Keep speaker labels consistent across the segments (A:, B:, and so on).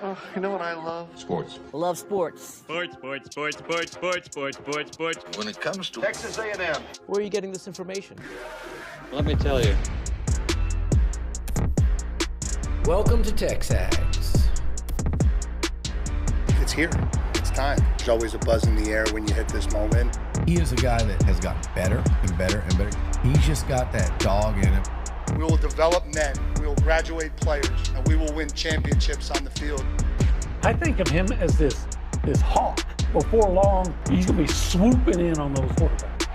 A: Oh, you know what I love?
B: Sports.
C: Love sports.
D: Sports.
A: When it comes to Texas A&M.
C: Where are you getting this information?
D: Let me tell you.
C: Welcome to TexAgs.
E: It's here. It's time. There's always a buzz in the air when you hit this moment.
F: He is a guy that has gotten better and better and better. He's just got that dog in him.
E: We will develop men. We will graduate players, and we will win championships on the field.
G: I think of him as this hawk. Before long, he's going to be swooping in on those quarterbacks.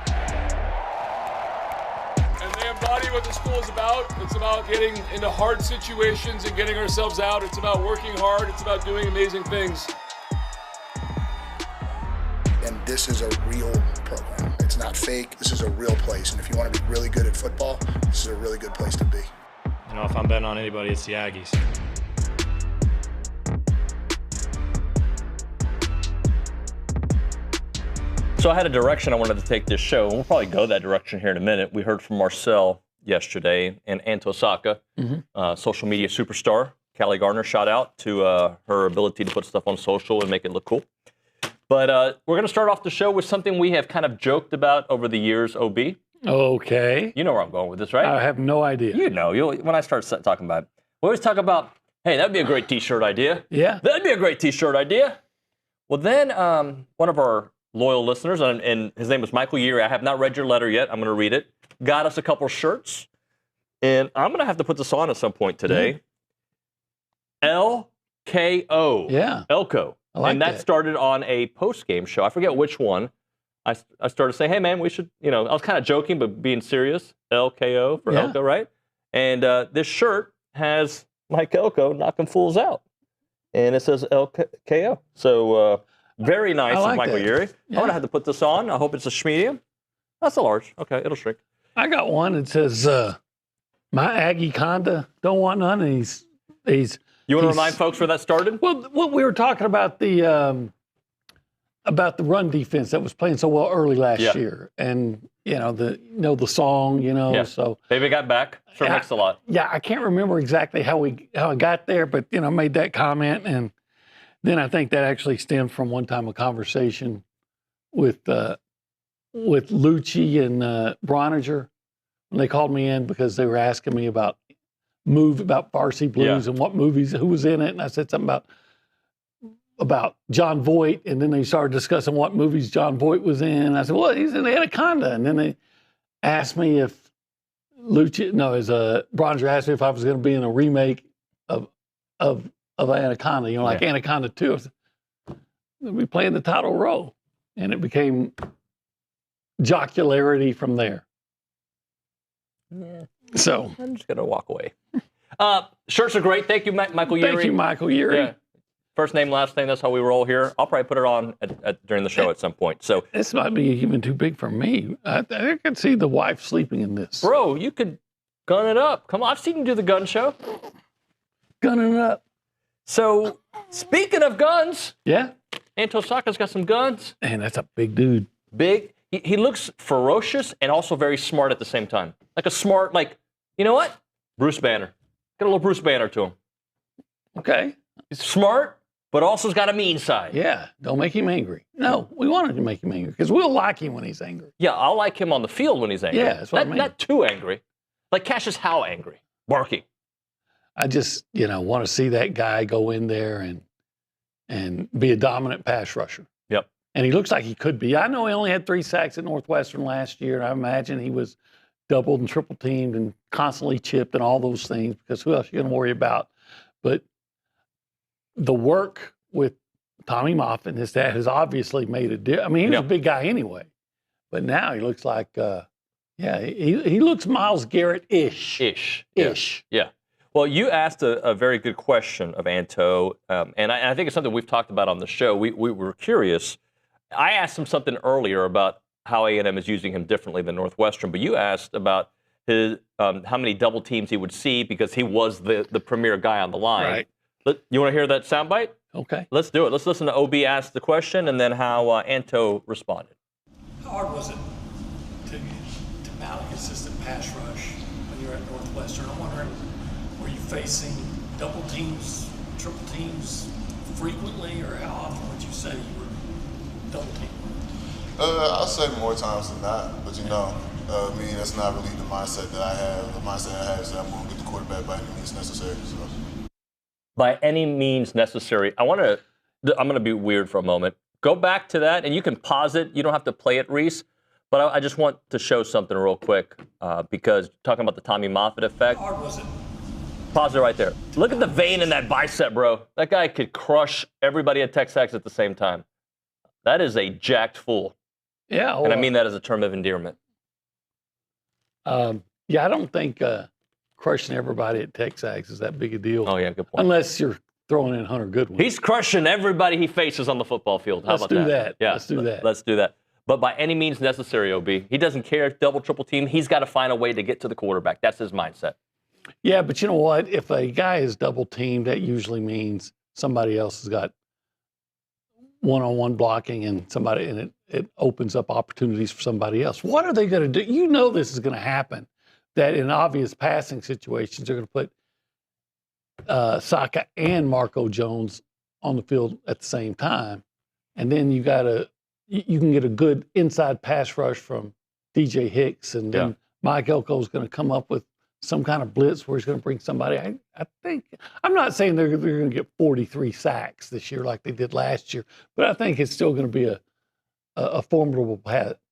H: And they embody what the school is about. It's about getting into hard situations and getting ourselves out. It's about working hard. It's about doing amazing things.
E: And this is a real program. It's not fake. This is a real place. And if you want to be really good at football, this is a really good place to be.
D: You know, if I'm betting on anybody, it's the Aggies.
I: So I had a direction I wanted to take this show, and we'll probably go that direction here in a minute. We heard from Marcel yesterday and Anto Saka, social media superstar. Callie Gardner, shout out to her ability to put stuff on social and make it look cool. But we're going to start off the show with something we have kind of joked about over the years, OB.
G: Okay.
I: You know where I'm going with this, right?
G: I have no idea.
I: You know, when I start talking about it. We always talk about, hey, that'd be a great T-shirt idea.
G: Yeah.
I: That'd be a great T-shirt idea. Well, then one of our loyal listeners, and his name was Michael Yeary. I have not read your letter yet. I'm going to read it. Got us a couple shirts. And I'm going to have to put this on at some point today. LKO.
G: Yeah.
I: Elko.
G: I like
I: and that started on a post-game show. I forget which one. I started saying, hey, man, we should, I was kind of joking, but being serious. LKO for Elko, right? And this shirt has Mike Elko knocking fools out. And it says LKO. So very nice of Michael Yeary.
G: Yeah.
I: I'm going to have to put this on. I hope it's a medium. That's a large. Okay, it'll shrink.
G: I got one that says, my Aggie Conda don't want none. And he's
I: You want to remind folks where that started?
G: Well, we were talking about the run defense that was playing so well early last year, and the song, so
I: Baby got back. Sure makes a lot.
G: Yeah, I can't remember exactly how I got there, but made that comment, and then I think that actually stemmed from one time a conversation with Lucci and Broniger when they called me in because they were asking me about Varsity Blues and what movies, who was in it, and I said something about John Voight, and then they started discussing what movies John Voight was in. And I said, well, he's in Anaconda, and then they asked me if Broniger asked me if I was going to be in a remake of Anaconda, like Anaconda 2. I said, we'll be playing the title role, and it became jocularity from there.
I: Yeah.
G: So
I: I'm just going to walk away. Shirts are great. Thank you, Michael Yeary.
G: Thank you, Michael Yeary.
I: Yeah. First name, last name, that's how we roll here. I'll probably put it on during the show at some point. So
G: this might be even too big for me. I could see the wife sleeping in this.
I: Bro, you could gun it up. Come on, I've seen you do the gun show.
G: Gunning it up.
I: So, speaking of guns.
G: Yeah.
I: Anto Saka's got some guns.
G: Man, that's a big dude.
I: Big. He looks ferocious and also very smart at the same time. Like a smart, you know what? Bruce Banner. Got a little Bruce Banner to him.
G: Okay.
I: He's smart, but also has got a mean side.
G: Yeah, don't make him angry. No, we wanted to make him angry because we'll like him when he's angry.
I: Yeah, I'll like him on the field when he's angry.
G: Yeah, that's what I mean.
I: Not too angry. Like Cassius Howe angry, barking.
G: I just, want to see that guy go in there and be a dominant pass rusher.
I: Yep.
G: And he looks like he could be. I know he only had 3 sacks at Northwestern last year, and I imagine he was doubled and triple teamed and constantly chipped and all those things because who else are you going to worry about? But the work with Tommy Moffitt and his dad has obviously made a difference. I mean, he was a big guy anyway, but now he looks like, he looks Myles Garrett-ish. Ish.
I: Yeah. Well, you asked a very good question of Anto, and I think it's something we've talked about on the show. We were curious. I asked him something earlier about how A&M is using him differently than Northwestern, but you asked about his how many double teams he would see because he was the premier guy on the line.
G: Right.
I: You want to hear that soundbite?
G: Okay.
I: Let's do it. Let's listen to OB ask the question and then how Anto responded.
J: How hard was it to mount a consistent pass rush when you were at Northwestern? I'm wondering, were you facing double teams triple teams frequently, or how often would you say you were double teamed?
B: I'll say more times than not, but me, that's not really the mindset that I have. The mindset I have is that I'm going to get the quarterback by any means necessary. So.
I: By any means necessary. I'm going to be weird for a moment. Go back to that, and you can pause it. You don't have to play it, Reese. But I just want to show something real quick because talking about the Tommy Moffitt effect.
J: How hard was it?
I: Pause it right there. Look at the vein in that bicep, bro. That guy could crush everybody at TexAgs at the same time. That is a jacked fool.
G: Yeah. Well,
I: and I mean that as a term of endearment.
G: I don't think crushing everybody at TexAgs is that big a deal.
I: Oh, yeah, good point.
G: Unless you're throwing in Hunter Goodwin.
I: He's crushing everybody he faces on the football field. How about that?
G: Let's do that.
I: Yeah,
G: let's do that.
I: Let's do that. But by any means necessary, OB. He doesn't care, double, triple team. He's got to find a way to get to the quarterback. That's his mindset.
G: Yeah, but you know what? If a guy is double teamed, that usually means somebody else has got one-on-one blocking and it opens up opportunities for somebody else. What are they going to do? You know this is going to happen, that in obvious passing situations, they're going to put Saka and Marco Jones on the field at the same time. And then you can get a good inside pass rush from DJ Hicks, and then Mike Elko's going to come up with some kind of blitz where he's going to bring somebody. I think, I'm not saying they're going to get 43 sacks this year like they did last year, but I think it's still going to be a formidable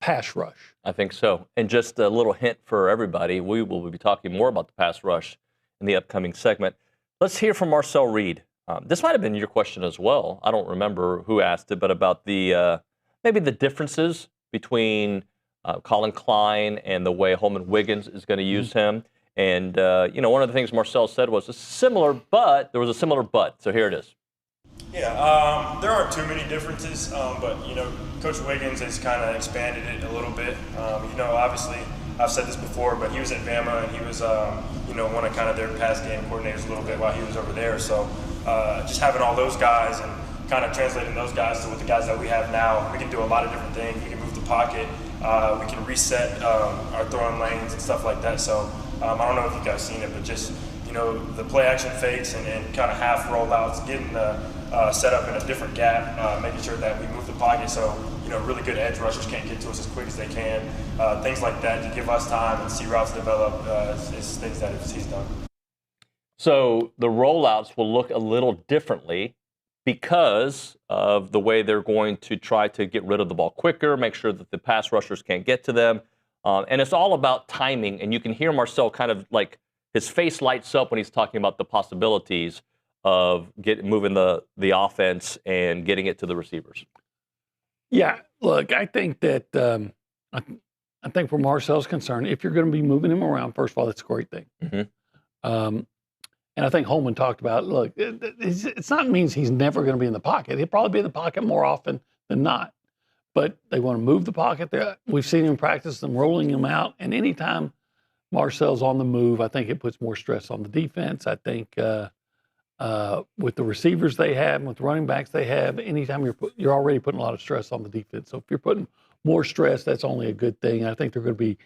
G: pass rush.
I: I think so. And just a little hint for everybody, we will be talking more about the pass rush in the upcoming segment. Let's hear from Marcel Reed. This might have been your question as well. I don't remember who asked it, but about the maybe the differences between Colin Klein and the way Holman Wiggins is going to use him. And, one of the things Marcel said was there was a similar but. So here it is.
K: Yeah, there aren't too many differences, but, Coach Wiggins has kind of expanded it a little bit. Obviously, I've said this before, but he was at Bama and he was, one of kind of their pass game coordinators a little bit while he was over there. So just having all those guys and kind of translating those guys to with the guys that we have now, we can do a lot of different things. We can move the pocket. We can reset our throwing lanes and stuff like that. So I don't know if you guys seen it, but just, the play action fakes and kind of half rollouts, getting the set up in a different gap, making sure that we move the pocket so, really good edge rushers can't get to us as quick as they can. Things like that to give us time and see routes develop is things that he's done.
I: So the rollouts will look a little differently because of the way they're going to try to get rid of the ball quicker, make sure that the pass rushers can't get to them. And it's all about timing. And you can hear Marcel kind of like his face lights up when he's talking about the possibilities of moving the offense and getting it to the receivers. Yeah,
G: look, I think that I think where Marcel's concerned, if you're going to be moving him around, first of all, that's a great thing.
I: Mm-hmm.
G: And I think Holman talked about, look, it's not means he's never going to be in the pocket. He'll probably be in the pocket more often than not. But they want to move the pocket there. We've seen him practice them rolling him out. And anytime Marcel's on the move, I think it puts more stress on the defense. I think with the receivers they have, and with the running backs they have, anytime you're already putting a lot of stress on the defense. So if you're putting more stress, that's only a good thing. And I think they're going to be.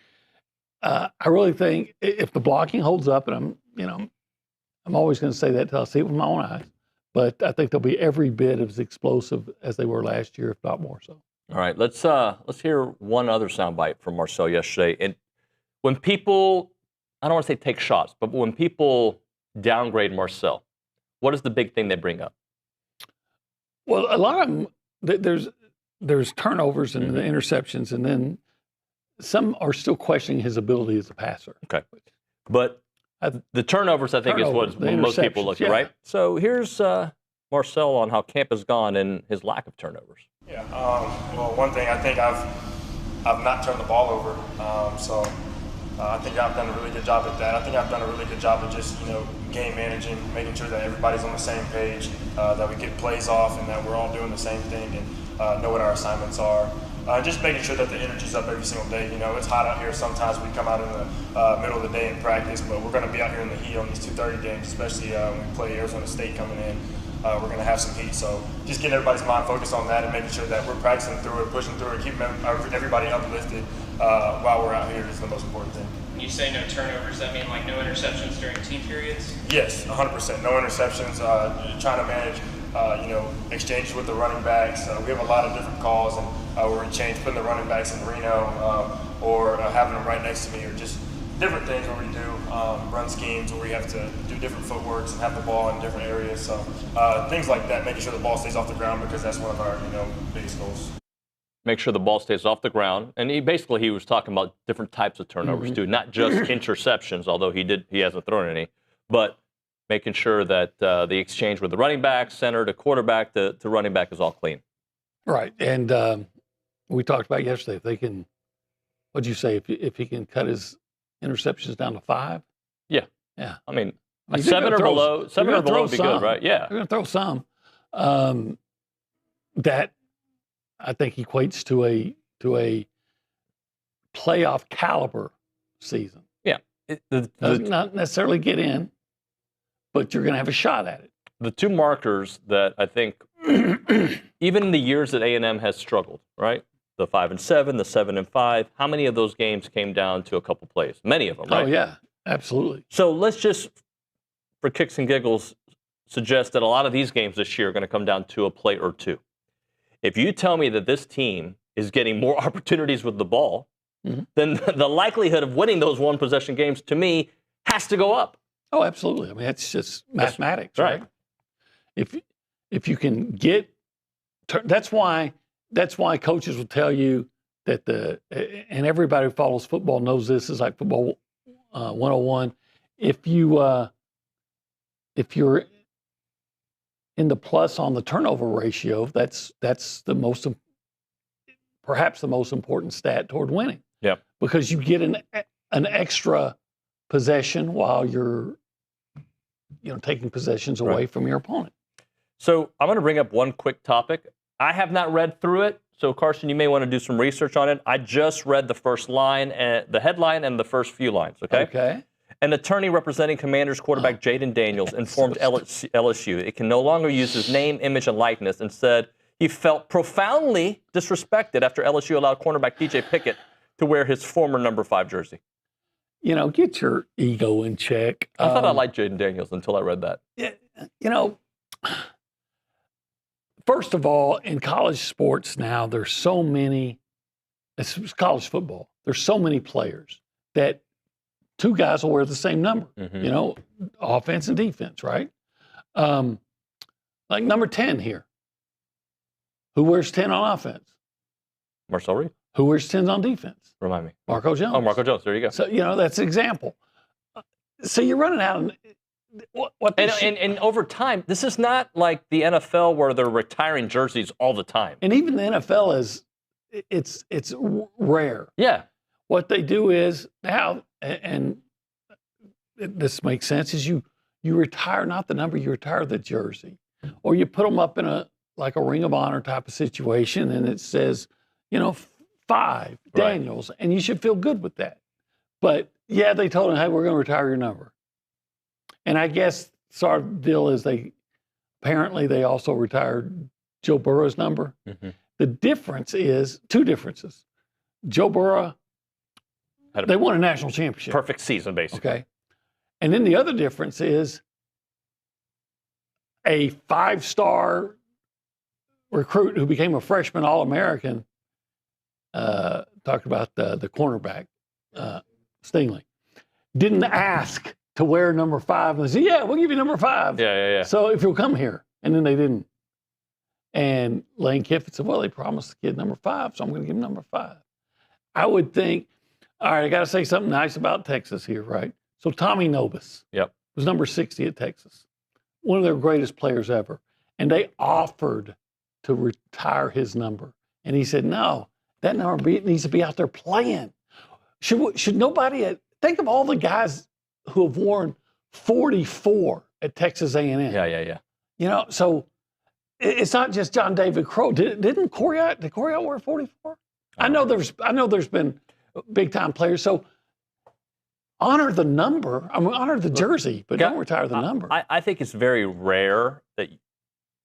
G: I really think if the blocking holds up, and I'm always going to say that until I see it with my own eyes. But I think they'll be every bit as explosive as they were last year, if not more so.
I: All right, let's hear one other soundbite from Marcel yesterday. And when people, I don't want to say take shots, but when people downgrade Marcel, what is the big thing they bring up?
G: Well, a lot of them, there's turnovers and the interceptions, and then some are still questioning his ability as a passer.
I: Okay, but the turnovers, I think, is what most people look at, right? So here's Marcel on how camp has gone and his lack of turnovers.
K: Yeah, well, one thing, I think I've not turned the ball over, so I think I've done a really good job at that. I think I've done a really good job of just, game managing, making sure that everybody's on the same page, that we get plays off and that we're all doing the same thing and know what our assignments are. Just making sure that the energy's up every single day. It's hot out here. Sometimes we come out in the middle of the day in practice, but we're going to be out here in the heat on these 2:30 games, especially when we play Arizona State coming in. We're going to have some heat. So just getting everybody's mind focused on that and making sure that we're practicing through it, pushing through it, keeping everybody uplifted while we're out here is the most important thing.
L: When you say no turnovers, that mean like no interceptions during team periods?
K: Yes, 100%. No interceptions. Trying to manage, exchanges with the running backs. We have a lot of different calls, and where we change putting the running backs in Reno, or having them right next to me, or just different things where we do run schemes where we have to do different footworks and have the ball in different areas. So things like that, making sure the ball stays off the ground, because that's one of our biggest goals.
I: Make sure the ball stays off the ground. And he was talking about different types of turnovers too, not just interceptions, although he hasn't thrown any, but making sure that the exchange with the running back, center to quarterback to running back is all clean.
G: Right. And we talked about yesterday, if they can, what'd you say, if he can cut his interceptions down to 5? Yeah. Yeah.
I: I mean, 7 or below would be good, right? Yeah.
G: They're going to throw some. That I think equates to a playoff caliber season.
I: Yeah.
G: Doesn't not necessarily get in, but you're going to have a shot at it.
I: The two markers that I think, even in the years that A&M has struggled, right? The 5-7, the 7-5. How many of those games came down to a couple plays? Many of them, right?
G: Oh yeah, absolutely.
I: So let's just, for kicks and giggles, suggest that a lot of these games this year are going to come down to a play or two. If you tell me that this team is getting more opportunities with the ball, then the likelihood of winning those one-possession games, to me, has to go up.
G: Oh, absolutely. I mean, it's just mathematics, right? If you can get, that's why coaches will tell you that and everybody who follows football knows this is like football 101. If you're in the plus on the turnover ratio, that's perhaps the most important stat toward winning.
I: Yeah.
G: Because you get an extra possession while you're taking possessions away from your opponent.
I: So I'm going to bring up one quick topic. I have not read through it, so Carson, you may want to do some research on it. I just read the first line, the headline, and the first few lines. Okay.
G: Okay.
I: An attorney representing Commanders quarterback Jaden Daniels informed LSU it can no longer use his name, image, and likeness, and said he felt profoundly disrespected after LSU allowed cornerback DJ Pickett to wear his former number 5 jersey.
G: Get your ego in check.
I: I thought I liked Jaden Daniels until I read that.
G: First of all, in college sports now, there's so many, it's college football, there's so many players that 2 guys will wear the same number, offense and defense, right? Like number 10 here. Who wears 10 on offense?
I: Marcel Reed.
G: Who wears 10 on defense?
I: Remind me.
G: Marco Jones.
I: Oh, Marco Jones. There you go.
G: So, that's an example. So you're running out of
I: and over time, this is not like the NFL where they're retiring jerseys all the time.
G: And even the NFL it's rare.
I: Yeah.
G: What they do is now, and this makes sense, is you retire not the number, you retire the jersey, or you put them up in a Ring of Honor type of situation, and it says, 5 Daniels, and you should feel good with that. But yeah, they told him, hey, we're going to retire your number. And I guess sort of the deal is they also retired Joe Burrow's number. Mm-hmm. The difference is 2 differences. Joe Burrow, they won a national championship.
I: Perfect season, basically.
G: Okay. And then the other difference is a 5-star recruit who became a freshman All-American, talked about the cornerback, Stingley, didn't ask to wear number 5. And they said, yeah, we'll give you number 5.
I: Yeah.
G: So if you'll come here. And then they didn't. And Lane Kiffin said, well, they promised the kid number 5, so I'm going to give him number 5. I would think, all right, I got to say something nice about Texas here, right? So Tommy Nobis was number 60 at Texas, one of their greatest players ever. And they offered to retire his number. And he said, no, that number needs to be out there playing. Should nobody, think of all the guys who have worn 44 at Texas A&M.
I: Yeah.
G: So it's not just John David Crow. Did Corey Ott wear 44? I know there's been big time players. So honor the number. Honor the jersey, but don't retire the number.
I: I think it's very rare that,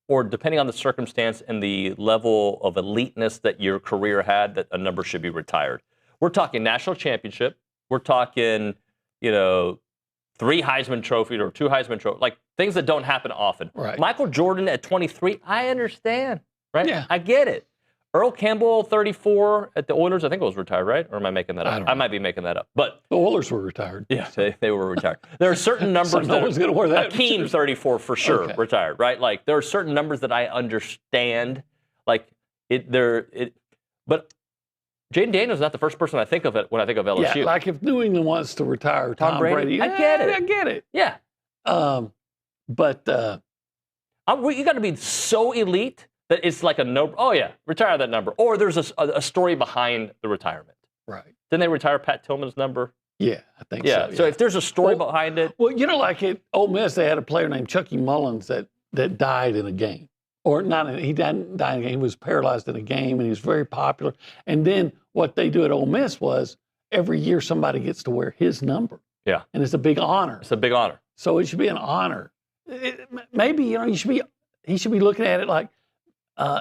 I: or depending on the circumstance and the level of eliteness that your career had, that a number should be retired. We're talking national championship, We're talking, 3 Heisman trophies or 2 Heisman trophies, like things that don't happen often.
G: Right.
I: Michael Jordan at 23, I understand, right?
G: Yeah.
I: I get it. Earl Campbell, 34 at the Oilers, I think it was retired, right? Or am I making that up? I might be making that up. But
G: the Oilers were retired.
I: Yeah, they were retired. There are certain numbers
G: So no one's gonna wear that.
I: Akeem, 34 for sure,
G: Okay.
I: retired, right? Like there are certain numbers that I understand. Like but Jaden Daniels is not the first person I think of it when I think of LSU.
G: Yeah, like if New England wants to retire Tom Brady,
I: I get it.
G: I get it.
I: Yeah.
G: But
I: you got to be so elite that it's like a no. Oh yeah, retire that number. Or there's a story behind the retirement.
G: Right.
I: Didn't they retire Pat Tillman's number?
G: Yeah, I think
I: so.
G: so.
I: So if there's a story behind it.
G: Well, like at Ole Miss, they had a player named Chucky Mullins that died in a game. Or he didn't die in a game. He was paralyzed in a game, and he was very popular. And then what they do at Ole Miss was every year somebody gets to wear his number.
I: Yeah.
G: And it's a big honor.
I: It's a big honor.
G: So it should be an honor. Maybe, he should be looking at it like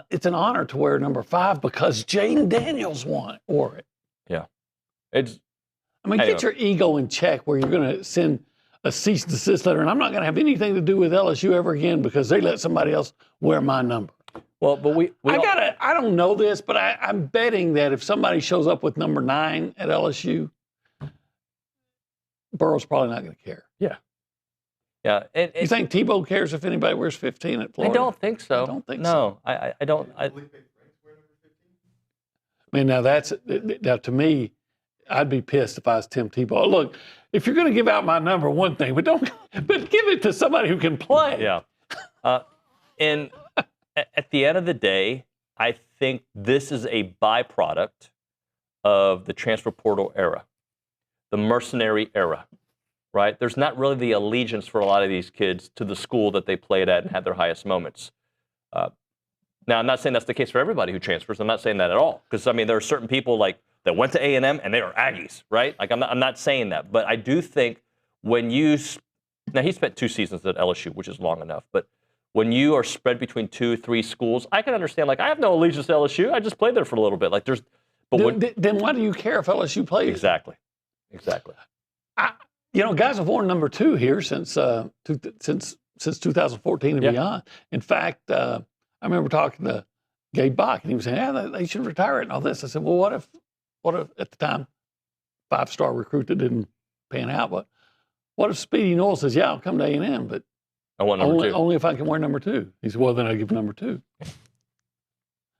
G: it's an honor to wear number 5 because Jaden Daniels wore it.
I: Yeah.
G: Get your ego in check where you're going to send a cease and desist letter, and I'm not going to have anything to do with LSU ever again because they let somebody else wear my number.
I: Well, but
G: I don't know this, but I'm betting that if somebody shows up with number 9 at LSU, Burrow's probably not going to care.
I: Yeah. Yeah.
G: You think Tebow cares if anybody wears 15 at Florida?
I: I don't think so.
G: I don't think so.
I: No, I don't.
G: Now to me, I'd be pissed if I was Tim Tebow. Look, if you're going to give out my number, one thing, but give it to somebody who can play.
I: Yeah. And at the end of the day, I think this is a byproduct of the transfer portal era, the mercenary era, right? There's not really the allegiance for a lot of these kids to the school that they played at and had their highest moments. Now, I'm not saying that's the case for everybody who transfers. I'm not saying that at all. Because, there are certain people that went to A&M and they are Aggies, right? Like, I'm not saying that. But I do think when now he spent 2 seasons at LSU, which is long enough. But when you are spread between 2-3 schools, I can understand, I have no allegiance to LSU. I just played there for a little bit.
G: Then why do you care if LSU plays?
I: Exactly.
G: Guys have worn number 2 here since 2014 and beyond. In fact, I remember talking to Gabe Bach, and he was saying, they should retire it and all this. I said, well, what if at the time, 5-star recruit that didn't pan out, but what if Speedy Noel says, yeah, I'll come to A&M, but
I: I want number 2.
G: Only if I can wear number 2. He said, well, then I give number 2.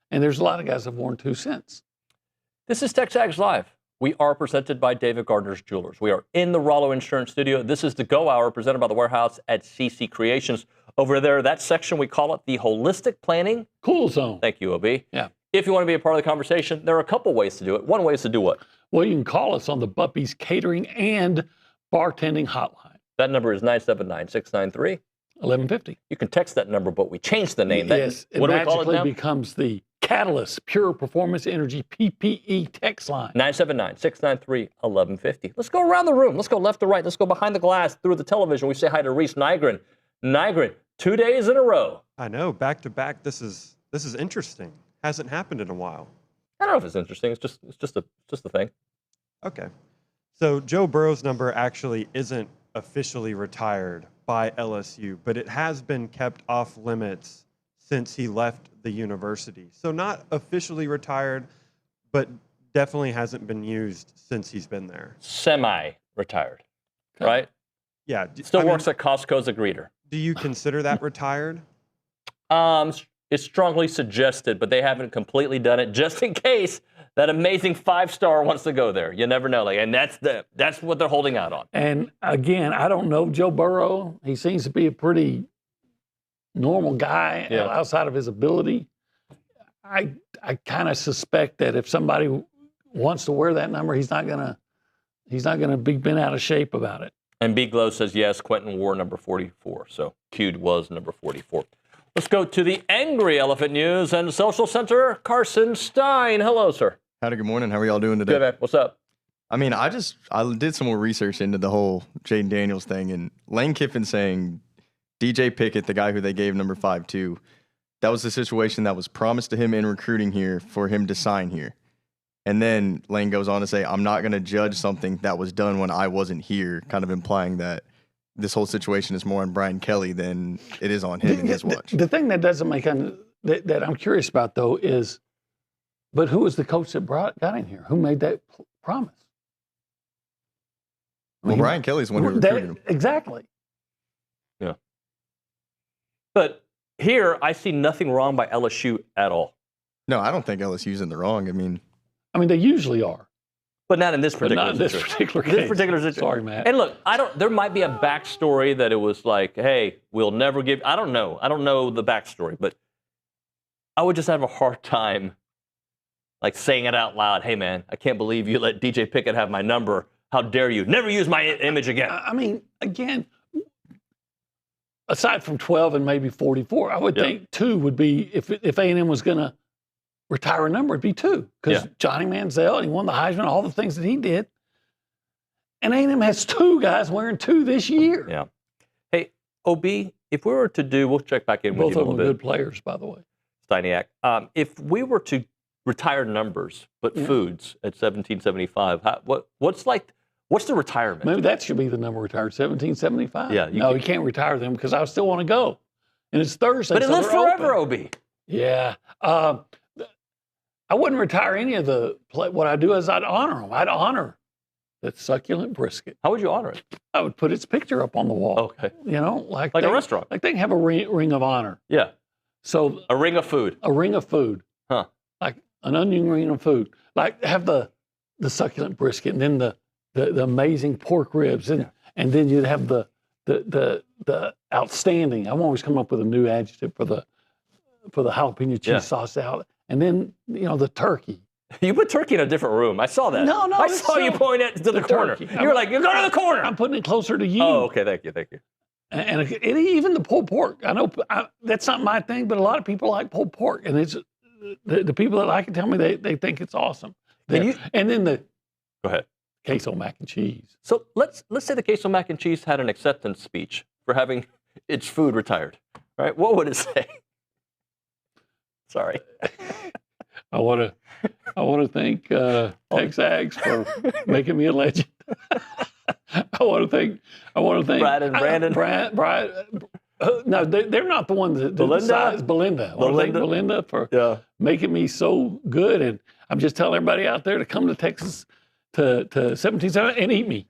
G: And there's a lot of guys that have worn 2 since.
I: This is TexAgs Live. We are presented by David Gardner's Jewelers. We are in the Rollo Insurance Studio. This is the Go Hour presented by the Warehouse at CC Creations. Over there, that section, we call it the Holistic Planning
G: Cool Zone.
I: Thank you, OB.
G: Yeah.
I: If you want to be a part of the conversation, there are a couple ways to do it. One way is to do what?
G: Well, you can call us on the Buppy's Catering and Bartending Hotline.
I: That number is 979-693-1150. You can text that number, but we changed the name.
G: Yes,
I: what do we call it now?
G: Becomes the Catalyst Pure Performance Energy PPE text line.
I: 979-693-1150. Let's go around the room. Let's go left to right. Let's go behind the glass through the television. We say hi to Reese Nygren. Nygren, 2 days in a row.
M: I know, back to back. This is interesting. Hasn't happened in a while.
I: I don't know if it's interesting. It's just a thing.
M: Okay. So Joe Burrow's number actually isn't officially retired by LSU, but it has been kept off limits since he left the university. So not officially retired, but definitely hasn't been used since he's been there.
I: Semi-retired, right?
M: Yeah.
I: Still works at Costco as a greeter.
M: Do you consider that retired?
I: It's strongly suggested, but they haven't completely done it just in case that amazing 5-star wants to go there. You never know. And that's what they're holding out on.
G: And again, I don't know Joe Burrow. He seems to be a pretty normal guy outside of his ability. I kind of suspect that if somebody wants to wear that number, he's not gonna be bent out of shape about it.
I: And B Glow says yes, Quentin wore number 44. So Q'd was number 44. Let's go to the Angry Elephant News and Social Center. Carson Stein. Hello, sir.
N: Howdy, good morning. How are y'all doing today?
I: Good, man. What's up?
N: I did some more research into the whole Jaden Daniels thing, and Lane Kiffin saying DJ Pickett, the guy who they gave number 5 to, that was the situation that was promised to him in recruiting here for him to sign here. And then Lane goes on to say, I'm not going to judge something that was done when I wasn't here, kind of implying that this whole situation is more on Brian Kelly than it is on him and his watch.
G: The thing that doesn't make that I'm curious about, though, is, but who was the coach that got in here? Who made that promise?
N: Well, Brian Kelly's the one who recruited him.
G: Exactly.
I: Yeah. But here, I see nothing wrong by LSU at all.
N: No, I don't think LSU's in the wrong. I mean,
G: they usually are.
I: But not in this particular
G: situation.
I: This
G: case.
I: particular situation.
G: Sorry, Matt.
I: And look, there might be a backstory that it was like, hey, we'll never give. I don't know. I don't know the backstory, but I would just have a hard time like saying it out loud. Hey, man, I can't believe you let DJ Pickett have my number. How dare you? Never use my image again.
G: I mean, again, aside from 12 and maybe 44, I would think 2 would be, if A&M was going to retire a number, it'd be 2. Because Johnny Manziel, he won the Heisman, all the things that he did. And A&M has 2 guys wearing 2 this year.
I: Yeah. Hey, OB, if we were to do, we'll check back in with you a little bit.
G: Both of them good players, by the way.
I: Steiniak. If we were to retire numbers, but foods at 1775, what's the retirement?
G: Maybe that should be the number retired, 1775.
I: Yeah.
G: You can't retire them because I still want to go. And it's Thursday.
I: But it lives forever, OB.
G: Yeah. I wouldn't retire any of what I do is I'd honor them. I'd honor that succulent brisket.
I: How would you honor it?
G: I would put its picture up on the wall.
I: Okay.
G: Like
I: a restaurant.
G: Like they can have a ring of honor.
I: Yeah.
G: So
I: a ring of food.
G: A ring of food.
I: Huh.
G: Like an onion ring of food. Like have the succulent brisket and then the amazing pork ribs and then you'd have the outstanding. I'm always come up with a new adjective for the jalapeno cheese sauce out. And then, the turkey.
I: You put turkey in a different room. I saw that.
G: No.
I: I saw you point it to the corner.
G: Turkey.
I: You were like, you go to the corner.
G: I'm putting it closer to you.
I: Oh, okay. Thank you.
G: And even the pulled pork. I know that's not my thing, but a lot of people like pulled pork. And it's the people that like it tell me they think it's awesome. And then go
I: ahead.
G: Queso mac and cheese.
I: So let's say the queso mac and cheese had an acceptance speech for having its food retired. Right? What would it say? Sorry.
G: I want to thank TexAgs for making me a legend. I want to thank
I: Brad and Brandon.
G: Brad. No, they're not the ones that decides. Belinda. I want to thank Belinda for making me so good, and I'm just telling everybody out there to come to Texas to 1770 and eat me.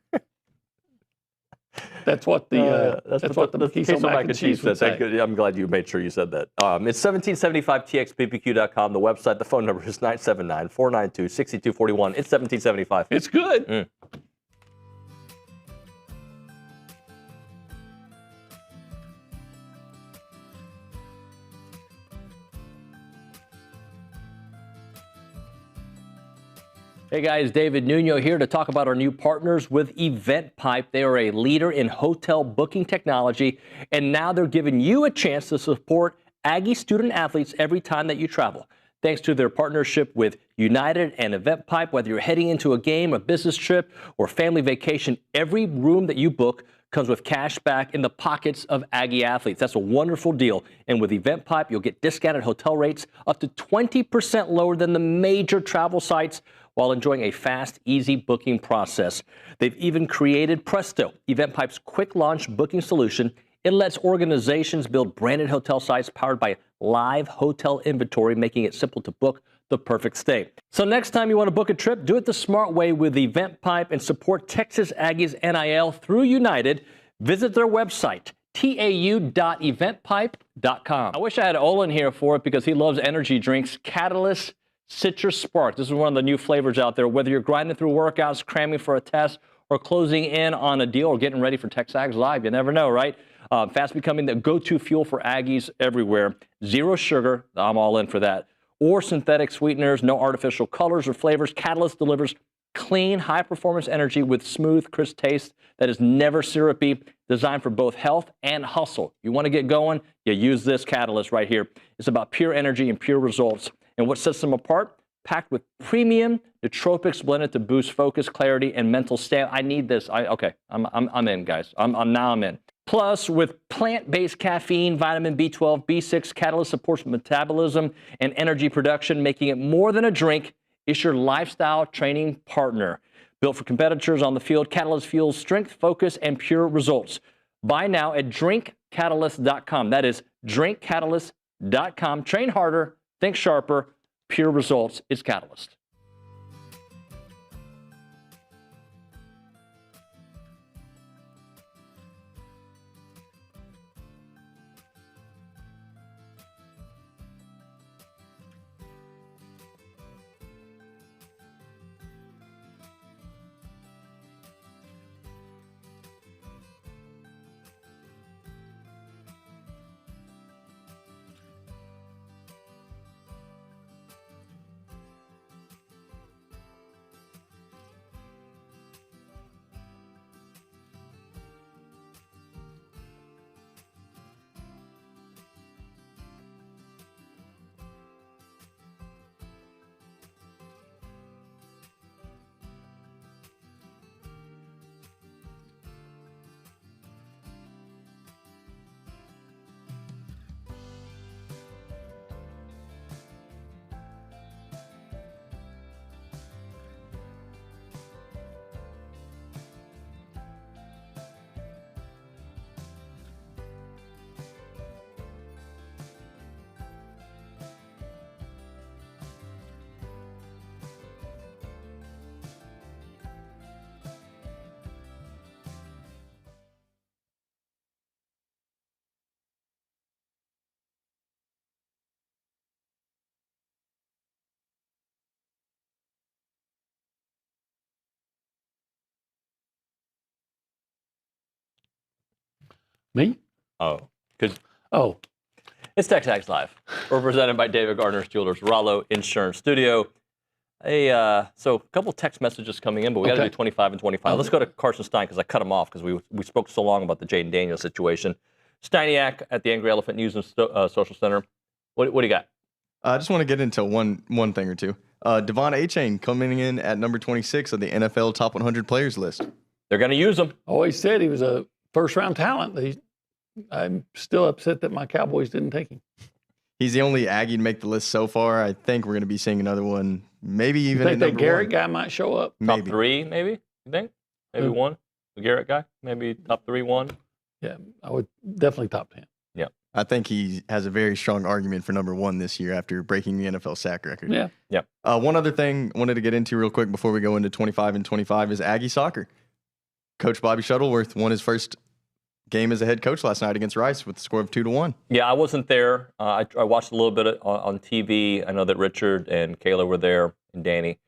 G: That's what the queso mac and cheese would say.
I: I'm glad you made sure you said that. It's 1775txppq.com. The website, the phone number is 979-492-6241. It's 1775.
G: It's good.
I: Hey guys, David Nuno here to talk about our new partners with EventPipe. They are a leader in hotel booking technology, and now they're giving you a chance to support Aggie student athletes every time that you travel. Thanks to their partnership with United and EventPipe, whether you're heading into a game, a business trip, or family vacation, every room that you book comes with cash back in the pockets of Aggie athletes. That's a wonderful deal. And with EventPipe, you'll get discounted hotel rates up to 20% lower than the major travel sites, while enjoying a fast, easy booking process. They've even created Presto, EventPipe's quick launch booking solution. It lets organizations build branded hotel sites powered by live hotel inventory, making it simple to book the perfect stay. So next time you want to book a trip, do it the smart way with EventPipe and support Texas Aggies NIL through United. Visit their website, tau.eventpipe.com. I wish I had Olin here for it because he loves energy drinks. Catalyst Citrus Spark. This is one of the new flavors out there. Whether you're grinding through workouts, cramming for a test, or closing in on a deal, or getting ready for TexAgs Live, you never know, right? Fast becoming the go-to fuel for Aggies everywhere. Zero sugar, I'm all in for that. Or synthetic sweeteners, no artificial colors or flavors. Catalyst delivers clean, high-performance energy with smooth, crisp taste that is never syrupy, designed for both health and hustle. You want to get going, you use this Catalyst right here. It's about pure energy and pure results. And what sets them apart? Packed with premium nootropics blended to boost focus, clarity, and mental stamina. I need this. I'm in, guys. I'm in. Plus, with plant-based caffeine, vitamin B12, B6, Catalyst supports metabolism and energy production, making it more than a drink. is your lifestyle training partner. Built for competitors on the field, Catalyst fuels strength, focus, and pure results. Buy now at drinkcatalyst.com. That is drinkcatalyst.com. Train harder, think sharper, pure results is Catalyst.
G: Me?
I: Oh, because
G: Oh,
I: it's TexAgs Live. We're presented by David Gardner's Jewelers, Rollo Insurance Studio. So a couple text messages coming in, but we got to do 25 and 25. Let's go to Carson Stein because I cut him off because we spoke so long about the Jaden Daniels situation. Steiniak at the Angry Elephant News and Social Center. What do you got?
N: I just want to get into one thing or two. Devon Achane coming in at number 26 of the NFL Top 100 Players list.
I: They're going to use him.
G: Always said he was a first-round talent. I'm still upset that my Cowboys didn't take him.
N: He's the only Aggie to make the list so far. I think we're going to be seeing another one, maybe even
G: think
N: at
G: that
N: number
G: Garrett
N: 1.
G: guy might show up.
N: Maybe.
I: Top 3, maybe? You think? Maybe
G: Who?
I: 1? The Garrett guy? Maybe top 3, 1?
G: Yeah, I would definitely top 10.
I: Yeah.
N: I think he has a very strong argument for number 1 this year after breaking the NFL sack record.
G: Yeah.
I: Yeah.
N: One other thing I wanted to get into real quick before we go into 25 and 25 is Aggie soccer. Coach Bobby Shuttleworth won his first game as a head coach last night against Rice with a score of 2-1.
I: Yeah, I wasn't there. I watched a little bit on TV. I know that Richard and Kayla were there and Danny.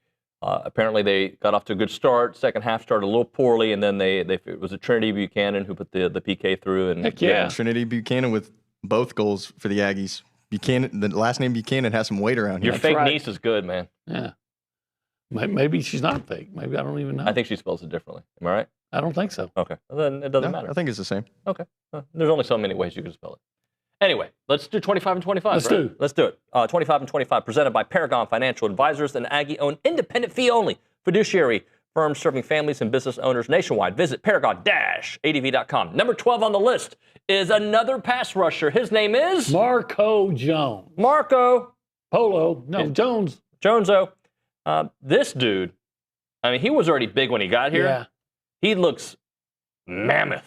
I: Apparently they got off to a good start. Second half started a little poorly, and then it was a Trinity Buchanan who put the PK through. And
G: Heck yeah.
N: Trinity Buchanan with both goals for the Aggies. Buchanan, the last name Buchanan has some weight around here.
I: Your fake niece is good, man.
G: Yeah. Maybe she's not fake. Maybe I don't even know.
I: I think she spells it differently. Am I right?
G: I don't think so.
I: Okay. Well, then it doesn't matter.
N: I think it's the same.
I: Okay. There's only so many ways you can spell it. Anyway, let's do 25 and 25. Let's do it. 25 and 25, presented by Paragon Financial Advisors, an Aggie-owned independent fee-only fiduciary firm serving families and business owners nationwide. Visit paragon-adv.com. Number 12 on the list is another pass rusher. His name is?
G: Marco Jones.
I: Marco.
G: Polo. No, Jones.
I: Joneso. This dude, I mean, he was already big when he got here.
G: Yeah.
I: He looks mammoth.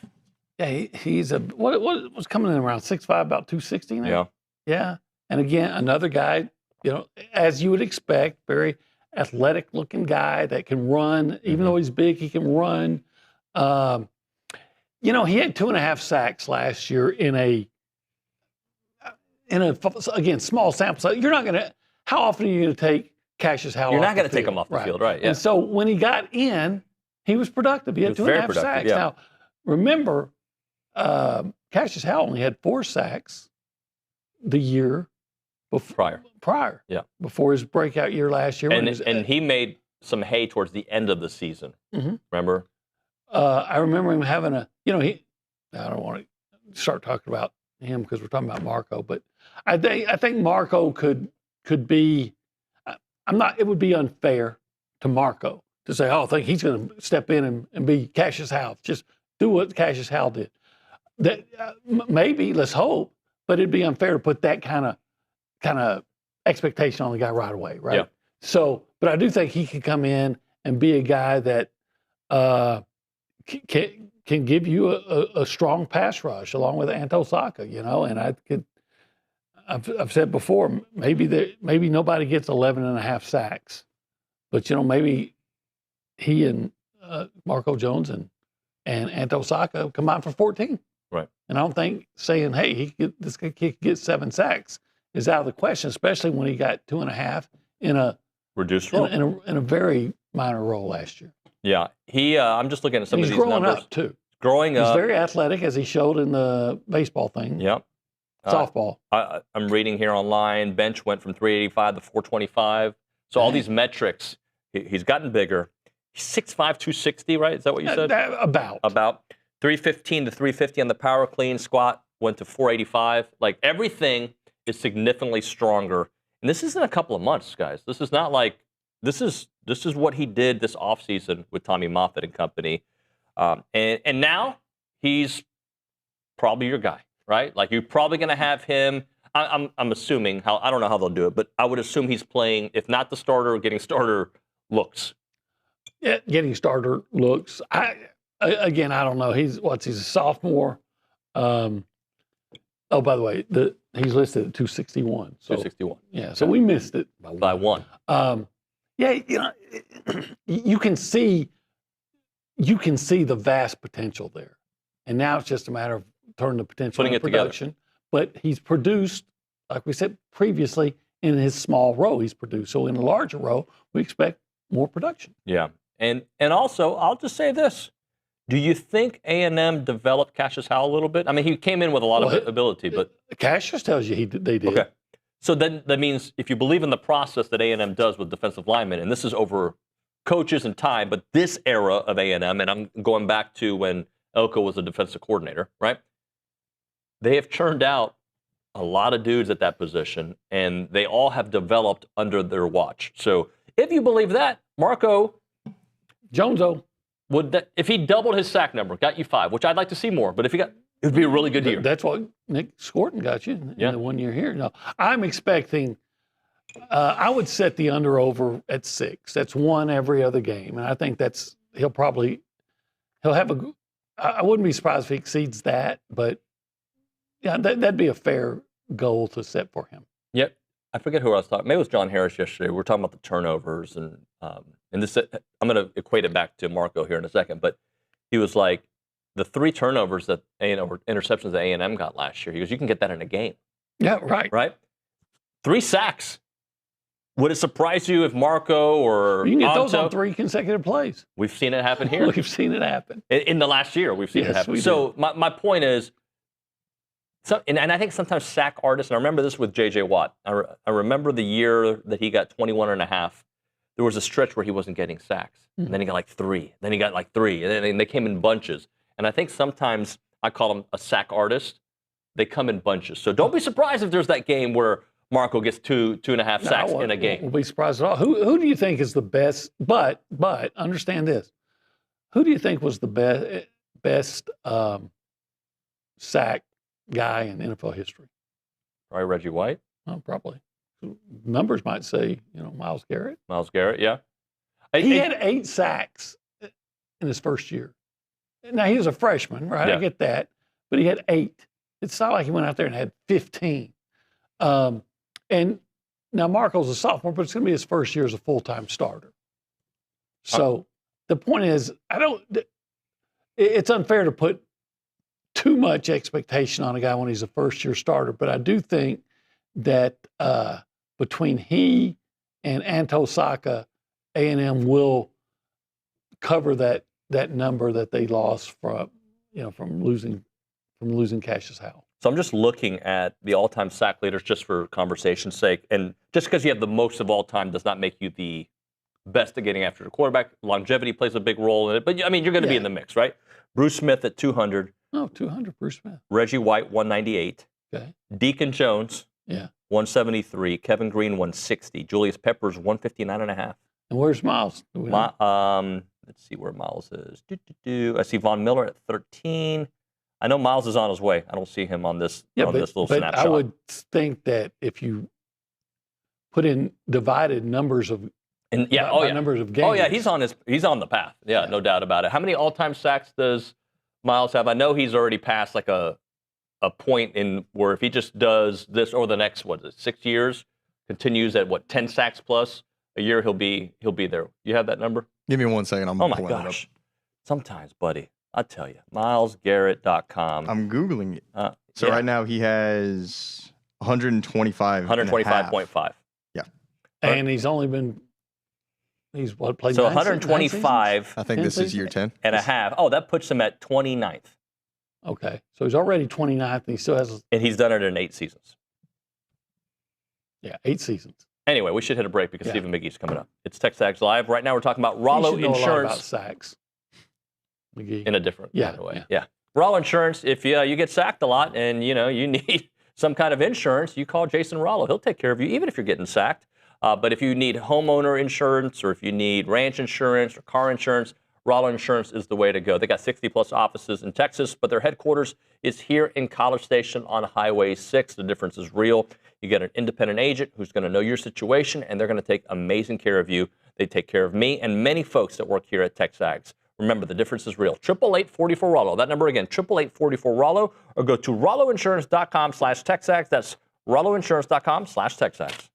G: Yeah, he's a what was coming in around 6'5", about 260 now.
I: Yeah.
G: Yeah. And again, another guy, as you would expect, very athletic-looking guy that can run. Even though he's big, he can run. He had 2.5 sacks last year in a again small sample size. You're not going to. How often are you going to take Cassius Howell?
I: You're not going to take him off the field, right? Yeah.
G: And so when he got in, he was productive. He had 2.5 sacks.
I: Yeah.
G: Now, remember, Cassius Howell only had 4 sacks the year prior.
I: Yeah.
G: Before his breakout year last year.
I: And he made some hay towards the end of the season.
G: Mm-hmm.
I: Remember?
G: I remember him having I don't want to start talking about him because we're talking about Marco, but I think Marco could be. It would be unfair to Marco to say, I think he's going to step in and be Cassius Howell. Just do what Cassius Howell did. That maybe, let's hope, but it'd be unfair to put that kind of expectation on the guy right away, right?
I: Yeah.
G: So But I do think he can come in and be a guy that can give you a strong pass rush along with Antosaka, and I've said before, maybe nobody gets 11 and a half sacks, but maybe he and Marco Jones and Antosaka combined for 14.
I: Right.
G: And I don't think saying, hey, this kid could get 7 sacks is out of the question, especially when he got 2.5 in a
I: reduced role
G: in a very minor role last year.
I: Yeah, I'm just looking at some of these
G: numbers. He's
I: growing
G: up too.
I: Growing up,
G: he's very athletic, as he showed in the baseball thing.
I: Yep.
G: Softball.
I: I'm reading here online. Bench went from 385 to 425. So all these metrics, he's gotten bigger. He's 6'5", 260, right? Is that what you said? About 315 to 350 on the power clean. Squat went to 485. Like, everything is significantly stronger. And this isn't a couple of months, guys. This is not like this is what he did this offseason with Tommy Moffitt and company. And now he's probably your guy, right? Like, you're probably going to have him. I'm assuming I don't know how they'll do it, but I would assume he's playing, if not the starter, getting starter looks.
G: Yeah, getting starter looks. Again, I don't know. He's a sophomore. Oh, by the way, he's listed at 261. So,
I: 261.
G: Yeah, so we missed it
I: by one.
G: Yeah, you can see the vast potential there, and now it's just a matter of turning the potential into production. But he's produced, like we said previously, in his small row. He's produced. So in a larger row, we expect more production.
I: Yeah, and also, I'll just say this: do you think A&M developed Cassius Howell a little bit? I mean, he came in with a lot of ability, but
G: Cassius tells you they did.
I: Okay. So then that means if you believe in the process that A&M does with defensive linemen, and this is over coaches and time, but this era of A&M, and I'm going back to when Elko was a defensive coordinator, right? They have churned out a lot of dudes at that position, and they all have developed under their watch. So if you believe that, Marco
G: Joneso
I: if he doubled his sack number, got you 5, which I'd like to see more, but if he got, it would be a really good year.
G: That's what Nick Scorton got you in the 1 year here. No, I'm expecting. I would set the under over at 6. That's 1 every other game, and I think he'll have a. I wouldn't be surprised if he exceeds that, but yeah, that'd be a fair goal to set for him.
I: Yep. I forget who I was talking. Maybe it was John Harris yesterday. We were talking about the turnovers, and this. I'm going to equate it back to Marco here in a second, but he was like, the 3 turnovers that or interceptions that A&M got last year. He goes, you can get that in a game.
G: Yeah, right.
I: Right. 3 sacks. Would it surprise you if Marco or
G: you can get those on 3 consecutive plays?
I: We've seen it happen here.
G: We've seen it happen
I: in the last year. We've seen it happen. So my point is. And I think sometimes sack artists, and I remember this with J.J. Watt. I remember the year that he got 21 and a half. There was a stretch where he wasn't getting sacks. And then he got like 3. Then he got like 3. And then they came in bunches. And I think sometimes I call him a sack artist. They come in bunches. So don't be surprised if there's that game where Marco gets 2.5 sacks in a game.
G: We'll be surprised at all. Who do you think is the best? But understand this. Who do you think was the best sack guy in NFL history?
I: Probably Reggie White.
G: Oh, probably. Numbers might say, Myles Garrett.
I: Myles Garrett, yeah.
G: He had 8 sacks in his first year. Now, he was a freshman, right?
I: Yeah.
G: I get that. But he had 8. It's not like he went out there and had 15. And now Marco's a sophomore, but it's going to be his first year as a full-time starter. So the point is, it's unfair to put too much expectation on a guy when he's a first-year starter. But I do think that between he and Antosaka, A&M will cover that number that they lost from losing Cassius Howell.
I: So I'm just looking at the all-time sack leaders just for conversation's sake. And just because you have the most of all time does not make you the best at getting after the quarterback. Longevity plays a big role in it. But, I mean, you're going to be in the mix, right? Bruce Smith at 200.
G: Oh, 200, Bruce Smith.
I: Reggie White, 198.
G: Okay.
I: Deacon Jones, 173. Kevin Green, 160. Julius Peppers, 159.5.
G: And where's Miles?
I: Let's see where Miles is. I see Von Miller at 13. I know Miles is on his way. I don't see him on this little snapshot.
G: I would think that if you put in divided numbers of
I: And yeah,
G: by numbers of games.
I: Oh yeah, he's on the path. Yeah, no doubt about it. How many all-time sacks does Miles have? I know he's already passed like a point in where if he just does this over the next 6 years, continues at 10 sacks plus a year, he'll be there. You have that number?
N: Give me 1 second. I'm
I: oh my
N: pulling it up.
I: gosh. Sometimes, buddy, I tell you, MilesGarrett.com.
N: I'm googling it. Right now he has 125.
I: 125.5.
N: Yeah.
G: And he's only been. He's played.
I: So
G: 125.
N: I think this is year 10
I: and a half. Oh, that puts him at 29th.
G: Okay, so he's already 29th, and he still has.
I: And he's done it in 8 seasons.
G: Yeah, 8 seasons.
I: Anyway, we should hit a break because Stephen McGee's coming up. It's TexAgs Live. Right now, we're talking about Rollo
G: Insurance.
I: Insurance.
G: A lot about sacks. McGee.
I: In a different kind of way. Yeah. Rollo Insurance. If you get sacked a lot and you need some kind of insurance, you call Jason Rollo. He'll take care of you, even if you're getting sacked. But if you need homeowner insurance, or if you need ranch insurance or car insurance, Rollo Insurance is the way to go. They got 60-plus offices in Texas, but their headquarters is here in College Station on Highway 6. The difference is real. You get an independent agent who's going to know your situation, and they're going to take amazing care of you. They take care of me and many folks that work here at TexAgs. Remember, the difference is real. 888-44-ROLLO. That number again, 888-44-ROLLO, or go to rolloinsurance.com/TexAgs. That's rolloinsurance.com/TexAgs.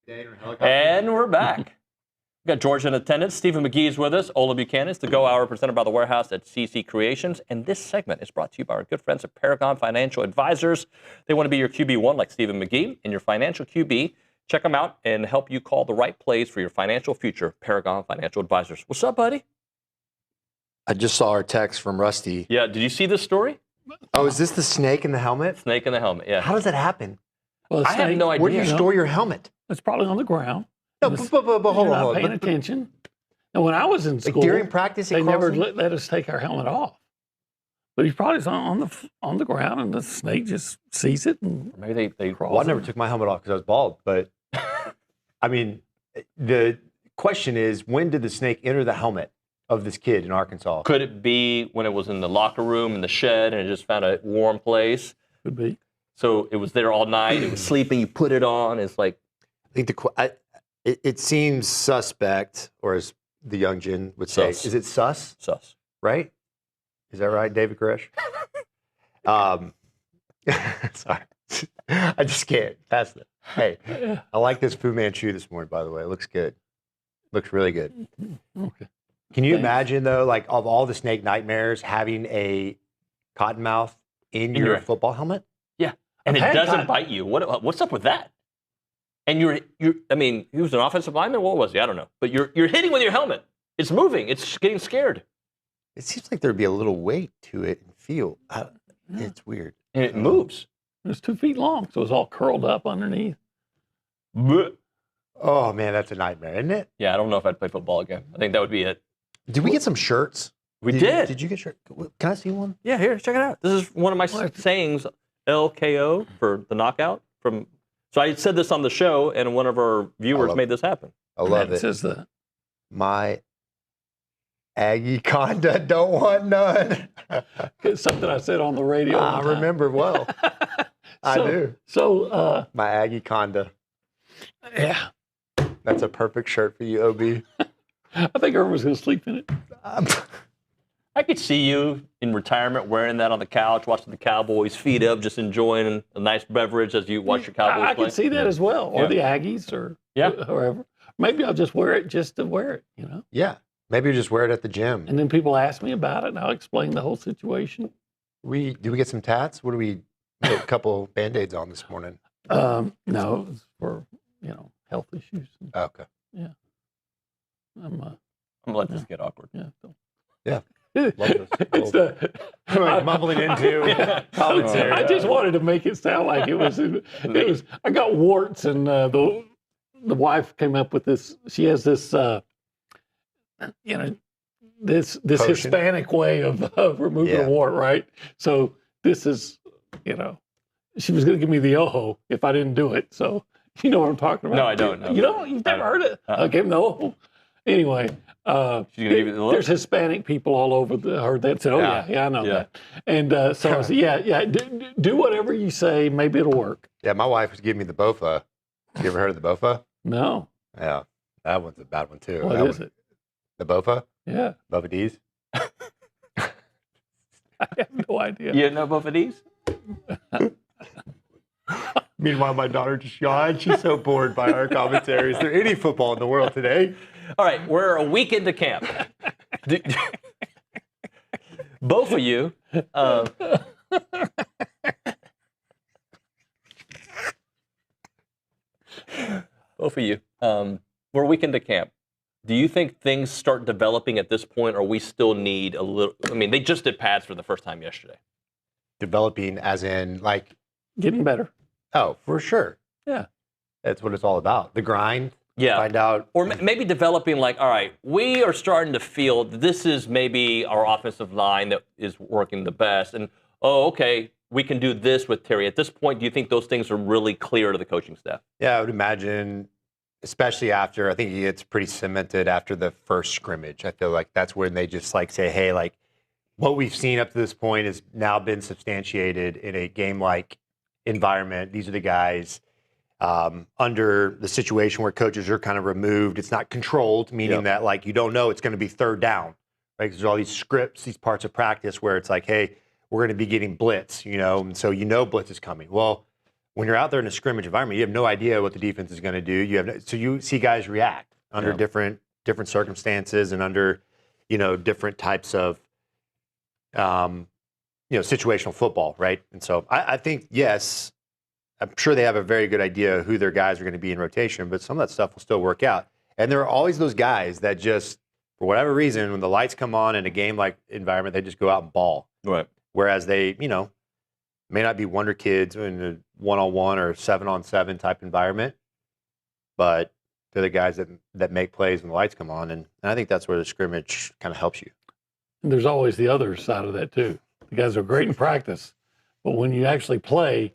I: And we're back. We got George in attendance. Stephen McGee is with us. Olin Buchanan. It's the Go Hour presented by the Warehouse at CC Creations. And this segment is brought to you by our good friends at Paragon Financial Advisors. They want to be your QB1 like Stephen McGee and your financial QB. Check them out and help you call the right plays for your financial future. Paragon Financial Advisors. What's up, buddy?
O: I just saw our text from Rusty.
I: Yeah, did you see this story?
O: Oh, is this the snake in the helmet?
I: Snake in the helmet, yeah.
O: How does that happen?
G: Well,
I: I have no idea.
O: Where do you store your helmet?
G: It's probably on the ground.
O: No, but hold
G: You're
O: on.
G: not paying attention. And when I was in school,
O: during practice,
G: they never let us take our helmet off. But he's probably on the ground, and the snake just sees it and
I: maybe they
G: crawls.
O: Well, I never took my helmet off because I was bald. But I mean, the question is, when did the snake enter the helmet of this kid in Arkansas?
I: Could it be when it was in the locker room in the shed and it just found a warm place?
G: Could be.
I: So it was there all night. It was sleeping. You put it on. It's like.
O: I think it seems suspect, or as the young Jin would say,
I: Sus.
O: is it sus?
I: Sus.
O: Right? Is that right, David Koresh? Sorry. I just can't. That's it. Hey, I like this Fu Manchu this morning, by the way. It looks good. Looks really good.
G: Okay.
O: Can you imagine, though, like of all the snake nightmares, having a cottonmouth in your football helmet?
I: Yeah. And it doesn't bite you. What's up with that? And I mean, he was an offensive lineman. What was he? I don't know. But you're hitting with your helmet. It's moving. It's getting scared.
O: It seems like there'd be a little weight to it and feel. It's weird.
I: And it moves.
G: It's 2 feet long, so it's all curled up underneath.
I: Blech.
O: Oh, man, that's a nightmare, isn't it?
I: Yeah, I don't know if I'd play football again. I think that would be it.
O: Did we get some shirts?
I: We did.
O: Did you get shirts? Can I see one?
I: Yeah, here, check it out. This is one of my sayings, LKO for the knockout. So I said this on the show, and one of our viewers made this happen.
O: I love it.
G: It says that.
O: My Aggie conda don't want none.
G: It's something I said on the radio.
O: I remember well. I do.
G: So
O: my Aggie conda.
G: Yeah.
O: That's a perfect shirt for you, OB.
G: I think everyone's going to sleep in it.
I: I could see you in retirement wearing that on the couch, watching the Cowboys, feet up, just enjoying a nice beverage as you watch your Cowboys
G: I
I: play.
G: can see that as well, or the Aggies, or whoever. Maybe I'll just wear it just to wear it, you know?
O: Yeah. Maybe you just wear it at the gym.
G: And then people ask me about it, and I'll explain the whole situation.
O: Do we get some tats? What do we put a couple Band-Aids on this morning?
G: No, it's for, health issues.
O: Okay.
G: Yeah.
I: I'm going to let this get awkward.
G: Yeah.
O: Yeah. Love this.
G: It's
O: like mumbling into commentary.
G: I just wanted to make it sound like it was. I got warts, and the wife came up with this. She has this, this
O: Potion.
G: Hispanic way of removing a wart, right? So this is, she was going to give me the ojo if I didn't do it. So you know what I'm talking about.
I: No, I don't know.
G: You don't? You've never heard it? I gave him the ojo. Anyway,
I: She's gonna give you the look?
G: There's Hispanic people all over heard that. So, I know that. And so I said, do whatever you say. Maybe it'll work.
O: Yeah, my wife was giving me the Bofa. You ever heard of the Bofa?
G: No.
O: Yeah, that one's a bad one, too.
G: What is it?
O: The Bofa?
G: Yeah.
O: Bofa D's?
G: I have no idea.
I: You know Bofa D's?
O: Meanwhile, my daughter just yawned. She's so bored by our commentary. Is there any football in the world today?
I: All right, we're a week into camp. Both of you. Both of you. We're a week into camp. Do you think things start developing at this point, or we still need a little? I mean, they just did pads for the first time yesterday.
O: Developing as in, like...
G: Getting better.
O: Oh, for sure.
G: Yeah.
O: That's what it's all about. The grind.
I: Yeah.
O: Find out.
I: Or maybe developing like, all right, we are starting to feel this is maybe our offensive line that is working the best. And, okay, we can do this with Terry. At this point, do you think those things are really clear to the coaching staff?
O: Yeah, I would imagine, especially after, I think it gets pretty cemented after the first scrimmage. I feel like that's when they just say, hey, what we've seen up to this point has now been substantiated in a game-like environment. These are the guys under the situation where coaches are kind of removed. It's not controlled, meaning that you don't know it's going to be third down. Right? There's all these scripts, these parts of practice where it's like, hey, we're going to be getting blitz, and so blitz is coming. Well, when you're out there in a scrimmage environment, you have no idea what the defense is going to do. So you see guys react under different circumstances and under, different types of, situational football, right? And so I think, yes, I'm sure they have a very good idea who their guys are going to be in rotation, but some of that stuff will still work out. And there are always those guys that just, for whatever reason, when the lights come on in a game-like environment, they just go out and ball.
I: Right.
O: Whereas they, may not be wonder kids in a one-on-one or 7-on-7 type environment, but they're the guys that make plays when the lights come on. And I think that's where the scrimmage kind of helps you.
G: And there's always the other side of that, too. The guys are great in practice, but when you actually play,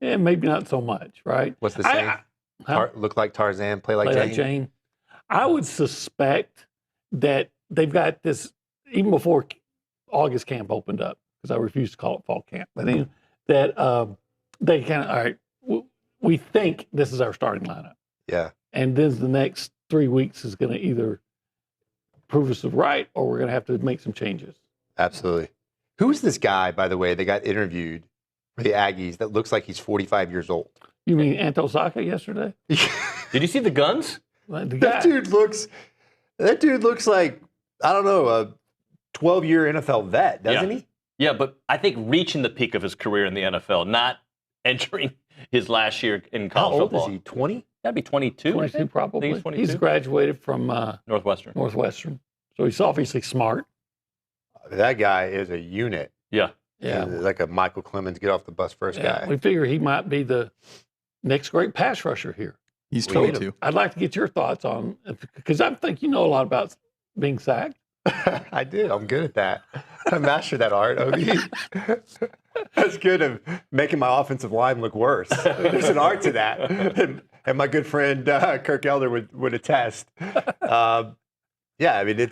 G: maybe not so much, right?
O: What's the saying? Look like Tarzan, play like Jane.
G: I would suspect that they've got this, even before August camp opened up, because I refuse to call it fall camp, but anyway, that they kind of, all right, we think this is our starting lineup.
O: Yeah.
G: And then the next 3 weeks is going to either prove us right or we're going to have to make some changes.
O: Absolutely. Who is this guy, by the way, that got interviewed for the Aggies that looks like he's 45 years old?
G: You mean Antosaka yesterday?
I: Did you see the guns?
O: That dude looks like, I don't know, a 12-year NFL vet, doesn't he?
I: Yeah, but I think reaching the peak of his career in the NFL, not entering his last year in college football.
O: How old is he, 20?
I: That'd be 22.
G: 22 probably.
I: He's 22.
G: He's graduated from
I: Northwestern.
G: So he's obviously smart.
O: That guy is a unit.
I: Yeah.
G: Yeah.
O: Like a Michael Clemens get off the bus first guy.
G: We figure he might be the next great pass rusher here.
N: He's 22.
G: I'd like to get your thoughts on, because I think you know a lot about being sacked.
O: I do. I'm good at that. I mastered that art, OD. That's good at making my offensive line look worse. There's an art to that. And my good friend Kirk Elder would attest. Yeah, I mean,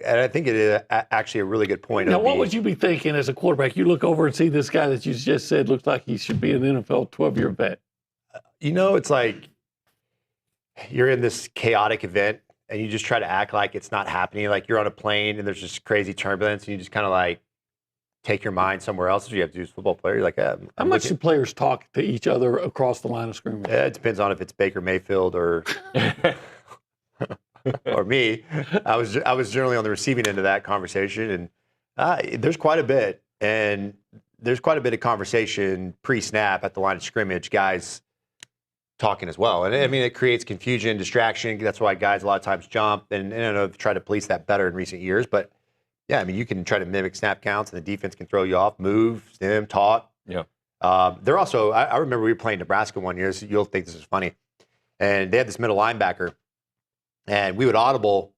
O: and I think it is actually a really good point.
G: Now, what would you be thinking as a quarterback? You look over and see this guy that you just said looks like he should be an NFL 12-year vet.
O: It's like you're in this chaotic event and you just try to act like it's not happening. Like you're on a plane and there's just crazy turbulence and you just kind of like take your mind somewhere else. As you have to do as a football player. You're like,
G: how much do players talk to each other across the line of scrimmage?
O: Yeah, it depends on if it's Baker Mayfield or or me. I was generally on the receiving end of that conversation, and there's quite a bit. And there's quite a bit of conversation pre-snap at the line of scrimmage, guys talking as well. And I mean, it creates confusion, distraction. That's why guys a lot of times jump. And I don't know if they try to police that better in recent years. But, yeah, I mean, you can try to mimic snap counts, and the defense can throw you off, move, stem, talk.
I: Yeah.
O: They're also, I remember we were playing Nebraska one year. So you'll think this is funny. And they had this middle linebacker. And we would audible,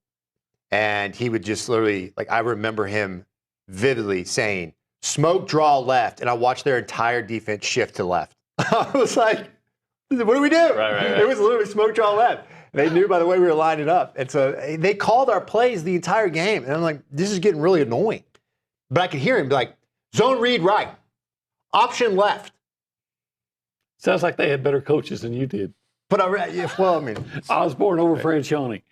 O: and he would just literally, like, I remember him vividly saying, smoke, draw left. And I watched their entire defense shift to left. I was like, what do we do?
I: Right.
O: It was literally smoke, draw left. They knew by the way we were lining up. And so they called our plays the entire game. And I'm like, this is getting really annoying. But I could hear him be like, zone read right, option left.
G: Sounds like they had better coaches than you did.
O: But I mean,
G: Osborne over Francione.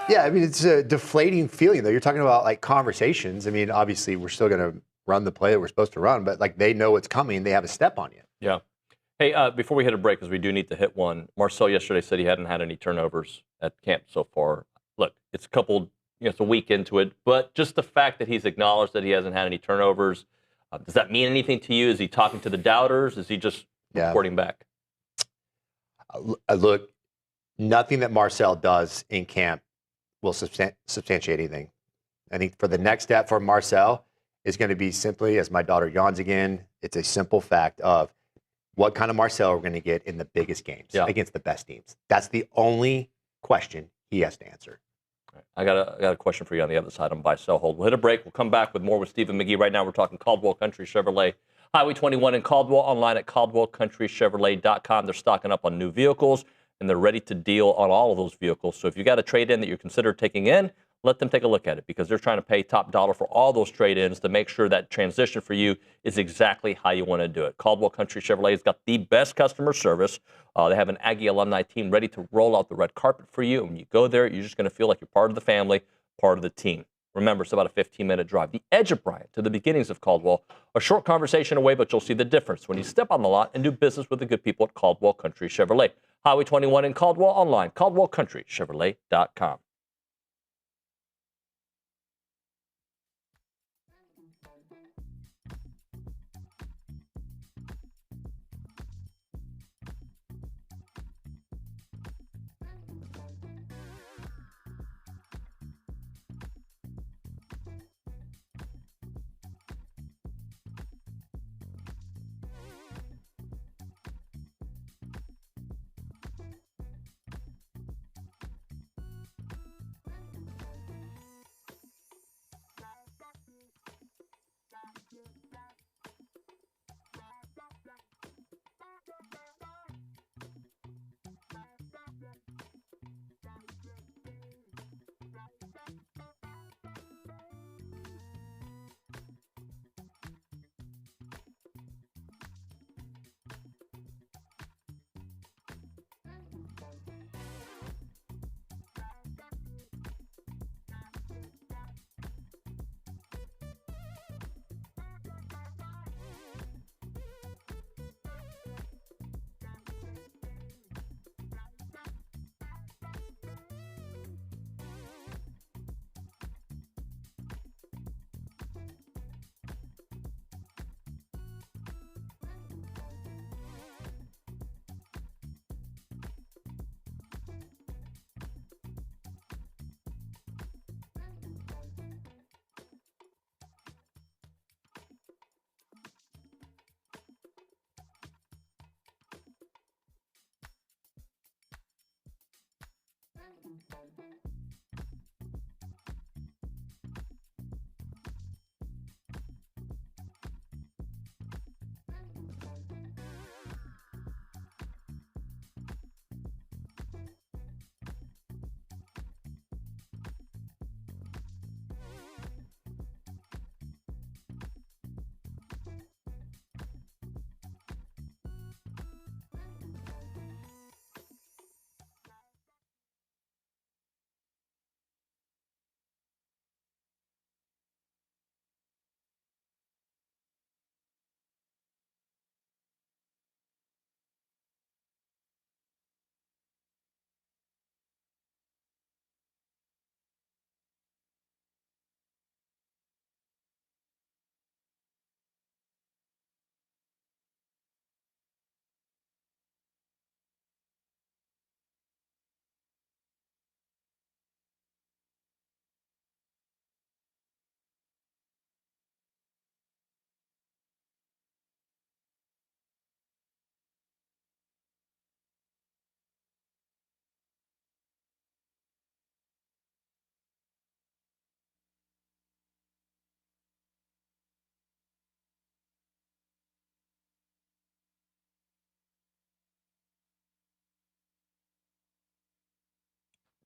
O: Yeah, I mean, it's a deflating feeling, though. You're talking about, like, conversations. I mean, obviously, we're still going to run the play that we're supposed to run, but, like, they know what's coming. They have a step on you.
I: Yeah. Hey, before we hit a break, because we do need to hit one, Marcel yesterday said he hadn't had any turnovers at camp so far. Look, it's it's a week into it, but just the fact that he's acknowledged that he hasn't had any turnovers, does that mean anything to you? Is he talking to the doubters? Is he just reporting back?
O: Look, nothing that Marcel does in camp will substantiate anything. I think for the next step for Marcel is going to be simply, as my daughter yawns again, it's a simple fact of what kind of Marcel we're going to get in the biggest games against the best teams. That's the only question he has to answer.
I: I got a question for you on the other side on buy, sell, hold. We'll hit a break. We'll come back with more with Stephen McGee. Right now we're talking Caldwell Country Chevrolet. Highway 21 in Caldwell, online at CaldwellCountryChevrolet.com. They're stocking up on new vehicles, and they're ready to deal on all of those vehicles. So if you got a trade-in that you consider taking in, let them take a look at it, because they're trying to pay top dollar for all those trade-ins to make sure that transition for you is exactly how you want to do it. Caldwell Country Chevrolet has got the best customer service. They have an Aggie alumni team ready to roll out the red carpet for you. And when you go there, you're just going to feel like you're part of the family, part of the team. Remember, it's about a 15-minute drive. The edge of Bryant to the beginnings of Caldwell. A short conversation away, but you'll see the difference when you step on the lot and do business with the good people at Caldwell Country Chevrolet. Highway 21 in Caldwell, online, caldwellcountrychevrolet.com.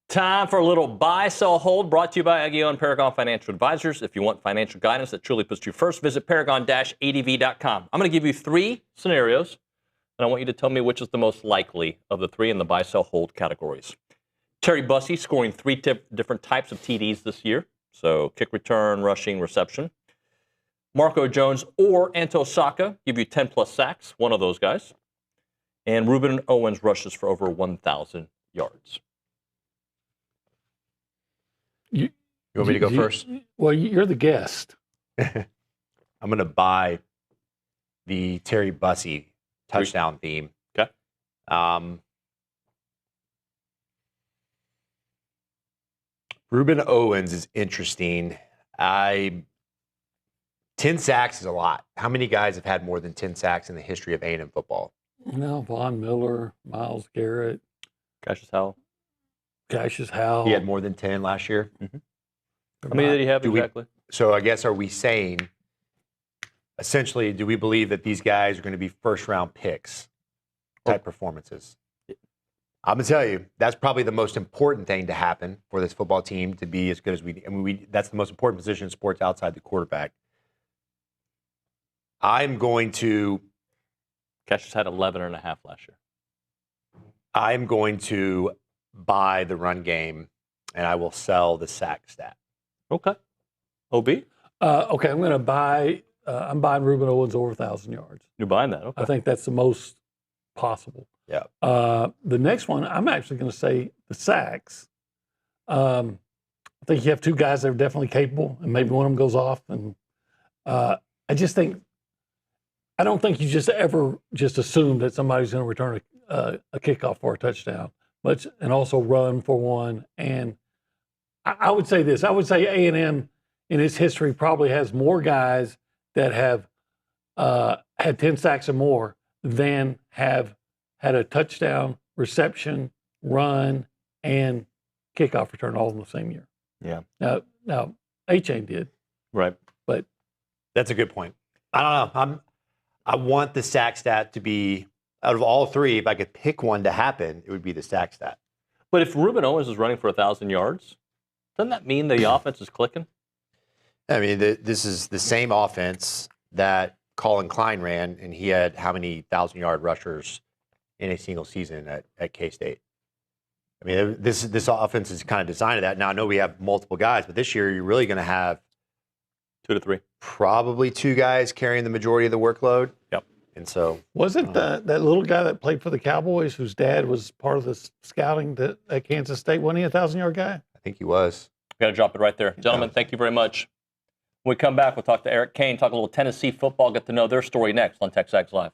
I: Time for a little buy, sell, hold, brought to you by Aggie and Paragon Financial Advisors. If you want financial guidance that truly puts you first, visit paragon-adv.com. I'm going to give you 3 scenarios, and I want you to tell me which is the most likely of the 3 in the buy, sell, hold categories. Terry Bussey scoring 3 different types of TDs this year, so kick return, rushing, reception. Marco Jones or Anto Saka give you 10-plus sacks, one of those guys. And Ruben Owens rushes for over 1,000 yards.
O: You want me to go first?
G: Well, you're the guest.
O: I'm going to buy the Terry Bussey touchdown theme.
I: Okay.
O: Ruben Owens is interesting. 10 sacks is a lot. How many guys have had more than 10 sacks in the history of A&M football?
G: Von Miller, Myles Garrett.
I: Cassius Howell.
O: He had more than 10 last year.
I: Mm-hmm. How many did he have exactly?
O: So I guess, are we saying, essentially, do we believe that these guys are going to be first-round picks type performances? I'm going to tell you, that's probably the most important thing to happen for this football team to be as good as that's the most important position in sports outside the quarterback. I'm going to...
I: Cassius had 11.5 last year.
O: I'm going to buy the run game, and I will sell the sack stat.
I: Okay. OB?
G: Okay, I'm going to buy. I'm buying Reuben Owens over 1,000 yards.
I: You're buying that? Okay.
G: I think that's the most possible.
O: Yeah.
G: The next one, I'm actually going to say the sacks. I think you have two guys that are definitely capable, and maybe one of them goes off. And I just think, I don't think you just ever just assume that somebody's going to return a kickoff for a touchdown, and also run for one. And I would say this: I would say A&M in its history probably has more guys that have had 10 sacks or more than have had a touchdown, reception, run, and kickoff return all in the same year.
I: Yeah.
G: Now A-Chain did.
I: Right.
G: But
O: that's a good point. I don't know. I want the sack stat to be, out of all three, if I could pick one to happen, it would be the sack stat.
I: But if Reuben Owens is running for 1,000 yards, doesn't that mean the offense is clicking?
O: I mean, this is the same offense that Colin Klein ran, and he had how many 1,000-yard rushers in a single season at K-State? I mean, this offense is kind of designed to that. Now, I know we have multiple guys, but this year you're really going to have
I: 2 to 3.
O: Probably 2 guys carrying the majority of the workload.
I: Yep.
O: And so
G: wasn't that little guy that played for the Cowboys, whose dad was part of the scouting at Kansas State? Wasn't he a 1,000-yard guy?
O: I think he was.
I: Got to drop it right there. Gentlemen, thank you very much. When we come back, we'll talk to Eric Cain, talk a little Tennessee football, get to know their story next on TexAgs Live.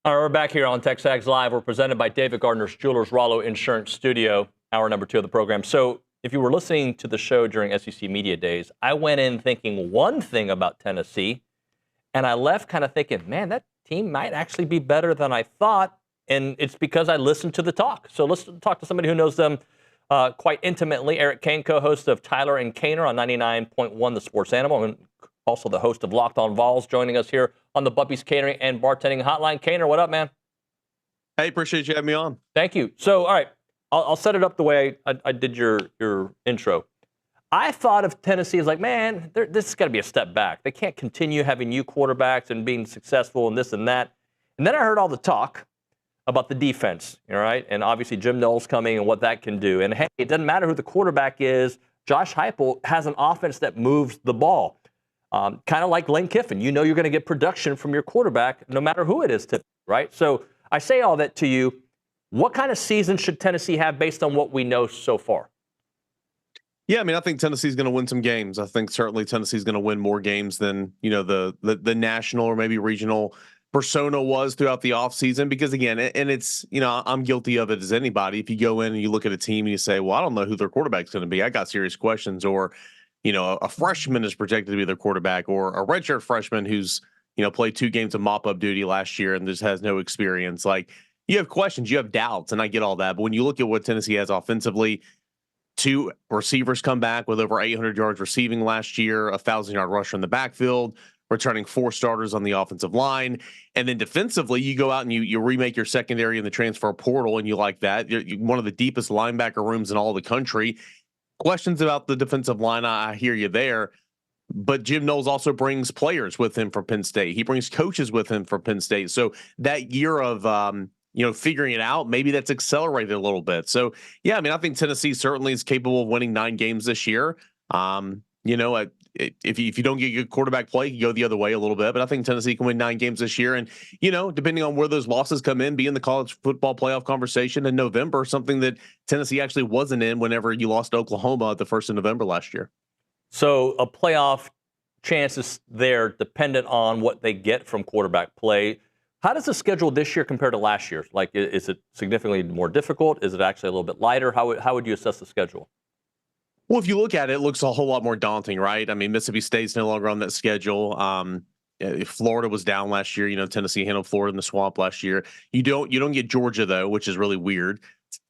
I: All right, we're back here on TexAgs Live. We're presented by David Gardner's Jewelers Rollo Insurance Studio, hour number 2 of the program. So if you were listening to the show during SEC Media Days, I went in thinking one thing about Tennessee, and I left kind of thinking, man, that team might actually be better than I thought, and it's because I listened to the talk. So let's talk to somebody who knows them quite intimately. Eric Cain, co-host of Tyler and Cainer on 99.1 The Sports Animal, and also the host of LockedOnVols, joining us here on the Buppy's Catering and Bartending Hotline. Cainer, what up, man?
P: Hey, appreciate you having me on.
I: Thank you. So, all right, I'll set it up the way I did your intro. I thought of Tennessee as like, man, this has got to be a step back. They can't continue having new quarterbacks and being successful and this and that. And then I heard all the talk about the defense, all right? And obviously Jim Knowles coming and what that can do. And, hey, it doesn't matter who the quarterback is. Josh Heupel has an offense that moves the ball. Kind of like Lane Kiffin. You know you're going to get production from your quarterback no matter who it is, right? So I say all that to you. What kind of season should Tennessee have based on what we know so far?
P: Yeah, I mean, I think Tennessee's going to win some games. I think certainly Tennessee's going to win more games than, you know, the national or maybe regional persona was throughout the offseason. Because, again, and it's, you know, I'm guilty of it as anybody. If you go in and you look at a team and you say, well, I don't know who their quarterback's going to be, I got serious questions. Or, you know, a freshman is projected to be their quarterback, or a redshirt freshman who's, you know, played 2 games of mop-up duty last year and just has no experience. Like, you have questions, you have doubts, and I get all that. But when you look at what Tennessee has offensively, 2 receivers come back with over 800 yards receiving last year, a 1,000-yard rusher in the backfield, returning 4 starters on the offensive line. And then defensively, you go out and you remake your secondary in the transfer portal, and you like that. You're one of the deepest linebacker rooms in all the country. Questions about the defensive line, I hear you there. But Jim Knowles also brings players with him from Penn State. He brings coaches with him from Penn State. So that year of, you know, figuring it out, maybe that's accelerated a little bit. So, yeah, I mean, I think Tennessee certainly is capable of winning 9 games this year. You know, if you don't get good quarterback play, you go the other way a little bit. But I think Tennessee can win 9 games this year. And, you know, depending on where those losses come in, be in the college football playoff conversation in November, something that Tennessee actually wasn't in whenever you lost to Oklahoma at the 1st of November last year.
I: So a playoff chance is there dependent on what they get from quarterback play. How does the schedule this year compare to last year? Like, is it significantly more difficult? Is it actually a little bit lighter? How would you assess the schedule?
P: Well, if you look at it, it looks a whole lot more daunting, right? I mean, Mississippi State's no longer on that schedule. Florida was down last year. You know, Tennessee handled Florida in the swamp last year. You don't get Georgia, though, which is really weird.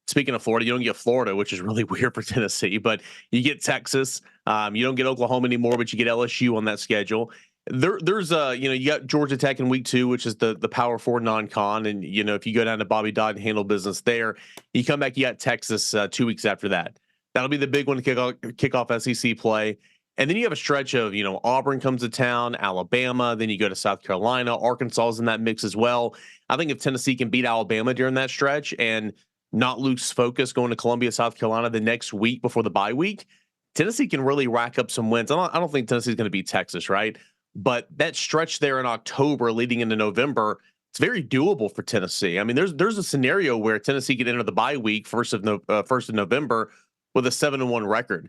P: Speaking of Florida, you don't get Florida, which is really weird for Tennessee, but you get Texas. You don't get Oklahoma anymore, but you get LSU on that schedule. There's you know, you got Georgia Tech in week 2, which is the Power 4 non-con. And, you know, if you go down to Bobby Dodd and handle business there, you come back, you got Texas 2 weeks after that. That'll be the big one to kick off SEC play. And then you have a stretch of, you know, Auburn comes to town, Alabama, then you go to South Carolina, Arkansas is in that mix as well. I think if Tennessee can beat Alabama during that stretch and not lose focus going to Columbia, South Carolina the next week before the bye week, Tennessee can really rack up some wins. I don't think Tennessee's going to beat Texas, right? But that stretch there in October leading into November, it's very doable for Tennessee. I mean, there's a scenario where Tennessee could enter the bye week, 1st of November, with a 7-1 record.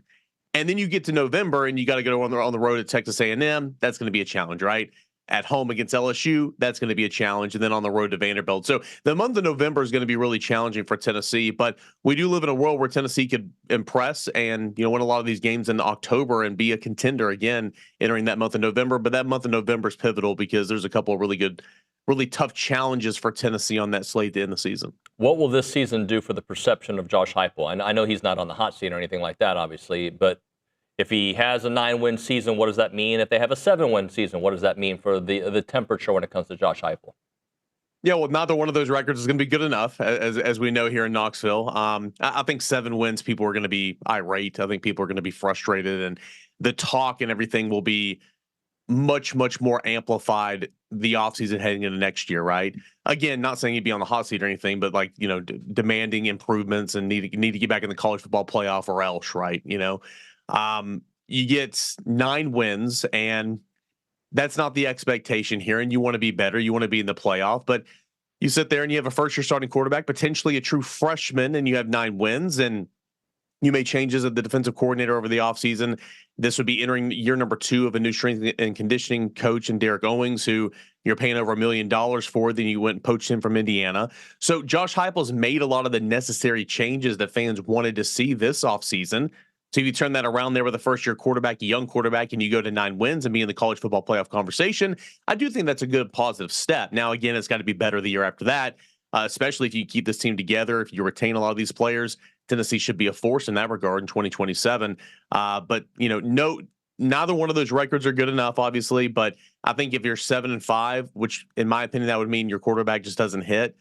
P: And then you get to November and you got to go on the road at Texas A&M. That's going to be a challenge, right? At home against LSU, that's going to be a challenge. And then on the road to Vanderbilt. So the month of November is going to be really challenging for Tennessee. But we do live in a world where Tennessee could impress and, you know, win a lot of these games in October and be a contender again entering that month of November. But that month of November is pivotal because there's a couple of really tough challenges for Tennessee on that slate to end the season.
I: What will this season do for the perception of Josh Heupel? And I know he's not on the hot seat or anything like that, obviously, but if he has a 9-win season, what does that mean? If they have a 7-win season, what does that mean for the temperature when it comes to Josh Heupel?
P: Yeah, well, neither one of those records is going to be good enough, as we know here in Knoxville. I think 7 wins, people are going to be irate. I think people are going to be frustrated, and the talk and everything will be much, much more amplified the offseason heading into next year, right? Again, not saying he'd be on the hot seat or anything, but like, you know, demanding improvements and need to get back in the college football playoff or else, right? You know, you get 9 wins, and that's not the expectation here. And you want to be better. You want to be in the playoff, but you sit there and you have a first-year starting quarterback, potentially a true freshman, and you have 9 wins. And You made changes at the defensive coordinator over the offseason. This would be entering year number 2 of a new strength and conditioning coach in Derek Owings, who you're paying over $1 million for. Then you went and poached him from Indiana. So Josh Heupel's made a lot of the necessary changes that fans wanted to see this offseason. So if you turn that around there with a first-year quarterback, a young quarterback, and you go to 9 wins and be in the college football playoff conversation, I do think that's a good positive step. Now, again, it's got to be better the year after that, especially if you keep this team together, if you retain a lot of these players. Tennessee should be a force in that regard in 2027. But neither one of those records are good enough, obviously. But I think if you're 7-5, which in my opinion that would mean your quarterback just doesn't hit,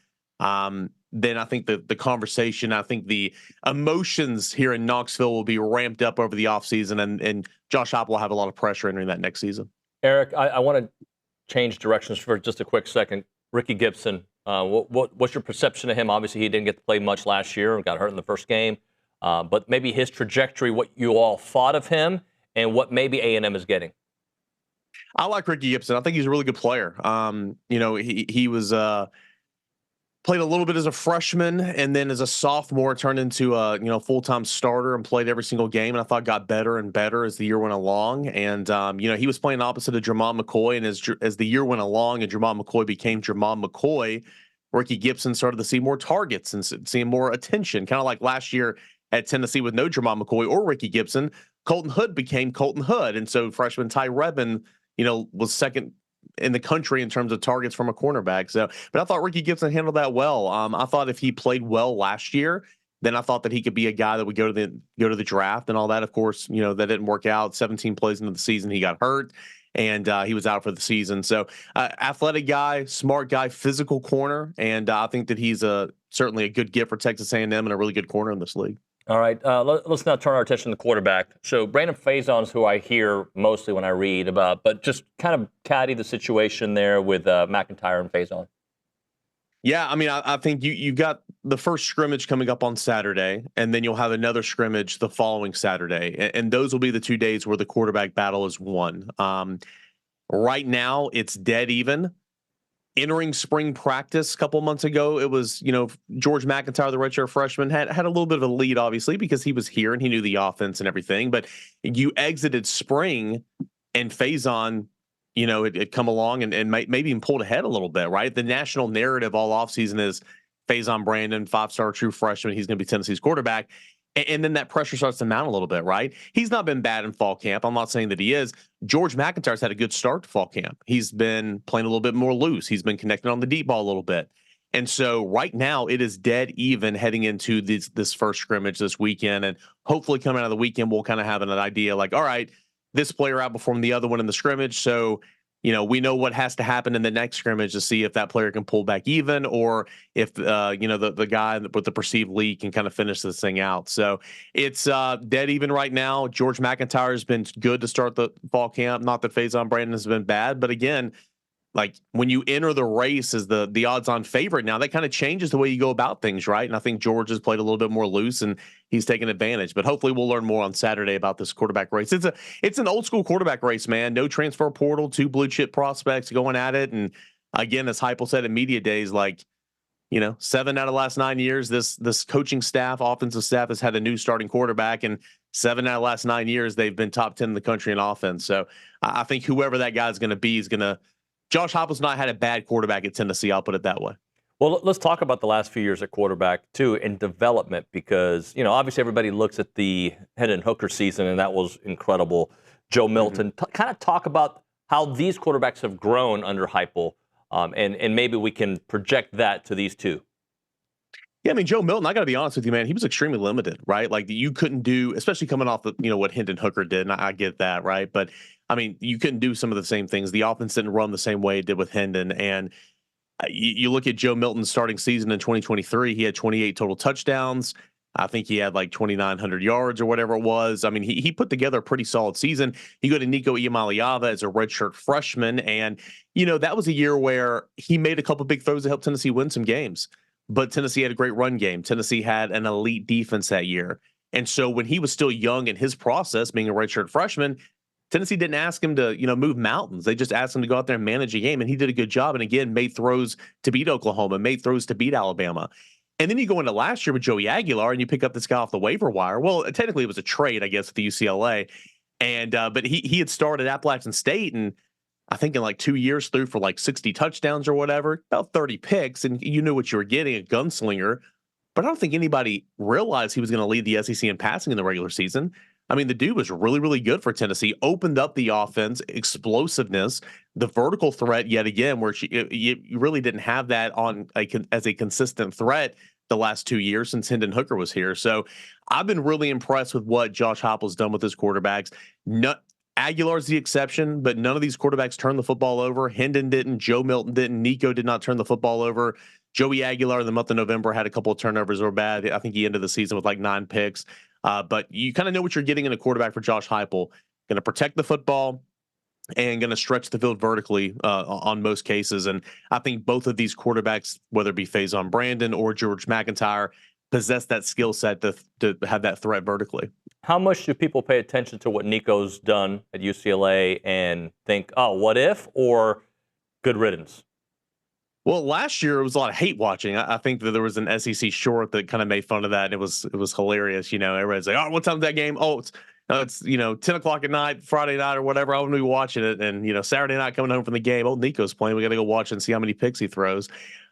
P: then I think the conversation, I think the emotions here in Knoxville will be ramped up over the offseason, and Josh Heupel will have a lot of pressure entering that next season.
I: Eric, I want to change directions for just a quick second. Ricky Gibson. What's your perception of him? Obviously, he didn't get to play much last year and got hurt in the first game. But maybe his trajectory, what you all thought of him, and what maybe A&M is getting.
P: I like Ricky Gibson. I think he's a really good player. He was played a little bit as a freshman, and then as a sophomore turned into a full-time starter and played every single game. And I thought got better and better as the year went along. And he was playing opposite of Jermon McCoy. And as the year went along and Jermon McCoy became Jermon McCoy, Ricky Gibson started to see more targets and seeing more attention. Kind of like last year at Tennessee with no Jermon McCoy or Ricky Gibson, Colton Hood became Colton Hood. And so freshman Ty Redmond, was second in the country in terms of targets from a cornerback. So, but I thought Ricky Gibson handled that well. I thought if he played well last year, then I thought that he could be a guy that would go to the draft and all that. Of course, that didn't work out. 17 plays into the season, he got hurt, and he was out for the season. So, athletic guy, smart guy, physical corner, and I think that he's certainly a good gift for Texas A&M and a really good corner in this league.
I: All right, let's now turn our attention to the quarterback. So Brandon Faison is who I hear mostly when I read about, but just kind of caddy the situation there with McIntyre and Faison.
P: Yeah, I mean, I think you've got the first scrimmage coming up on Saturday, and then you'll have another scrimmage the following Saturday, and those will be the 2 days where the quarterback battle is won. Right now, it's dead even. Entering spring practice a couple months ago, it was, George McIntyre, the redshirt freshman, had a little bit of a lead, obviously, because he was here and he knew the offense and everything. But you exited spring and Faison, it come along and maybe even pulled ahead a little bit, right? The national narrative all offseason is Faison Brandon, 5-star true freshman. He's going to be Tennessee's quarterback. And then that pressure starts to mount a little bit, right? He's not been bad in fall camp. I'm not saying that he is. George McIntyre's had a good start to fall camp. He's been playing a little bit more loose. He's been connecting on the deep ball a little bit. And so right now it is dead even heading into this first scrimmage this weekend. And hopefully coming out of the weekend, we'll kind of have an idea like, all right, this player outperformed the other one in the scrimmage. So, we know what has to happen in the next scrimmage to see if that player can pull back even or if, the guy with the perceived lead can kind of finish this thing out. So it's dead even right now. George McIntyre has been good to start the fall camp. Not that Faison Brandon has been bad, but again, like when you enter the race as the odds-on favorite now, that kind of changes the way you go about things, right? And I think George has played a little bit more loose and he's taken advantage. But hopefully we'll learn more on Saturday about this quarterback race. It's an old-school quarterback race, man. No transfer portal, 2 blue-chip prospects going at it. And again, as Heupel said in media days, 7 out of the last 9 years, this coaching staff, offensive staff has had a new starting quarterback, and 7 out of the last 9 years, they've been top 10 in the country in offense. So I think whoever that guy's going to be is going to – Josh Heupel's not had a bad quarterback at Tennessee. I'll put it that way.
I: Well, let's talk about the last few years at quarterback, too, in development, because, obviously everybody looks at the Hendon Hooker season, and that was incredible. Joe Milton, kind of talk about how these quarterbacks have grown under Heupel, and maybe we can project that to these two.
P: Yeah, I mean, Joe Milton, I got to be honest with you, man, he was extremely limited, right? Like you couldn't do, especially coming off of, what Hendon Hooker did, and I get that, right? But, I mean, you couldn't do some of the same things. The offense didn't run the same way it did with Hendon. And you look at Joe Milton's starting season in 2023, he had 28 total touchdowns. I think he had like 2,900 yards or whatever it was. I mean, he put together a pretty solid season. You go to Nico Iamaleava as a redshirt freshman, and, that was a year where he made a couple big throws to help Tennessee win some games. But Tennessee had a great run game. Tennessee had an elite defense that year. And so when he was still young in his process, being a redshirt freshman, Tennessee didn't ask him to, move mountains. They just asked him to go out there and manage a game, and he did a good job. And again, made throws to beat Oklahoma, made throws to beat Alabama. And then you go into last year with Joey Aguilar and you pick up this guy off the waiver wire. Well, technically it was a trade, I guess, with the UCLA. And but he had started Appalachian State, and I think in like 2 years threw for like 60 touchdowns or whatever, about 30 picks, and you knew what you were getting, a gunslinger. But I don't think anybody realized he was going to lead the SEC in passing in the regular season. I mean, the dude was really, really good for Tennessee, opened up the offense, explosiveness, the vertical threat yet again, where you really didn't have that as a consistent threat the last 2 years since Hendon Hooker was here. So I've been really impressed with what Josh Heupel's done with his quarterbacks. Aguilar's the exception, but none of these quarterbacks turned the football over. Hendon didn't, Joe Milton didn't, Nico did not turn the football over. Joey Aguilar in the month of November had a couple of turnovers that were bad. I think he ended the season with like 9 picks. But you kind of know what you're getting in a quarterback for Josh Heupel. Going to protect the football and going to stretch the field vertically on most cases. And I think both of these quarterbacks, whether it be Faison Brandon or George McIntyre, possess that skill set to have that threat vertically.
I: How much do people pay attention to what Nico's done at UCLA and think, oh, what if, or good riddance?
P: Well, last year it was a lot of hate watching. I think that there was an SEC short that kind of made fun of that. And it was hilarious. You know, everybody's like, oh, what time's that game? Oh, it's 10 o'clock at night, Friday night or whatever. I'm going to be watching it. And, Saturday night coming home from the game, oh, Nico's playing. We got to go watch and see how many picks he throws.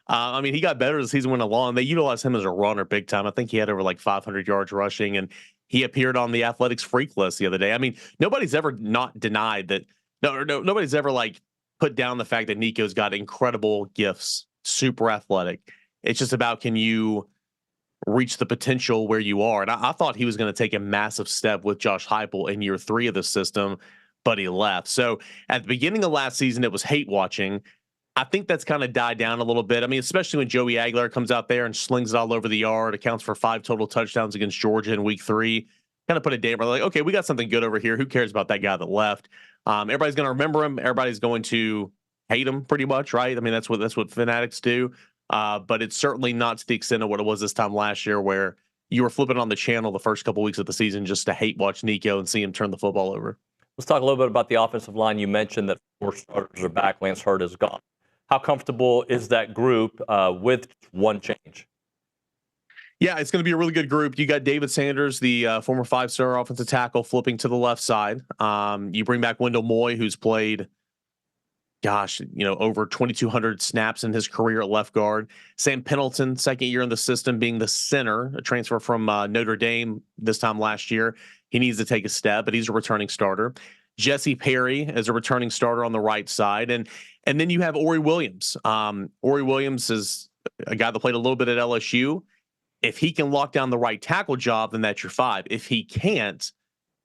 P: I mean, he got better as the season went along. They utilized him as a runner big time. I think he had over like 500 yards rushing, and he appeared on the Athletics freak list the other day. I mean, nobody's ever not denied that. Nobody's ever like put down the fact that Nico's got incredible gifts, super athletic. It's just about, can you reach the potential where you are? And I thought he was going to take a massive step with Josh Heupel in year 3 of the system, but he left. So at the beginning of last season, it was hate watching. I think that's kind of died down a little bit. I mean, especially when Joey Aguilar comes out there and slings it all over the yard, accounts for 5 total touchdowns against Georgia in week 3. Kind of put a damper, like, okay, we got something good over here. Who cares about that guy that left? Everybody's going to remember him. Everybody's going to hate him pretty much, right? I mean, that's what fanatics do. But it's certainly not to the extent of what it was this time last year, where you were flipping on the channel the first couple weeks of the season just to hate watch Nico and see him turn the football over.
I: Let's talk a little bit about the offensive line. You mentioned that 4 starters are back. Lance Hurd is gone. How comfortable is that group with one change?
P: Yeah, it's going to be a really good group. You got David Sanders, the former 5-star offensive tackle, flipping to the left side. You bring back Wendell Moy, who's played, over 2,200 snaps in his career at left guard. Sam Pendleton, second year in the system, being the center, a transfer from Notre Dame this time last year. He needs to take a step, but he's a returning starter. Jesse Perry as a returning starter on the right side. And then you have Ori Williams. Ori Williams is a guy that played a little bit at LSU. If he can lock down the right tackle job, then that's your 5. If he can't,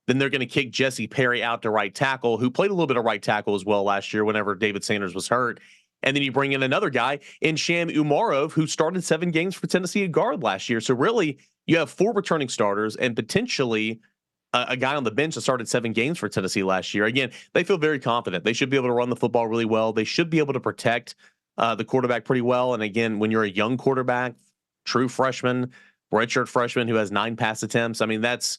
P: then they're going to kick Jesse Perry out to right tackle, who played a little bit of right tackle as well last year whenever David Sanders was hurt. And then you bring in another guy in Sham Umarov, who started 7 games for Tennessee at guard last year. So really, you have 4 returning starters and potentially a guy on the bench that started 7 games for Tennessee last year. Again, they feel very confident. They should be able to run the football really well. They should be able to protect the quarterback pretty well. And again, when you're a young quarterback, true freshman, redshirt freshman who has 9 pass attempts, I mean, it's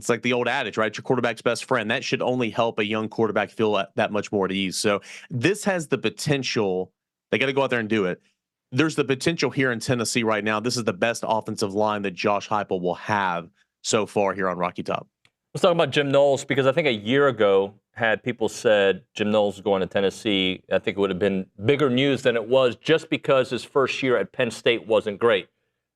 P: like the old adage, right? It's your quarterback's best friend. That should only help a young quarterback feel that much more at ease. So this has the potential. They got to go out there and do it. There's the potential here in Tennessee right now. This is the best offensive line that Josh Heupel will have so far here on Rocky Top.
I: Let's talk about Jim Knowles, because I think a year ago, had people said Jim Knowles is going to Tennessee, I think it would have been bigger news than it was, just because his first year at Penn State wasn't great.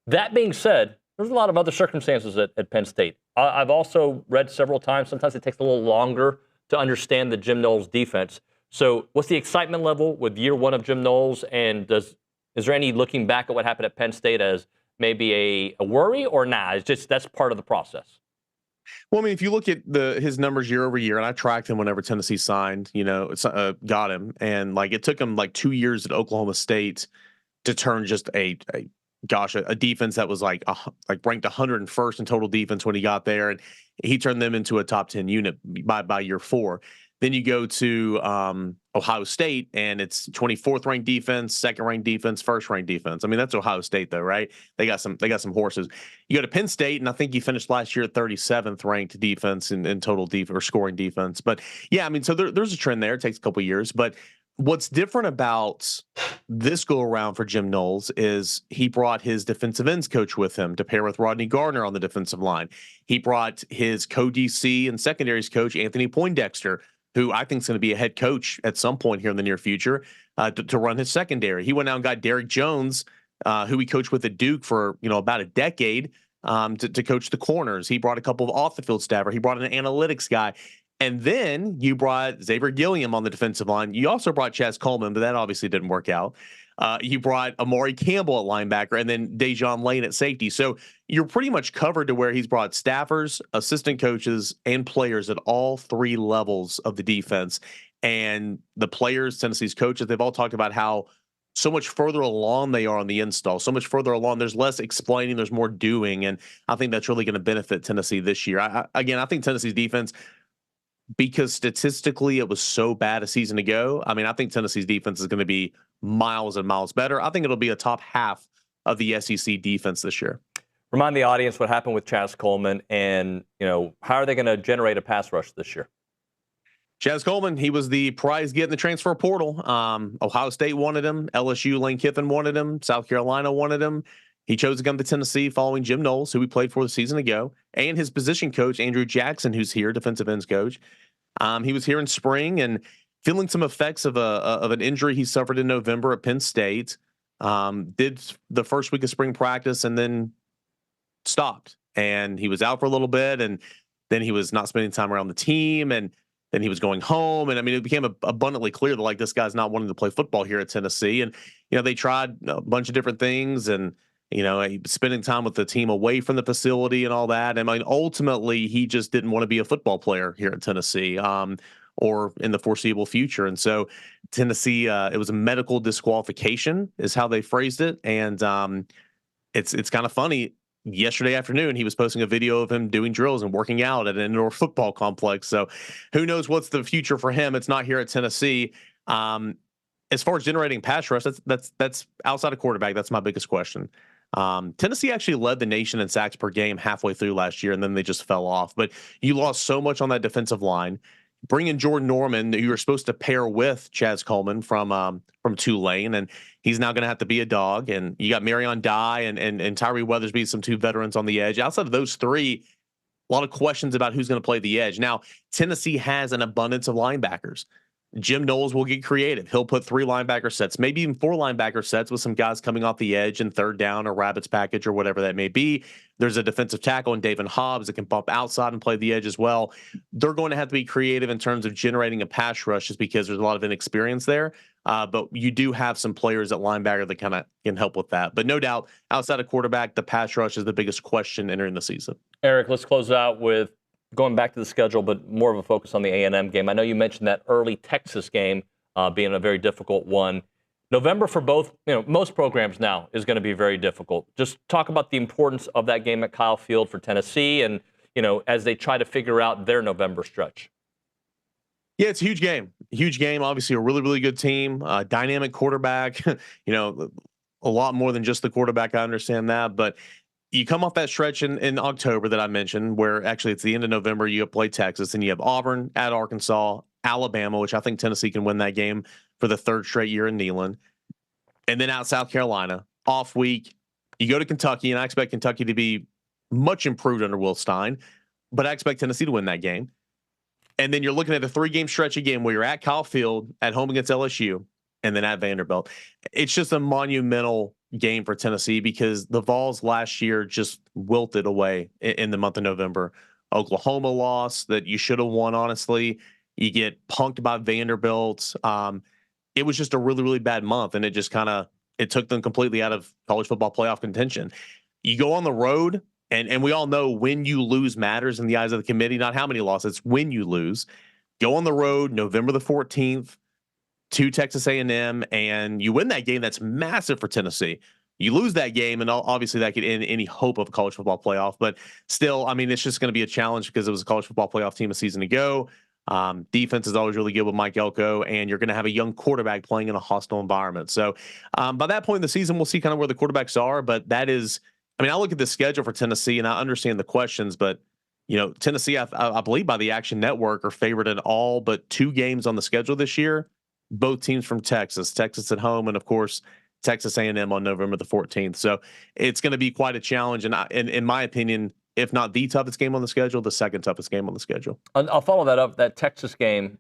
I: That being said, there's a lot of other circumstances at Penn State. I've also read several times, sometimes it takes a little longer to understand the Jim Knowles defense. So what's the excitement level with year 1 of Jim Knowles? And is there any looking back at what happened at Penn State as maybe a worry, or nah, it's just that's part of the process?
P: Well, I mean, if you look at his numbers year over year, and I tracked him whenever Tennessee signed, got him, and like it took him like 2 years at Oklahoma State to turn just a defense that was like ranked 101st in total defense when he got there, and he turned them into a top 10 unit by year 4. Then you go to Ohio State, and it's 24th ranked defense, 2nd ranked defense, 1st ranked defense. I mean, that's Ohio State, though, right? They got some horses. You go to Penn State, and I think he finished last year at 37th ranked defense in total defense or scoring defense. But yeah, I mean, so there's a trend there. It takes a couple of years, but What's different about this go around for Jim Knowles is he brought his defensive ends coach with him to pair with Rodney Gardner on the defensive line. He brought his co-DC and secondaries coach, Anthony Poindexter, who I think is going to be a head coach at some point here in the near future, to run his secondary. He went out and got Derek Jones, who he coached with at Duke for about a decade, to coach the corners. He brought a couple of off the field staff. He brought an analytics guy. And then you brought Xavier Gilliam on the defensive line. You also brought Chaz Coleman, but that obviously didn't work out. You brought Amari Campbell at linebacker and then Dejon Lane at safety. So you're pretty much covered to where he's brought staffers, assistant coaches, and players at all three levels of the defense. And the players, Tennessee's coaches, they've all talked about how so much further along they are on the install, so much further along. There's less explaining, there's more doing. And I think that's really going to benefit Tennessee this year. I think Tennessee's defense, because statistically it was so bad a season ago, I think Tennessee's defense is going to be miles and miles better. I think it'll be a top half of the SEC defense this year.
I: Remind the audience what happened with Chaz Coleman and, how are they going to generate a pass rush this year?
P: Chaz Coleman, he was the prize get in the transfer portal. Ohio State wanted him. LSU, Lane Kiffin wanted him. South Carolina wanted him. He chose to come to Tennessee following Jim Knowles, who he played for the season ago, and his position coach, Andrew Jackson, who's here, defensive ends coach. He was here in spring and feeling some effects of an injury he suffered in November at Penn State. Did the first week of spring practice and then stopped. And he was out for a little bit, and then he was not spending time around the team, and then he was going home. And it became abundantly clear that this guy's not wanting to play football here at Tennessee. And, they tried a bunch of different things and, spending time with the team away from the facility and all that. Ultimately, he just didn't want to be a football player here at Tennessee or in the foreseeable future. And so Tennessee, it was a medical disqualification is how they phrased it. And it's kind of funny. Yesterday afternoon, he was posting a video of him doing drills and working out at an indoor football complex. So who knows what's the future for him? It's not here at Tennessee. As far as generating pass rush, that's outside of quarterback. That's my biggest question. Tennessee actually led the nation in sacks per game halfway through last year, and then they just fell off. But you lost so much on that defensive line. Bring in Jordan Norman, who you were supposed to pair with Chaz Coleman from Tulane, and he's now going to have to be a dog. And you got Marion Dye and Tyree Weathersby, some two veterans on the edge. Outside of those three, a lot of questions about who's going to play the edge. Now, Tennessee has an abundance of linebackers. Jim Knowles will get creative. He'll put 3 linebacker sets, maybe even 4 linebacker sets with some guys coming off the edge in third down or rabbits package or whatever that may be. There's a defensive tackle in David Hobbs that can bump outside and play the edge as well. They're going to have to be creative in terms of generating a pass rush just because there's a lot of inexperience there. But you do have some players at linebacker that kind of can help with that. But no doubt, outside of quarterback, the pass rush is the biggest question entering the season.
I: Eric, let's close out with going back to the schedule, but more of a focus on the A&M game. I know you mentioned that early Texas game being a very difficult one. November for both, most programs now is going to be very difficult. Just talk about the importance of that game at Kyle Field for Tennessee and, as they try to figure out their November stretch.
P: Yeah, it's a huge game. Huge game. Obviously, a really, really good team. Dynamic quarterback. A lot more than just the quarterback. I understand that, but you come off that stretch in October that I mentioned, where actually it's the end of November. You play Texas, and you have Auburn at Arkansas, Alabama, which I think Tennessee can win that game for the 3rd straight year in Neyland, and then out South Carolina. Off week, you go to Kentucky, and I expect Kentucky to be much improved under Will Stein, but I expect Tennessee to win that game. And then you're looking at a 3-game stretch again where you're at Kyle Field, at home against LSU, and then at Vanderbilt. It's just a monumental game for Tennessee because the Vols last year just wilted away in the month of November. Oklahoma lost that you should have won, honestly. You get punked by Vanderbilt. It was just a really, really bad month, and it just it took them completely out of college football playoff contention. You go on the road, and we all know when you lose matters in the eyes of the committee, not how many losses, it's when you lose. Go on the road November the 14th to Texas A&M, and you win that game. That's massive for Tennessee. You lose that game, and obviously that could end any hope of a college football playoff. But still, it's just going to be a challenge because it was a college football playoff team a season ago. Defense is always really good with Mike Elko, and you're going to have a young quarterback playing in a hostile environment. So by that point in the season, we'll see kind of where the quarterbacks are. But that is, I look at the schedule for Tennessee, and I understand the questions, but Tennessee, I believe by the Action Network, are favored in all but 2 games on the schedule this year. both teams from Texas. Texas at home, and of course Texas A&M on November the 14th. So it's going to be quite a challenge, and in my opinion, if not the toughest game on the schedule, the second toughest game on the schedule.
I: I'll follow that up. That Texas game.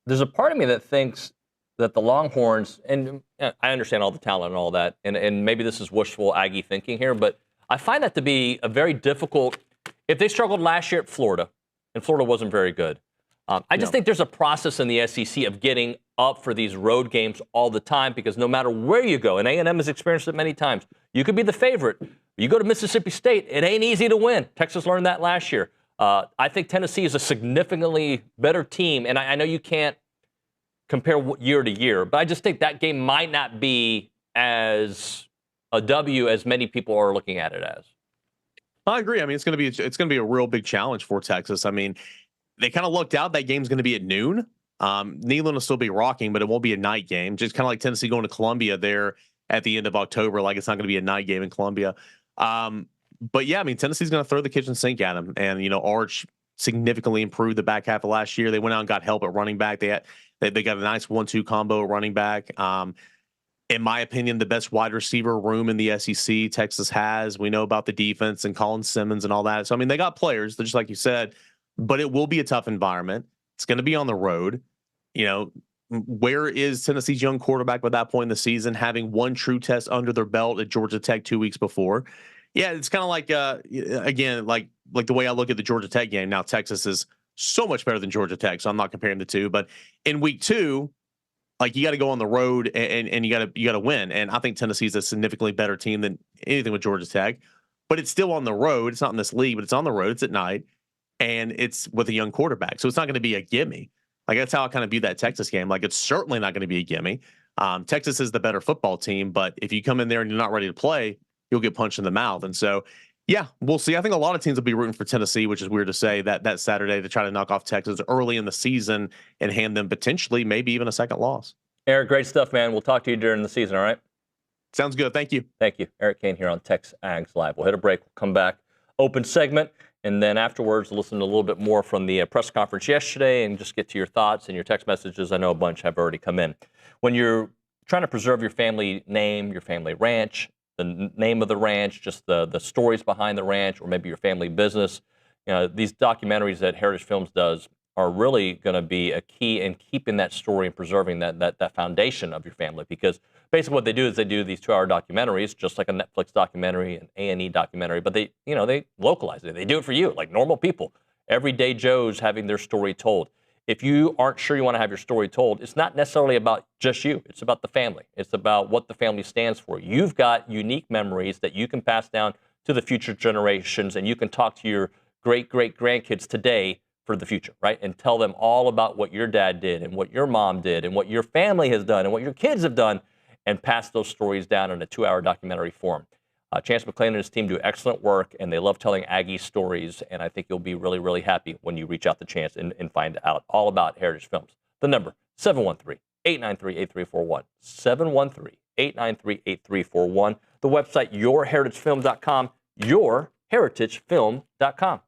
I: There's a part of me that thinks that the Longhorns, and I understand all the talent and all that, and maybe this is wishful Aggie thinking here, but I find that to be a very difficult. If they struggled last year at Florida, and Florida wasn't very good, I just think there's a process in the SEC of getting up for these road games all the time, because no matter where you go, and A&M has experienced it many times, you could be the favorite. You go to Mississippi State, it ain't easy to win. Texas learned that last year. I think Tennessee is a significantly better team, and I know you can't compare year to year, but I just think that game might not be as a W as many people are looking at it as.
P: I agree. I mean, it's going to be a real big challenge for Texas. I mean, they kind of looked out. That game's going to be at noon. Neyland will still be rocking, but it won't be a night game. Just kind of like Tennessee going to Columbia there at the end of October. Like, it's not going to be a night game in Columbia. But yeah, I mean, Tennessee's going to throw the kitchen sink at them. And, you know, Arch significantly improved the back half of last year. They went out and got help at running back. They got a nice 1-2 combo at running back. In my opinion, the best wide receiver room in the SEC Texas has. We know about the defense and Colin Simmons and all that. So, I mean, they got players, just like you said, but it will be a tough environment. It's going to be on the road. You know, where is Tennessee's young quarterback by that point in the season, having one true test under their belt at Georgia Tech 2 weeks before? Yeah, it's kind of like, again, like the way I look at the Georgia Tech game. Now, Texas is so much better than Georgia Tech, so I'm not comparing the two. But in week 2, like, you got to go on the road and you got to win. And I think Tennessee's a significantly better team than anything with Georgia Tech. But it's still on the road. It's not in this league, but it's on the road. It's at night, and it's with a young quarterback. So it's not going to be a gimme. Like, that's how I kind of view that Texas game. Like, it's certainly not going to be a gimme. Texas is the better football team, but if you come in there and you're not ready to play, you'll get punched in the mouth. And so, yeah, we'll see. I think a lot of teams will be rooting for Tennessee, which is weird to say, that Saturday to try to knock off Texas early in the season and hand them potentially maybe even a second loss.
I: Eric, great stuff, man. We'll talk to you during the season, all right?
P: Sounds good. Thank you.
I: Thank you. Eric Cain here on TexAgs Live. We'll hit a break. We'll come back. Open segment. And then afterwards, listen to a little bit more from the press conference yesterday and just get to your thoughts and your text messages. I know a bunch have already come in. When you're trying to preserve your family name, your family ranch, the name of the ranch, just the stories behind the ranch, or maybe your family business, you know, these documentaries that Heritage Films does are really going to be a key in keeping that story and preserving that foundation of your family. Because basically what they do is they do these 2-hour documentaries, just like a Netflix documentary, an A&E documentary, but they localize it. They do it for you, like normal people. Everyday Joes having their story told. If you aren't sure you want to have your story told, it's not necessarily about just you. It's about the family. It's about what the family stands for. You've got unique memories that you can pass down to the future generations, and you can talk to your great-great-grandkids today for the future, right? And tell them all about what your dad did and what your mom did and what your family has done and what your kids have done, and pass those stories down in a 2-hour documentary form. Chance McClain and his team do excellent work, and they love telling Aggie stories, and I think you'll be really, really happy when you reach out to Chance and find out all about Heritage Films. The number, 713-893-8341, 713-893-8341. The website, yourheritagefilm.com, yourheritagefilm.com.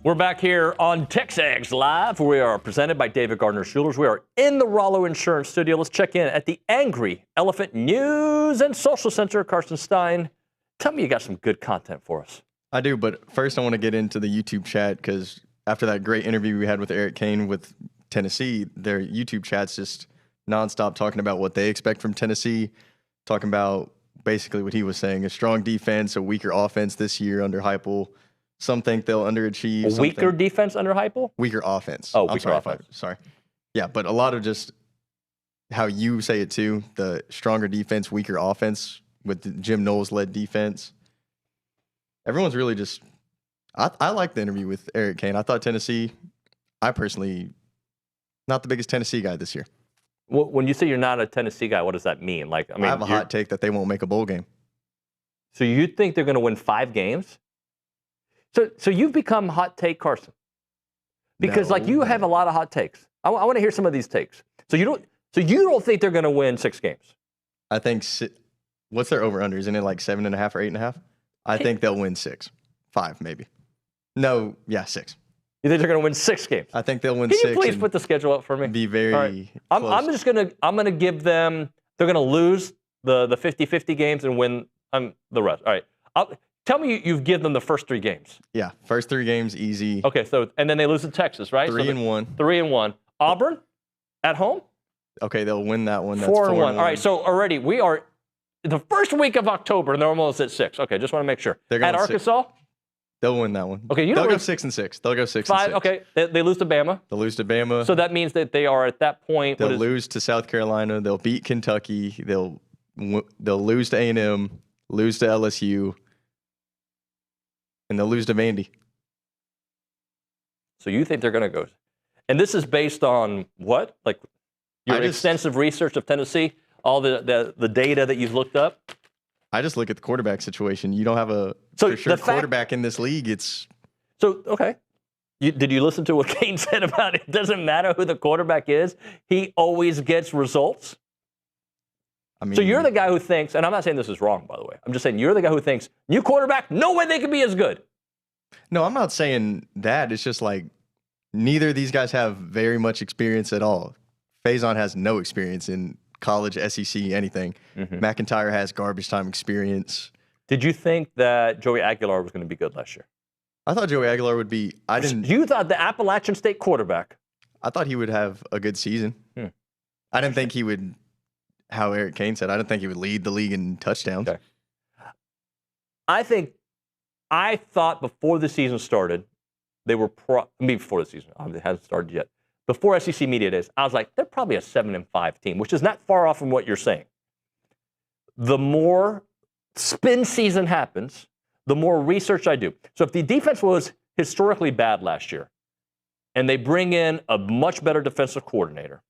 I: We're back here on TexAgs Live. We are presented by David Gardner Jewelers. We are in the Rollo Insurance Studio. Let's check in at the Angry Elephant News and Social Center. Carson Stein, tell me you got some good content for us.
N: I do, but first I want to get into the YouTube chat because after that great interview we had with Eric Cain with Tennessee, their YouTube chat's just nonstop talking about what they expect from Tennessee, talking about basically what he was saying, a strong defense, a weaker offense this year under Heupel. Some think they'll underachieve.
I: A weaker defense under Heupel?
N: Weaker offense.
I: Oh, weaker offense.
N: Sorry. Yeah, but a lot of just how you say it too, the stronger defense, weaker offense with the Jim Knowles-led defense. Everyone's really just I like the interview with Eric Cain. I thought Tennessee, I personally, not the biggest Tennessee guy this year.
I: Well, when you say you're not a Tennessee guy, what does that mean? Like, I mean,
N: I have a hot take that they won't make a bowl game.
I: So you think they're going to win 5 games? So you've become hot take Carson, because like you have a lot of hot takes. I want to hear some of these takes. So you don't think they're going to win 6 games?
N: I think what's their over under? Isn't it like 7.5 or 8.5? I think they'll win 6, 5 maybe. No, yeah, 6.
I: You think they're going to win 6 games?
N: I think they'll win 6.
I: Can you please put the schedule up for me?
N: Be very.
I: Right. I'm just gonna give them. They're going to lose the 50-50 games and win the rest. All right. Tell me you've given them the first 3 games.
N: Yeah, first 3 games easy.
I: Okay, so and then they lose to Texas, right?
N: 3-1.
I: 3-1. Auburn at home.
N: Okay, they'll win that one. That's
I: 4-1.
N: 4-1.
I: All right, so already we are the first week of October, and they're almost at 6. Okay, just want to make sure. At Arkansas.
N: They'll win that one.
I: Okay,
N: they'll go 6-6. They'll go 6-6.
I: Okay, they lose to Bama.
N: They'll lose to Bama.
I: So that means that they are at that point.
N: They'll lose to South Carolina. They'll beat Kentucky. They'll lose to A&M. Lose to LSU. And they'll lose to Vandy.
I: So you think they're going to go? And this is based on what? Like your extensive research of Tennessee, all the data that you've looked up?
N: I just look at the quarterback situation. You don't have a for sure quarterback in this league.
I: Okay. Did you listen to what Cain said about it? Doesn't matter who the quarterback is. He always gets results. I mean, so you're the guy who thinks, and I'm not saying this is wrong, by the way. I'm just saying you're the guy who thinks, new quarterback, no way they can be as good.
N: No, I'm not saying that. It's just like neither of these guys have very much experience at all. Faison has no experience in college, SEC, anything. Mm-hmm. McIntyre has garbage time experience.
I: Did you think that Joey Aguilar was going to be good last year?
N: I thought Joey Aguilar would be.
I: You thought the Appalachian State quarterback?
N: I thought he would have a good season. I didn't think he would. How Eric Cain said, I didn't think he would lead the league in touchdowns.
I: Okay. I thought before the season started, they were before the season, it hasn't started yet. Before SEC Media Days, I was like, they're probably a 7-5 team, which is not far off from what you're saying. The more spin season happens, the more research I do. So if the defense was historically bad last year, and they bring in a much better defensive coordinator,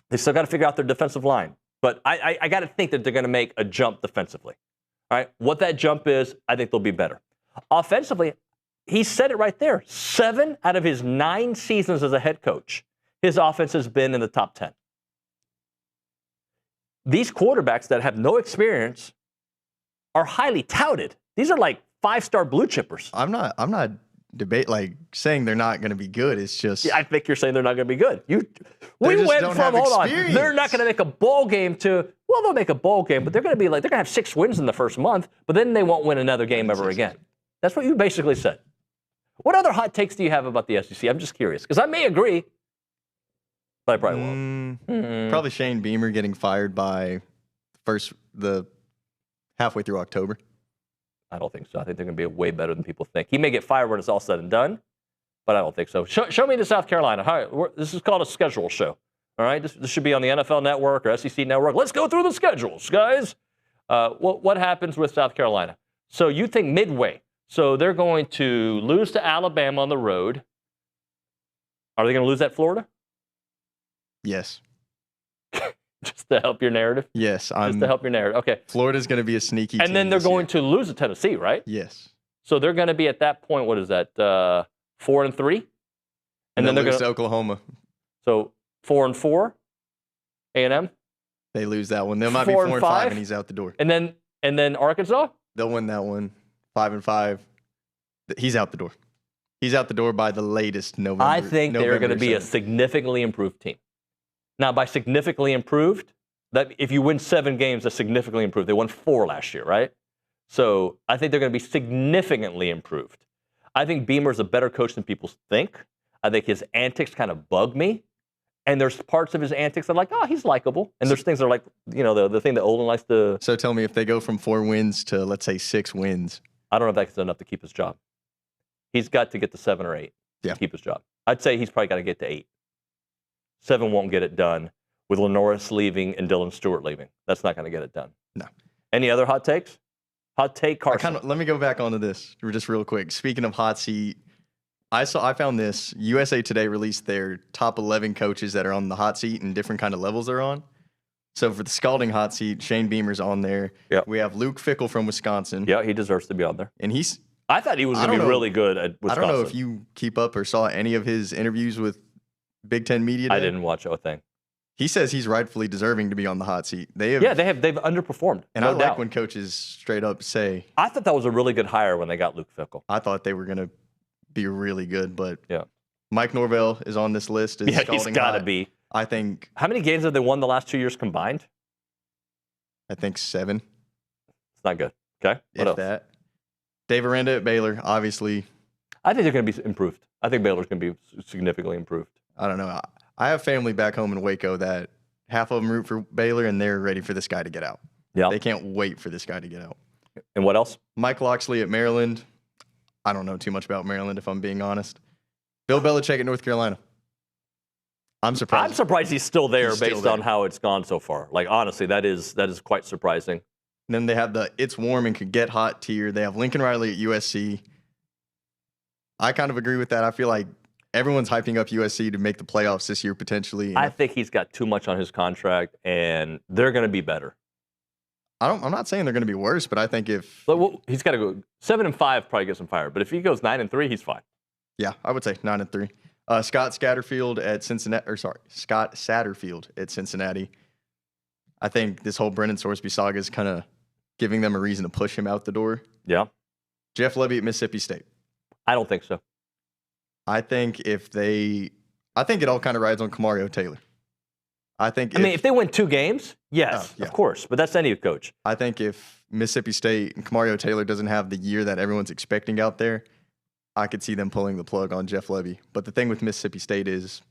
I: they still got to figure out their defensive line. But I got to think that they're going to make a jump defensively. All right, what that jump is, I think they'll be better. Offensively, he said it right there. 7 out of his 9 seasons as a head coach, his offense has been in the top 10. These quarterbacks that have no experience are highly touted. These are like 5-star blue chippers.
N: I'm not saying they're not going to be good. It's just
I: I think you're saying they're not going to be good. We went from they're not going to make a bowl game to they'll make a bowl game, but they're going to have 6 wins in the first month, but then they won't win another game ever again. That's what you basically said. What other hot takes do you have about the SEC? I'm just curious because I may agree, but I probably won't.
N: Probably Shane Beamer getting fired by the halfway through October.
I: I don't think so. I think they're going to be way better than people think. He may get fired when it's all said and done, but I don't think so. Show me to South Carolina. All right, this is called a schedule show. All right, this should be on the NFL Network or SEC Network. Let's go through the schedules, guys. What happens with South Carolina? So you think midway. So they're going to lose to Alabama on the road. Are they going to lose at Florida?
N: Yes.
I: Just to help your narrative?
N: Yes.
I: Just to help your narrative. Okay.
N: Florida's going to be a sneaky team.
I: And then they're going to lose to Tennessee, right?
N: Yes.
I: So they're going to be at that point, what is that, 4-3?
N: And then they're going to Oklahoma.
I: So 4-4, A&M?
N: They lose that one. They might be 4-5, and he's out the door.
I: And then Arkansas?
N: They'll win that one, 5-5. He's out the door. He's out the door by the latest November.
I: I think they're going to be a
N: 7th.
I: significantly improved team. Now, by significantly improved, that if you win 7 games, that's significantly improved. They won 4 last year, right? So I think they're going to be significantly improved. I think Beamer's a better coach than people think. I think his antics kind of bug me. And there's parts of his antics that are like, oh, he's likable. And there's things that are like, the thing that Olin likes to.
N: So tell me, if they go from 4 wins to, let's say, 6 wins.
I: I don't know if that's enough to keep his job. He's got to get to 7 or 8 to keep his job. I'd say he's probably got to get to 8. 7 won't get it done with Lenoris leaving and Dylan Stewart leaving. That's not going to get it done.
N: No.
I: Any other hot takes? Hot take, Carson.
N: Let me go back onto this just real quick. Speaking of hot seat, I found this. USA Today released their top 11 coaches that are on the hot seat and different kind of levels they're on. So for the scalding hot seat, Shane Beamer's on there.
I: Yep.
N: We have Luke Fickell from Wisconsin.
I: Yeah, he deserves to be on there.
N: And
I: I thought he was going to be really good at Wisconsin.
N: I don't know if you keep up or saw any of his interviews with Big Ten Media Day.
I: I didn't watch a thing.
N: He says he's rightfully deserving to be on the hot seat. They've
I: underperformed.
N: And
I: no
N: I like
I: doubt.
N: when coaches straight up say.
I: I thought that was a really good hire when they got Luke Fickell.
N: I thought they were going to be really good, but
I: yeah.
N: Mike Norvell is on this list.
I: Yeah, he's got to be.
N: I think.
I: How many games have they won the last 2 years combined?
N: I think 7.
I: It's not good. Okay. What else?
N: That. Dave Aranda at Baylor, obviously.
I: I think they're going to be improved. I think Baylor's going to be significantly improved.
N: I don't know. I have family back home in Waco that half of them root for Baylor, and they're ready for this guy to get out.
I: Yeah.
N: They can't wait for this guy to get out.
I: And what else?
N: Mike Loxley at Maryland. I don't know too much about Maryland, if I'm being honest. Bill Belichick at North Carolina. I'm surprised.
I: I'm surprised he's still there based on how it's gone so far. Like, honestly, that is quite surprising.
N: And then they have the It's Warm and Could Get Hot tier. They have Lincoln Riley at USC. I kind of agree with that. I feel like everyone's hyping up USC to make the playoffs this year potentially.
I: I think he's got too much on his contract, and they're going to be better.
N: I'm not saying they're going to be worse, but I think if
I: he's got to go 7-5, probably gets him fired. But if he goes 9-3, he's fine.
N: Yeah, I would say 9-3. Scott Satterfield at Cincinnati. I think this whole Brennan Sorsby saga is kind of giving them a reason to push him out the door.
I: Yeah.
N: Jeff Lebby at Mississippi State.
I: I don't think so.
N: I think it all kind of rides on Kamario Taylor. If
I: they win 2 games, yes, of course. But that's any coach.
N: I think if Mississippi State and Kamario Taylor doesn't have the year that everyone's expecting out there, I could see them pulling the plug on Jeff Lebby. But the thing with Mississippi State is,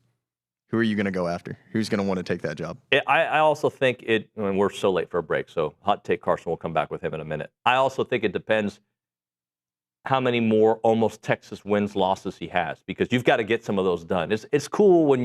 N: who are you going to go after? Who's going to want to take that job?
I: I also think and we're so late for a break, so hot take Carson will come back with him in a minute. I also think it depends how many more almost Texas wins, losses he has, because you've got to get some of those done. It's cool when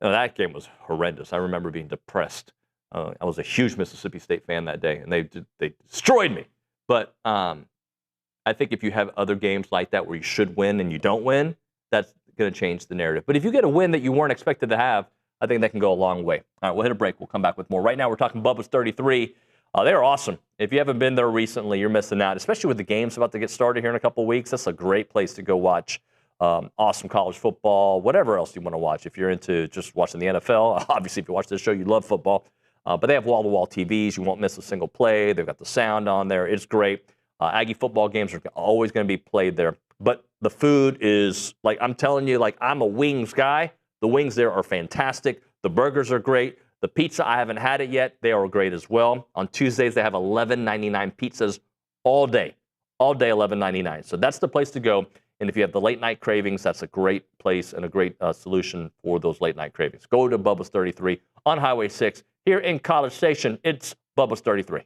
I: that game was horrendous. I remember being depressed. I was a huge Mississippi State fan that day, and they destroyed me. But I think if you have other games like that where you should win and you don't win, that's going to change the narrative. But if you get a win that you weren't expected to have, I think that can go a long way. All right, we'll hit a break. We'll come back with more. Right now, we're talking Bubba's 33. They're awesome. If you haven't been there recently, you're missing out, especially with the games about to get started here in a couple of weeks. That's a great place to go watch awesome college football, whatever else you want to watch. If you're into just watching the NFL, obviously, if you watch this show, you love football. But they have wall-to-wall TVs. You won't miss a single play. They've got the sound on there. It's great. Aggie football games are always going to be played there. But the food is, like, I'm telling you, like, I'm a wings guy. The wings there are fantastic. The burgers are great. The pizza, I haven't had it yet. They are great as well. On Tuesdays, they have $11.99 pizzas all day. All day, $11.99. So that's the place to go. And if you have the late-night cravings, that's a great place and a great solution for those late-night cravings. Go to Bubba's 33 on Highway 6 here in College Station. It's Bubba's 33.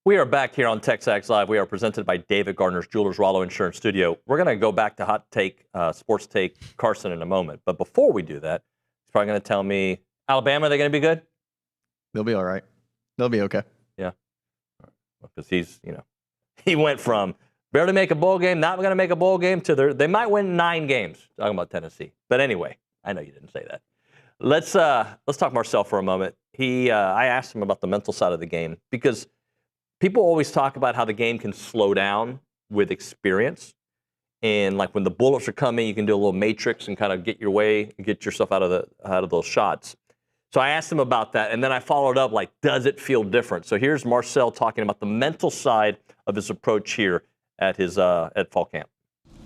I: We are back here on TexAgs Live. We are presented by David Gardner's Jewelers Rollo Insurance Studio. We're going to go back to Hot Take, Sports Take Carson in a moment. But before we do that, he's probably going to tell me, Alabama, they're going to be good?
N: They'll be all right. They'll be okay.
I: Yeah. Because he's, he went from barely make a bowl game, not going to make a bowl game, to they might win 9 games. Talking about Tennessee. But anyway, I know you didn't say that. Let's talk Marcel for a moment. I asked him about the mental side of the game because people always talk about how the game can slow down with experience. And like when the bullets are coming, you can do a little matrix and kind of get yourself out of those shots. So I asked him about that, and then I followed up like, does it feel different? So here's Marcel talking about the mental side of his approach here at his at fall camp.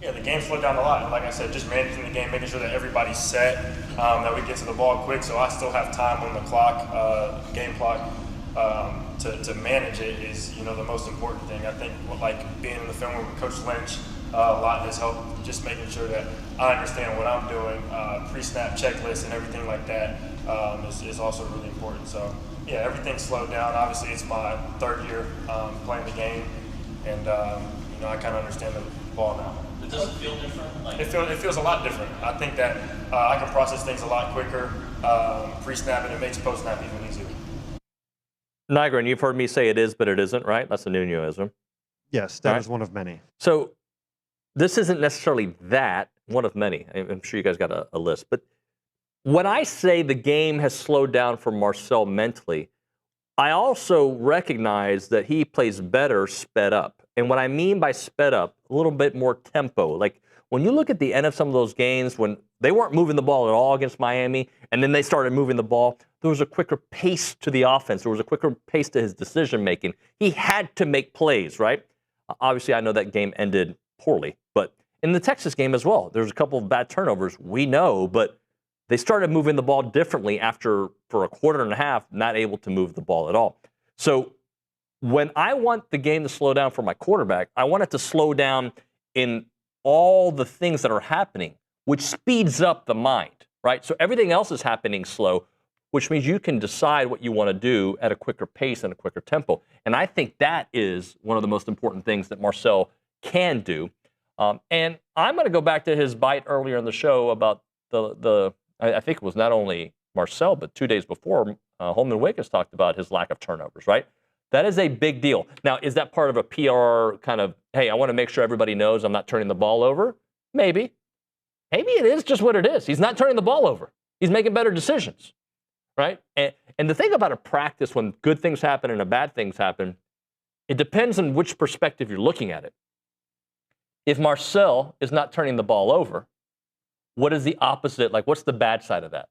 K: Yeah, the game slowed down a lot. Like I said, just managing the game, making sure that everybody's set, that we get to the ball quick, so I still have time on the clock, game clock, to manage it is, the most important thing. I think like being in the film with Coach Lynch, a lot has helped. Just making sure that I understand what I'm doing, pre-snap checklists and everything like that is also really important. So yeah, everything slowed down. Obviously, it's my 3rd year playing the game, and I kind of understand the ball now.
L: Does it feel different?
K: It feels a lot different. I think that I can process things a lot quicker pre-snap, and it makes post-snap even easier.
I: Nigel, you've heard me say it is, but it isn't, right? That's a Nunoism.
M: Yes, that is one of many.
I: So this isn't necessarily one of many. I'm sure you guys got a list. But when I say the game has slowed down for Marcel mentally, I also recognize that he plays better sped up. And what I mean by sped up, a little bit more tempo. Like when you look at the end of some of those games when they weren't moving the ball at all against Miami, and then they started moving the ball, there was a quicker pace to the offense. There was a quicker pace to his decision-making. He had to make plays, right? Obviously, I know that game ended poorly, but in the Texas game as well, there's a couple of bad turnovers, we know, but they started moving the ball differently for a quarter and a half, not able to move the ball at all. So when I want the game to slow down for my quarterback, I want it to slow down in all the things that are happening, which speeds up the mind, right? So everything else is happening slow, which means you can decide what you want to do at a quicker pace and a quicker tempo. And I think that is one of the most important things that Marcel can do. And I'm going to go back to his bite earlier in the show about I think it was not only Marcel, but 2 days before, Holman Wiggins talked about his lack of turnovers, right? That is a big deal. Now, is that part of a PR kind of, hey, I want to make sure everybody knows I'm not turning the ball over? Maybe. Maybe it is just what it is. He's not turning the ball over. He's making better decisions, right? And the thing about a practice when good things happen and bad things happen, it depends on which perspective you're looking at it. If Marcel is not turning the ball over, what is the opposite? Like, what's the bad side of that?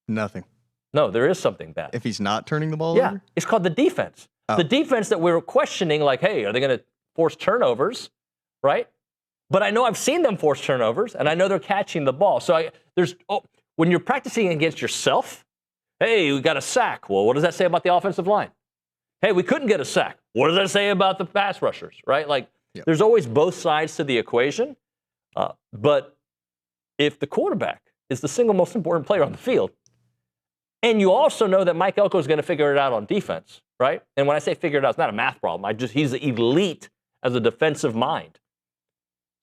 N: Nothing.
I: No, there is something bad.
N: If he's not turning the ball
I: over?
N: over?
I: It's called the defense. Oh. The defense that we were questioning, like, hey, are they going to force turnovers, right? But I know I've seen them force turnovers, and I know they're catching the ball. So when you're practicing against yourself, hey, we got a sack. Well, what does that say about the offensive line? Hey, we couldn't get a sack. What does that say about the pass rushers, right? Like, there's always both sides to the equation. But if the quarterback is the single most important player on the field, and you also know that Mike Elko is going to figure it out on defense, right? And when I say figure it out, it's not a math problem. He's elite as a defensive mind.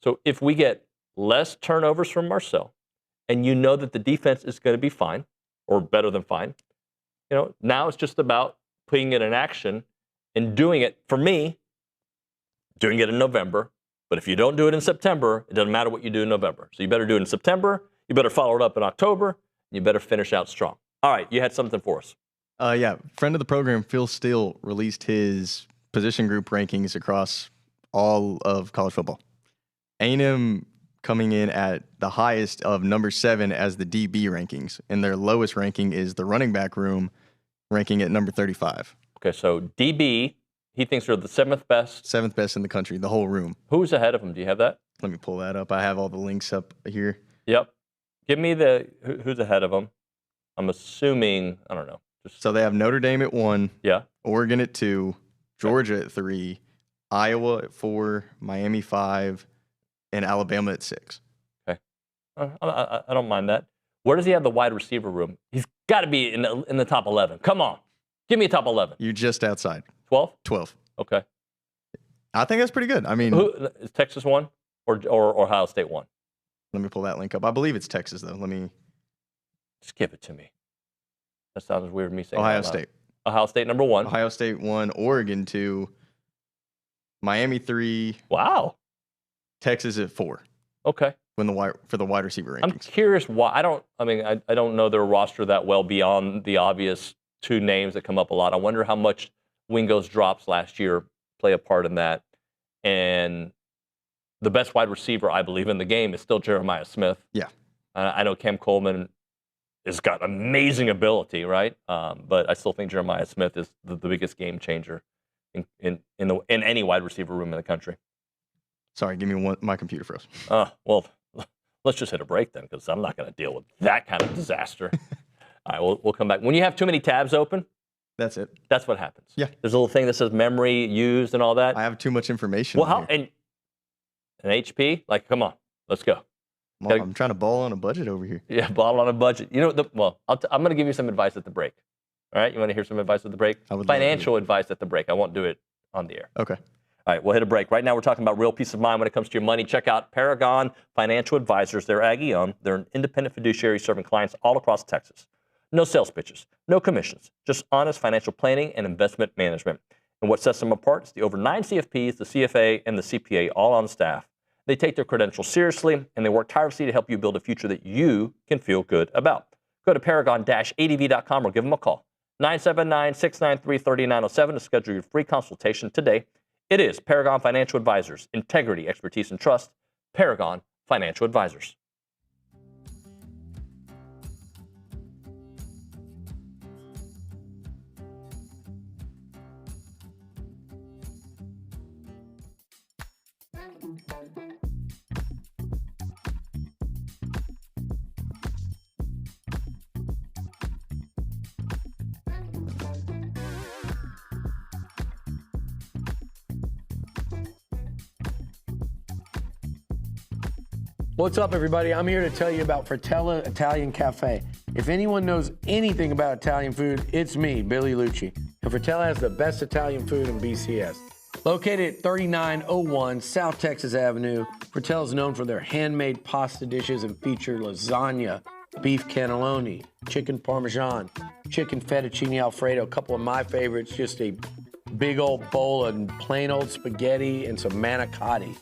I: So if we get less turnovers from Marcel, and you know that the defense is going to be fine, or better than fine, now it's just about putting it in action and doing it, for me, doing it in November. But if you don't do it in September, it doesn't matter what you do in November. So you better do it in September, you better follow it up in October, and you better finish out strong. All right, you had something for us.
N: Yeah, friend of the program, Phil Steele, released his position group rankings across all of college football. A&M coming in at the highest of number 7 as the DB rankings, and their lowest ranking is the running back room, ranking at number 35.
I: Okay, so DB, he thinks they're the 7th best.
N: 7th best in the country, the whole room.
I: Who's ahead of him? Do you have that?
N: Let me pull that up. I have all the links up here.
I: Yep. Give me who's ahead of him. I'm assuming, I don't know.
N: So they have Notre Dame at 1.
I: Yeah.
N: Oregon at 2. Georgia at 3. Iowa at 4. Miami 5. And Alabama at 6.
I: Okay. I don't mind that. Where does he have the wide receiver room? He's got to be in the top 11. Come on. Give me a top 11.
N: You're just outside.
I: 12?
N: 12.
I: Okay.
N: I think that's pretty good. I mean,
I: Is Texas won or Ohio State won?
N: Let me pull that link up. I believe it's Texas, though. Let me.
I: Just give it to me. That sounds weird me saying
N: Ohio
I: that out loud.
N: State.
I: Ohio State number 1.
N: Ohio State 1, Oregon 2, Miami 3.
I: Wow.
N: Texas at 4.
I: Okay.
N: For the wide receiver rankings.
I: I'm curious why. I don't know their roster that well beyond the obvious 2 names that come up a lot. I wonder how much Wingo's drops last year play a part in that. And the best wide receiver, I believe, in the game is still Jeremiah Smith.
N: Yeah.
I: I know Cam Coleman has got amazing ability, right? But I still think Jeremiah Smith is the biggest game changer in any wide receiver room in the country.
N: Sorry, give me my computer froze.
I: Well, let's just hit a break then, because I'm not going to deal with that kind of disaster. All right, we'll come back. When you have too many tabs open,
N: that's it.
I: That's what happens.
N: Yeah.
I: There's a little thing that says memory used and all that.
N: I have too much information.
I: Well, and an HP? Like, come on, let's go.
N: I'm trying to ball on a budget over here.
I: Yeah, ball on a budget. You know, I'm going to give you some advice at the break. All right, you want to hear some advice at the break? Financial advice at the break. I won't do it on the air.
N: Okay.
I: All right, we'll hit a break. Right now, we're talking about real peace of mind when it comes to your money. Check out Paragon Financial Advisors. They're Aggie-owned. They're an independent fiduciary serving clients all across Texas. No sales pitches, no commissions, just honest financial planning and investment management. And what sets them apart is the over 9 CFPs, the CFA, and the CPA all on staff. They take their credentials seriously, and they work tirelessly to help you build a future that you can feel good about. Go to paragon-adv.com or give them a call. 979-693-3907 to schedule your free consultation today. It is Paragon Financial Advisors. Integrity, expertise, and trust. Paragon Financial Advisors.
C: What's up, everybody? I'm here to tell you about Fratello Italian Cafe. If anyone knows anything about Italian food, it's me, Billy Lucci. And Fratello has the best Italian food in BCS. Located at 3901 South Texas Avenue, Fratello is known for their handmade pasta dishes and feature lasagna, beef cannelloni, chicken parmesan, chicken fettuccine alfredo, a couple of my favorites, just a big old bowl of plain old spaghetti and some manicotti.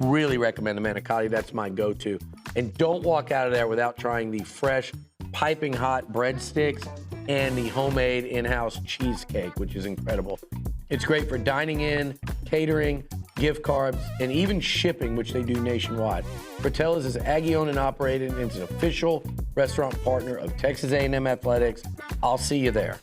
C: Really recommend the manicotti. That's my go-to. And don't walk out of there without trying the fresh, piping hot breadsticks and the homemade in-house cheesecake, which is incredible. It's great for dining in, catering, gift cards, and even shipping, which they do nationwide. Fratello's is Aggie-owned and operated, and it's an official restaurant partner of Texas A&M Athletics. I'll see you there.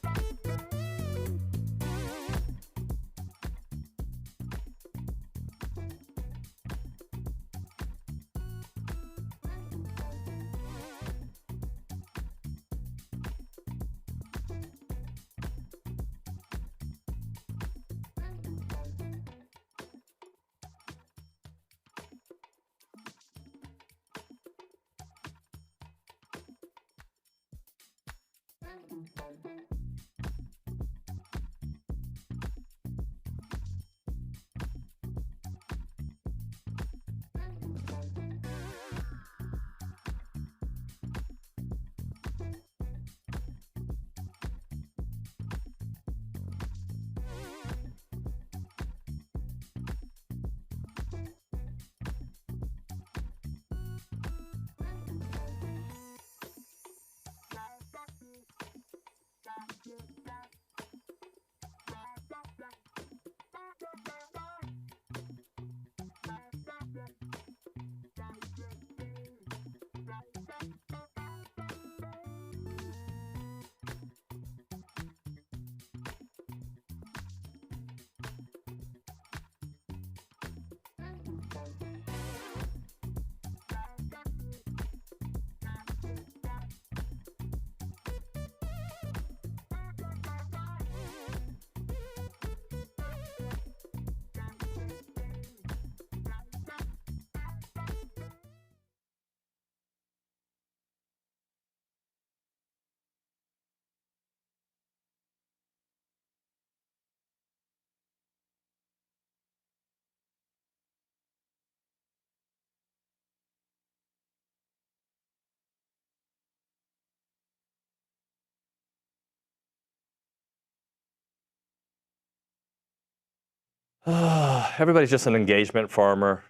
I: Everybody's just an engagement farmer.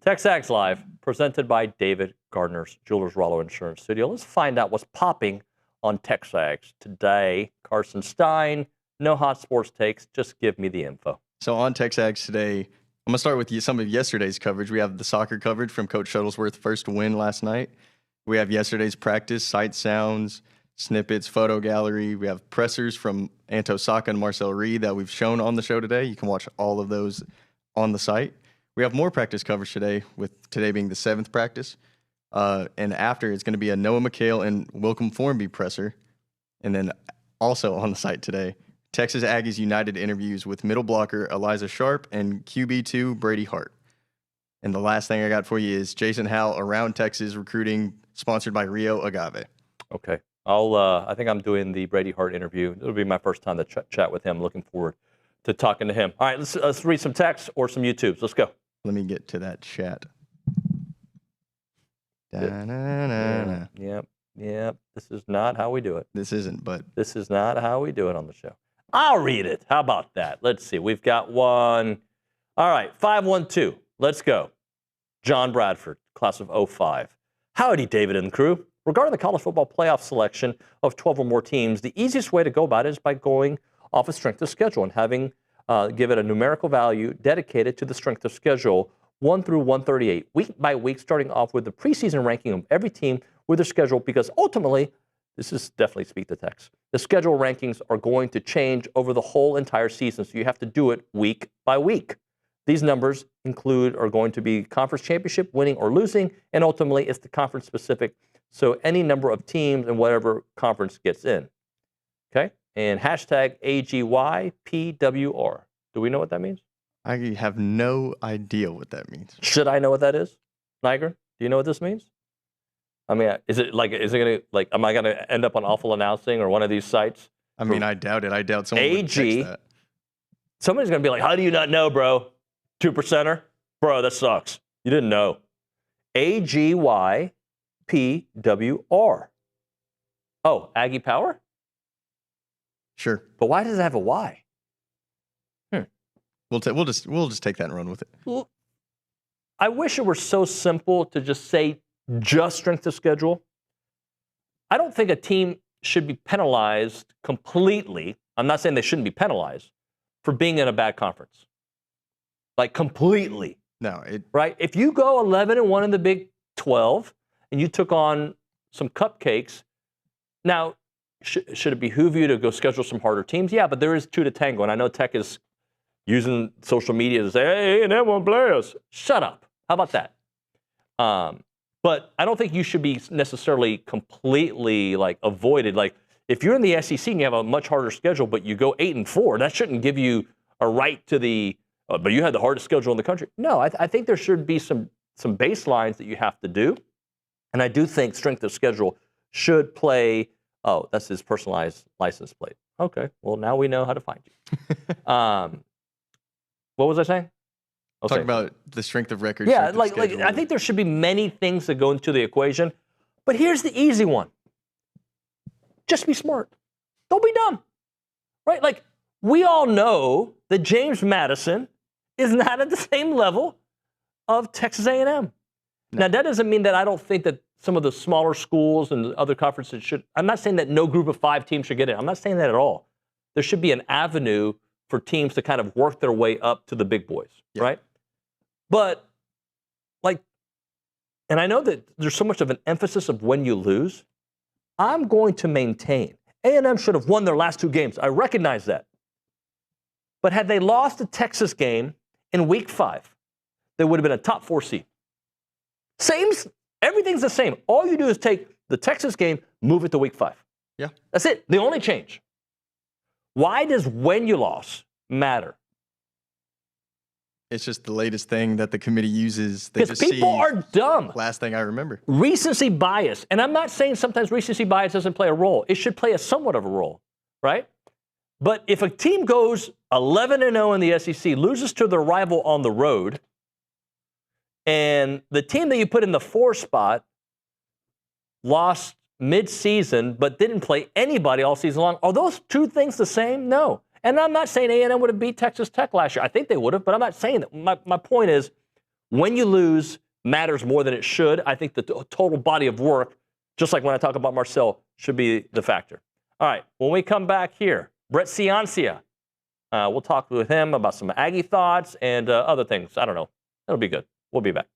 I: TexAgs Live, presented by David Gardner's Jewelers Rollo Insurance Studio. Let's find out what's popping on TexAgs today. Carson Stein, no hot sports takes. Just give me the info.
N: So on TexAgs today, I'm going to start with some of yesterday's coverage. We have the soccer coverage from Coach Shuttlesworth's first win last night. We have yesterday's practice, sight sounds, snippets, photo gallery. We have pressers from Anto Saka and Marcel Reed that we've shown on the show today. You can watch all of those on the site. We have more practice coverage today, with today being the 7th practice. And after, it's going to be a Noah McHale and Wilcom Formby presser. And then also on the site today, Texas Aggies United interviews with middle blocker Eliza Sharp and QB2 Brady Hart. And the last thing I got for you is Jason Howell around Texas recruiting, sponsored by Rio Agave.
I: Okay. I think I'm doing the Brady Hart interview. It'll be my first time to chat with him. Looking forward to talking to him. All right, let's read some text or some YouTubes. Let's go.
N: Let me get to that chat.
I: Yep. This is not how we do it.
N: This isn't, but
I: this is not how we do it on the show. I'll read it. How about that? Let's see. We've got one. All right, 512. Let's go. John Bradford, class of 05. Howdy, David and the crew. Regarding the college football playoff selection of 12 or more teams, the easiest way to go about it is by going off a strength of schedule and having give it a numerical value dedicated to the strength of schedule 1 through 138, week by week, starting off with the preseason ranking of every team with their schedule, because ultimately, this is definitely speak the text. The schedule rankings are going to change over the whole entire season, so you have to do it week by week. These numbers are going to be conference championship, winning or losing, and ultimately it's the conference specific, so any number of teams in whatever conference gets in. Okay? And hashtag AGYPWR. Do we know what that means?
N: I have no idea what that means.
I: Should I know what that is? Niger, do you know what this means? I mean, am I gonna end up on Awful Announcing or one of these sites?
N: I mean, I doubt it. I doubt someone would text that.
I: Somebody's gonna be like, how do you not know, bro? 2%er? Bro, that sucks. You didn't know. AGYPWR. Oh, Aggie Power?
N: Sure.
I: But why does it have a Y?
N: We'll just take that and run with it.
I: Well, I wish it were so simple to just say just strength of schedule. I don't think a team should be penalized completely. I'm not saying they shouldn't be penalized for being in a bad conference. Like completely.
N: No,
I: right? If you go 11-1 in the Big 12 and you took on some cupcakes, now should it behoove you to go schedule some harder teams? Yeah, but there is two to tango, and I know Tech is using social media to say, hey, and that won't play us. Shut up. How about that? But I don't think you should be necessarily completely avoided. Like if you're in the SEC and you have a much harder schedule, but you go 8-4, that shouldn't give you a right to the. But you had the hardest schedule in the country. No, I think there should be some baselines that you have to do, and I do think strength of schedule should play. Oh, that's his personalized license plate. Okay, well now we know how to find you. What was I saying?
N: Okay. Talk about the strength of record.
I: Yeah, I think there should be many things that go into the equation, but here's the easy one. Just be smart. Don't be dumb, right? Like we all know that James Madison is not at the same level of Texas A&M. No. Now that doesn't mean that I don't think that some of the smaller schools and other conferences should. I'm not saying that no group of 5 teams should get in. I'm not saying that at all. There should be an avenue for teams to kind of work their way up to the big boys, right? But, and I know that there's so much of an emphasis of when you lose. I'm going to maintain A&M should have won their last 2 games. I recognize that. But had they lost the Texas game in week 5, they would have been a top 4 seed. Everything's the same. All you do is take the Texas game, move it to week 5.
N: Yeah.
I: That's it. The only change. Why does when you lost matter?
N: It's just the latest thing that the committee uses.
I: Because people are dumb.
N: Last thing I remember.
I: Recency bias. And I'm not saying sometimes recency bias doesn't play a role. It should play somewhat of a role, right? But if a team goes 11-0 in the SEC, loses to their rival on the road, and the team that you put in the 4 spot lost mid-season but didn't play anybody all season long, are those two things the same? No. And I'm not saying A&M would have beat Texas Tech last year. I think they would have, but I'm not saying that. My point is, when you lose matters more than it should. I think the total body of work, just like when I talk about Marcel, should be the factor. All right, when we come back here, Brett Ciancia. We'll talk with him about some Aggie thoughts and other things. I don't know. It'll be good. We'll be back.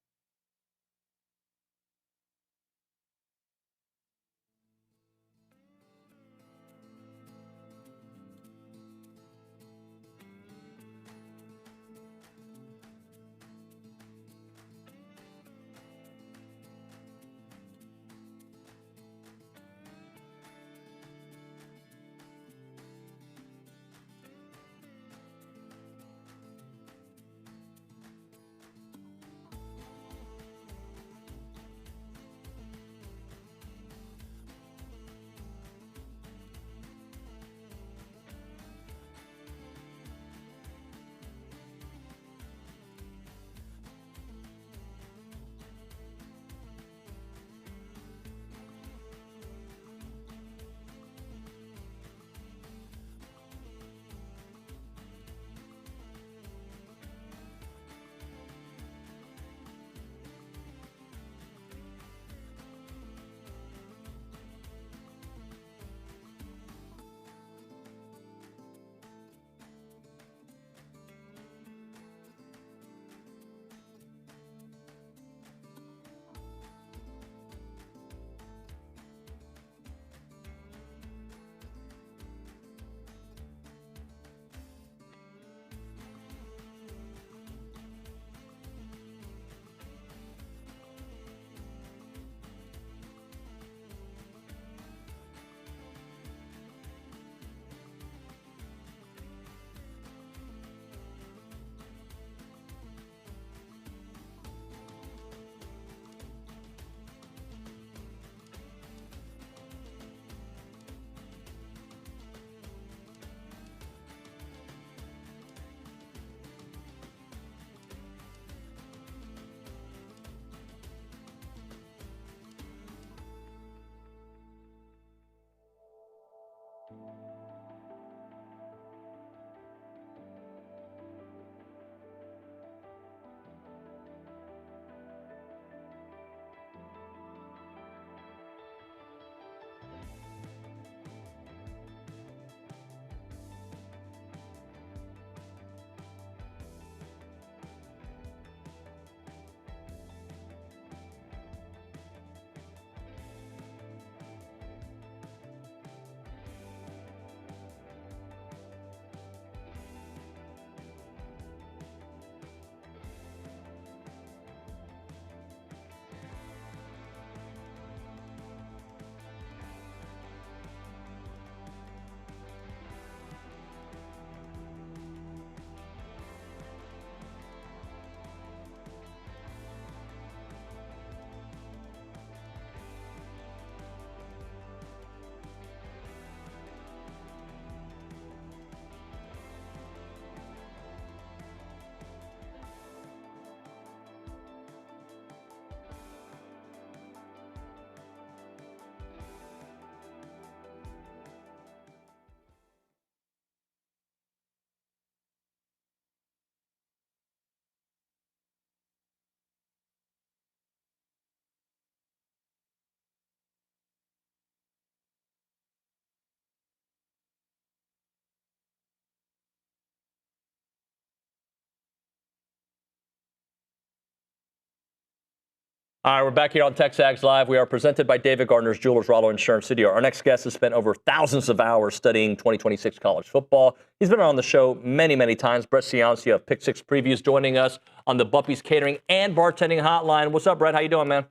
I: All right, we're back here on TexAgs Live. We are presented by David Gardner's Jewelers Rollo Insurance Studio. Our next guest has spent over thousands of hours studying 2026 college football. He's been on the show many, many times. Brett Ciancia of Pick Six Previews joining us on the Buppy's Catering and Bartending Hotline. What's up, Brett? How you doing, man?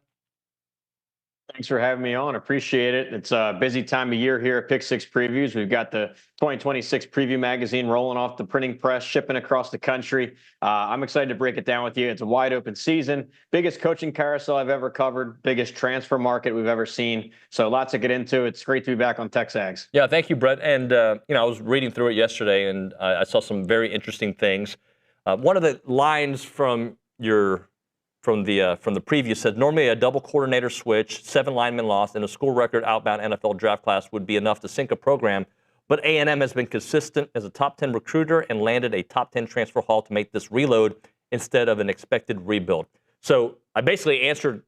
Q: Thanks for having me on. Appreciate it. It's a busy time of year here at Pick Six Previews. We've got the 2026 preview magazine rolling off the printing press, shipping across the country. I'm excited to break it down with you. It's a wide open season. Biggest coaching carousel I've ever covered. Biggest transfer market we've ever seen. So lots to get into. It's great to be back on TexAgs.
I: Yeah, thank you, Brett. And, I was reading through it yesterday, and I saw some very interesting things. One of the lines from the preview said, normally a double coordinator switch, 7 linemen lost, and a school record outbound NFL draft class would be enough to sink a program. but A&M has been consistent as a top 10 recruiter and landed a top 10 transfer haul to make this reload instead of an expected rebuild. So I basically answered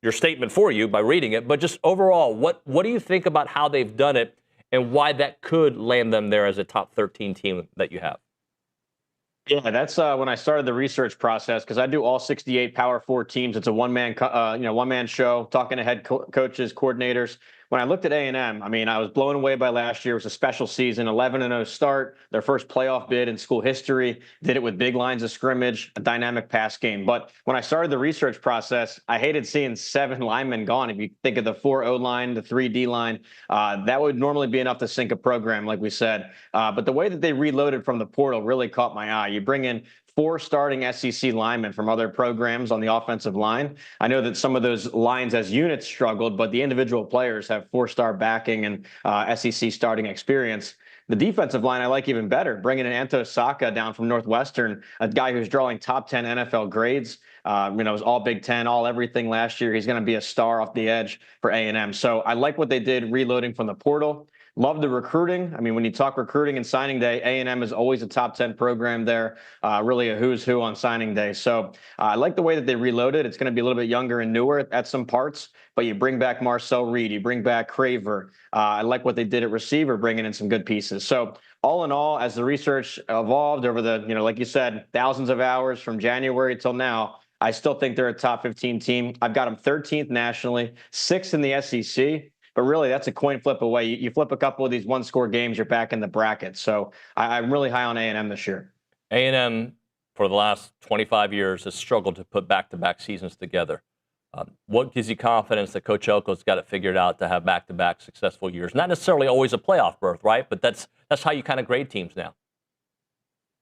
I: your statement for you by reading it, but just overall, what do you think about how they've done it and why that could land them there as a top 13 team that you have?
Q: Yeah, that's when I started the research process, because I do all 68 Power 4 teams. It's a one-man show, talking to head coaches, coordinators. When I looked at A&M, I mean, I was blown away by last year. It was a special season, 11-0 start, their first playoff bid in school history. Did it with big lines of scrimmage, a dynamic pass game. But when I started the research process, I hated seeing 7 linemen gone. If you think of the 4 O-line, the 3 D-line, that would normally be enough to sink a program, like we said. But the way that they reloaded from the portal really caught my eye. You bring in 4 starting SEC linemen from other programs on the offensive line. I know that some of those lines as units struggled, but the individual players have 4-star backing and SEC starting experience. The defensive line I like even better, bringing in Anto Saka down from Northwestern, a guy who's drawing top 10 NFL grades. It was all Big Ten, all everything last year. He's going to be a star off the edge for A&M. So I like what they did reloading from the portal. Love the recruiting. I mean, when you talk recruiting and signing day, A&M is always a top 10 program there, really a who's who on signing day. So I like the way that they reloaded. It's going to be a little bit younger and newer at some parts, but you bring back Marcel Reed, you bring back Craver. I like what they did at receiver, bringing in some good pieces. So all in all, as the research evolved over the, like you said, thousands of hours from January till now, I still think they're a top 15 team. I've got them 13th nationally, 6th in the SEC. But really, that's a coin flip away. You flip a couple of these one-score games, you're back in the bracket. So I'm really high on A&M this year.
I: A&M, for the last 25 years, has struggled to put back-to-back seasons together. What gives you confidence that Coach Elko's got it figured out to have back-to-back successful years? Not necessarily always a playoff berth, right? But that's how you kind of grade teams now.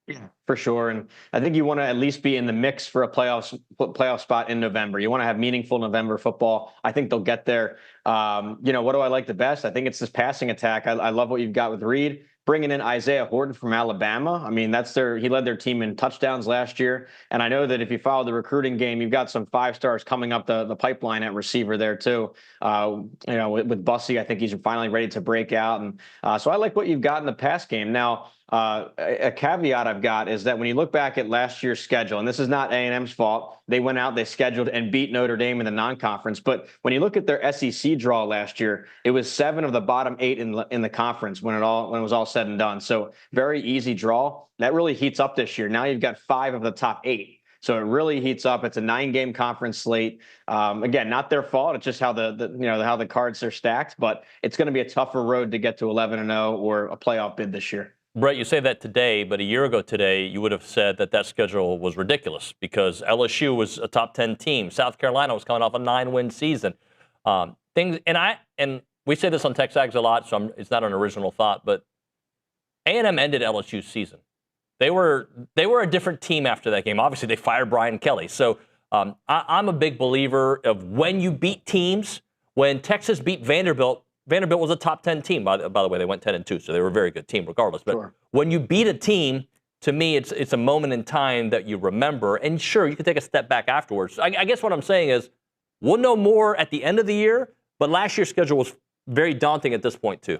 Q: Yeah, for sure. And I think you want to at least be in the mix for a playoff spot in November. You want to have meaningful November football. I think they'll get there. What do I like the best? I think it's this passing attack. I love what you've got with Reed. Bringing in Isaiah Horton from Alabama. I mean, he led their team in touchdowns last year. And I know that if you follow the recruiting game, you've got some 5-stars coming up the pipeline at receiver there too. With Bussey, I think he's finally ready to break out. And so I like what you've got in the pass game. Now, a caveat I've got is that when you look back at last year's schedule, and this is not A&M's fault, they went out, they scheduled and beat Notre Dame in the non-conference. But when you look at their SEC draw last year, it was 7 of the bottom 8 in the conference when it was all said and done. So very easy draw. That really heats up this year. Now you've got 5 of the top 8. So it really heats up. It's a 9-game conference slate. Again, not their fault. It's just how how the cards are stacked. But it's going to be a tougher road to get to 11-0 or a playoff bid this year.
I: Brett, you say that today, but a year ago today, you would have said that schedule was ridiculous because LSU was a top 10 team. South Carolina was coming off a 9-win season. And we say this on TexAgs a lot, so it's not an original thought, but A&M ended LSU's season. They were a different team after that game. Obviously, they fired Brian Kelly. So I'm a big believer of when you beat teams. When Texas beat Vanderbilt was a top 10 team. By the way, they went 10-2, so they were a very good team regardless. But when you beat a team, to me, it's a moment in time that you remember. And sure, you can take a step back afterwards. I guess what I'm saying is we'll know more at the end of the year, but last year's schedule was very daunting at this point too.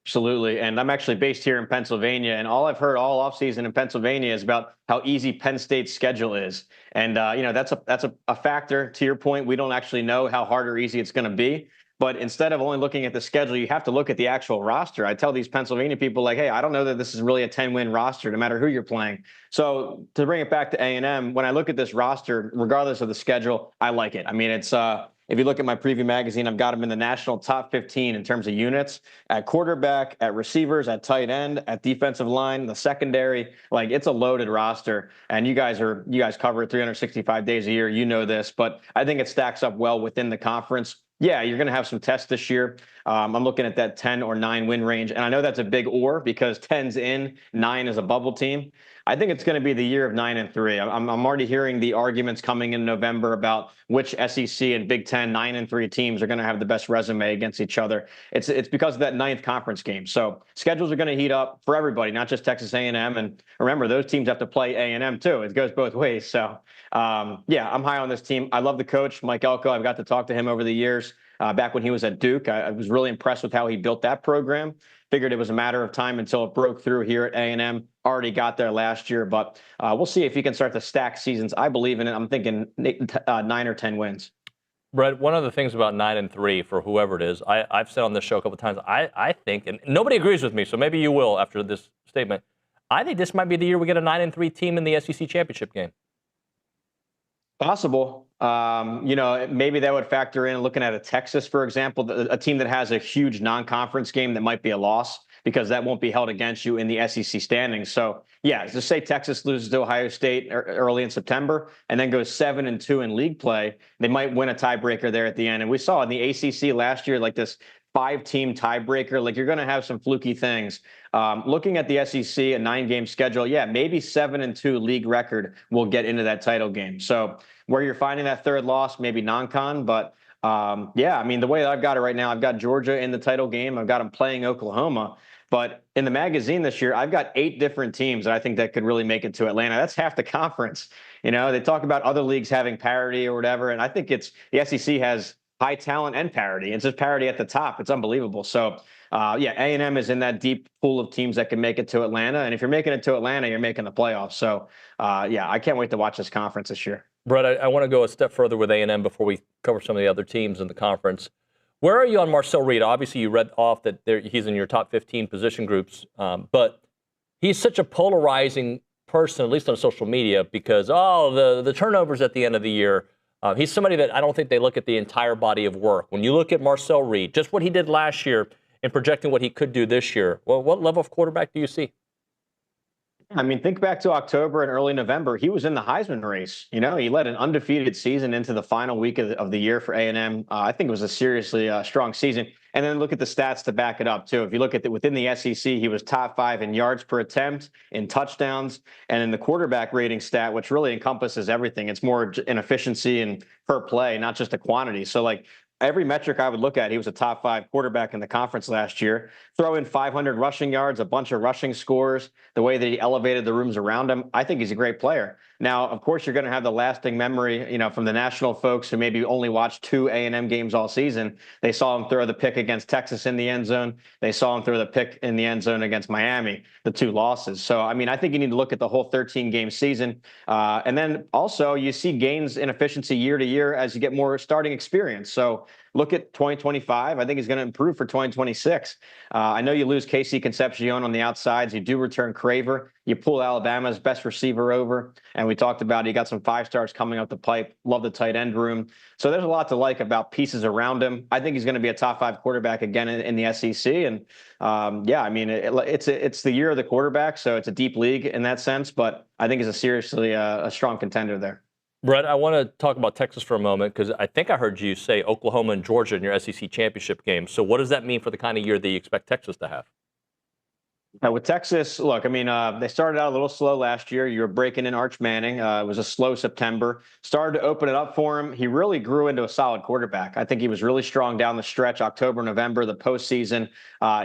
Q: Absolutely. And I'm actually based here in Pennsylvania, and all I've heard all offseason in Pennsylvania is about how easy Penn State's schedule is. And, that's a factor. To your point, we don't actually know how hard or easy it's going to be. But instead of only looking at the schedule, you have to look at the actual roster. I tell these Pennsylvania people, like, hey, I don't know that this is really a 10-win roster, no matter who you're playing. So to bring it back to A&M, when I look at this roster, regardless of the schedule, I like it. I mean, it's if you look at my preview magazine, I've got them in the national top 15 in terms of units at quarterback, at receivers, at tight end, at defensive line, the secondary. Like, it's a loaded roster. And you guys cover it 365 days a year. You know this, but I think it stacks up well within the conference. Yeah, you're going to have some tests this year. I'm looking at that 10 or 9 win range. And I know that's a big or because 10's in, 9 is a bubble team. I think it's going to be the year of 9-3. I'm already hearing the arguments coming in November about which SEC and Big Ten 9-3 teams are going to have the best resume against each other. It's because of that 9th conference game. So schedules are going to heat up for everybody, not just Texas A&M. And remember, those teams have to play A&M too. It goes both ways. So, I'm high on this team. I love the coach, Mike Elko. I've got to talk to him over the years. back when he was at Duke. I was really impressed with how he built that program. Figured it was a matter of time until it broke through here at A&M. Already got there last year, but we'll see if he can start to stack seasons. I believe in it. I'm thinking 9 or 10 wins.
I: Brett, one of the things about 9-3 for whoever it is, I've said on this show a couple of times, I think, and nobody agrees with me, so maybe you will after this statement, I think this might be the year we get a 9-3 team in the SEC championship game.
Q: Possible. Maybe that would factor in looking at a Texas, for example, a team that has a huge non-conference game that might be a loss because that won't be held against you in the SEC standings. So, yeah, just say Texas loses to Ohio State early in September and then goes 7-2 in league play. They might win a tiebreaker there at the end. And we saw in the ACC last year, like this 5-team tiebreaker, like you're going to have some fluky things. Looking at the SEC, a 9-game schedule, yeah, maybe 7-2 league record will get into that title game. So where you're finding that third loss, maybe non-con, but yeah, I mean, the way that I've got it right now, I've got Georgia in the title game. I've got them playing Oklahoma. But in the magazine this year, I've got 8 different teams that I think that could really make it to Atlanta. That's half the conference. You know, they talk about other leagues having parity or whatever, and I think it's the SEC has high talent and parity. It's just parity at the top. It's unbelievable. So, yeah, A&M is in that deep pool of teams that can make it to Atlanta. And if you're making it to Atlanta, you're making the playoffs. So, yeah, I can't wait to watch this conference this year.
I: Brett, I want to go a step further with A&M before we cover some of the other teams in the conference. Where are you on Marcel Reed? Obviously, you read off that he's in your top 15 position groups, but he's such a polarizing person, at least on social media, because, the turnovers at the end of the year. He's somebody that I don't think they look at the entire body of work. When you look at Marcel Reed, just what he did last year and projecting what he could do this year, well, what level of quarterback do you see?
Q: I mean, think back to October and early November. He was in the Heisman race. You know, he led an undefeated season into the final week of the year for A&M. I think it was a seriously strong season. And then look at the stats to back it up, too. If you look at within the SEC, he was top 5 in yards per attempt, in touchdowns, and in the quarterback rating stat, which really encompasses everything. It's more in efficiency and per play, not just a quantity. So, like, every metric I would look at, he was a top 5 quarterback in the conference last year. Throw in 500 rushing yards, a bunch of rushing scores, the way that he elevated the rooms around him. I think he's a great player. Now, of course, you're going to have the lasting memory, you know, from the national folks who maybe only watched 2 A&M games all season. They saw him throw the pick against Texas in the end zone. They saw him throw the pick in the end zone against Miami, the 2 losses. So, I mean, I think you need to look at the whole 13-game season. And then also you see gains in efficiency year to year as you get more starting experience. So look at 2025. I think he's going to improve for 2026. I know you lose Casey Concepcion on the outsides. You do return Craver. You pull Alabama's best receiver over. And we talked about he got some 5-stars coming up the pipe. Love the tight end room. So there's a lot to like about pieces around him. I think he's going to be a top 5 quarterback again in the SEC. And yeah, I mean, it's the year of the quarterback. So it's a deep league in that sense. But I think he's a seriously a strong contender there.
I: Brett, I want to talk about Texas for a moment because I think I heard you say Oklahoma and Georgia in your SEC championship game. So what does that mean for the kind of year that you expect Texas to have?
Q: With Texas, look, I mean, they started out a little slow last year. You were breaking in Arch Manning. It was a slow September. Started to open it up for him. He really grew into a solid quarterback. I think he was really strong down the stretch, October, November, the postseason.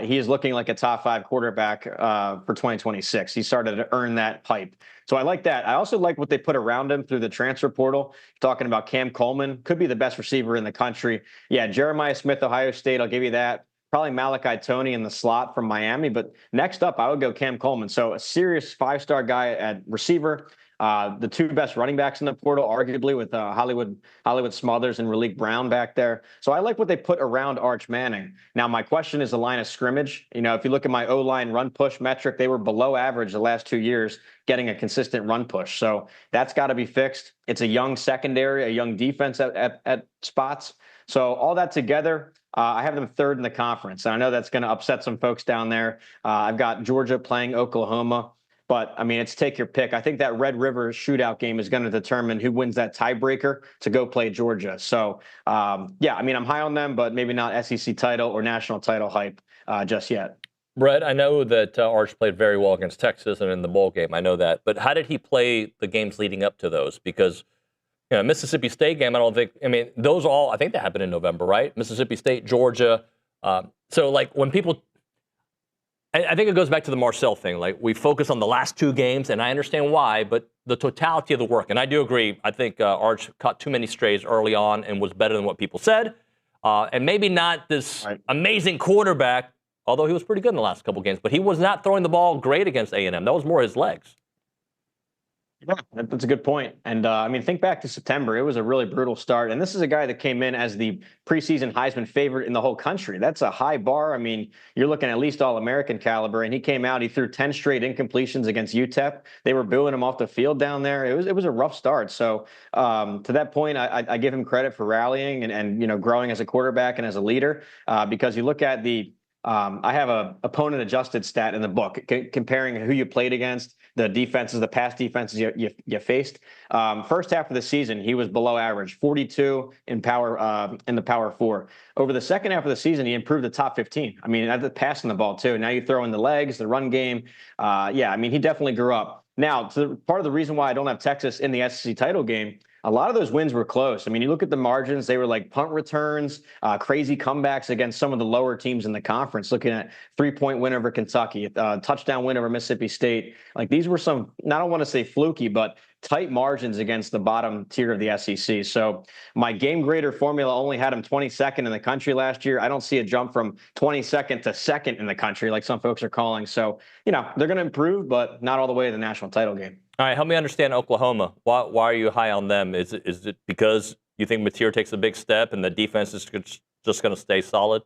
Q: He is looking like a top 5 quarterback for 2026. He started to earn that pipe. So I like that. I also like what they put around him through the transfer portal. Talking about Cam Coleman, could be the best receiver in the country. Yeah, Jeremiah Smith, Ohio State, I'll give you that. Probably Malachi Toney in the slot from Miami. But next up, I would go Cam Coleman. So a serious 5-star guy at receiver. The 2 best running backs in the portal, arguably, with Hollywood Smothers and Raleek Brown back there. So I like what they put around Arch Manning. Now, my question is the line of scrimmage. You know, if you look at my O-line run push metric, they were below average the last 2 years, getting a consistent run push. So that's got to be fixed. It's a young secondary, a young defense at spots. So all that together, I have them 3rd in the conference. And I know that's going to upset some folks down there. I've got Georgia playing Oklahoma. But, I mean, it's take your pick. I think that Red River shootout game is going to determine who wins that tiebreaker to go play Georgia. So, yeah, I mean, I'm high on them, but maybe not SEC title or national title hype just yet.
I: Brett, I know that Arch played very well against Texas and in the bowl game. I know that. But how did he play the games leading up to those? Because, you know, Mississippi State game, I mean, those all, I think that happened in November, right? Mississippi State, Georgia. So, like, when people, I think it goes back to the Marcel thing. Like, we focus on the last 2 games, and I understand why, but the totality of the work, and I do agree, I think Arch caught too many strays early on and was better than what people said. And maybe not this amazing quarterback, although he was pretty good in the last couple games, but he was not throwing the ball great against A&M. That was more his legs.
Q: Yeah, that's a good point. And I mean, think back to September. It was a really brutal start. And this is a guy that came in as the preseason Heisman favorite in the whole country. That's a high bar. I mean, you're looking at least All-American caliber. And he came out, he threw 10 straight incompletions against UTEP. They were booing him off the field down there. It was a rough start. So to that point, I give him credit for rallying and growing as a quarterback and as a leader because you look at the I have a opponent adjusted stat in the book comparing who you played against, the defenses, the past defenses you faced. First half of the season, he was below average, 42 in the power 4. Over the second half of the season, he improved the top 15. I mean, that's passing the ball too. Now you throw in the legs, the run game. I mean, he definitely grew up. Now, part of the reason why I don't have Texas in the SEC title game, a lot of those wins were close. I mean, you look at the margins, they were like punt returns, crazy comebacks against some of the lower teams in the conference, looking at 3-point win over Kentucky, touchdown win over Mississippi State. Like these were some, I don't want to say fluky, but tight margins against the bottom tier of the SEC. So my game grader formula only had him 22nd in the country last year. I don't see a jump from 22nd to second in the country like some folks are calling. So, they're going to improve, but not all the way to the national title game.
I: All right, help me understand Oklahoma. Why are you high on them? Is it because you think Mateer takes a big step and the defense is just going to stay solid?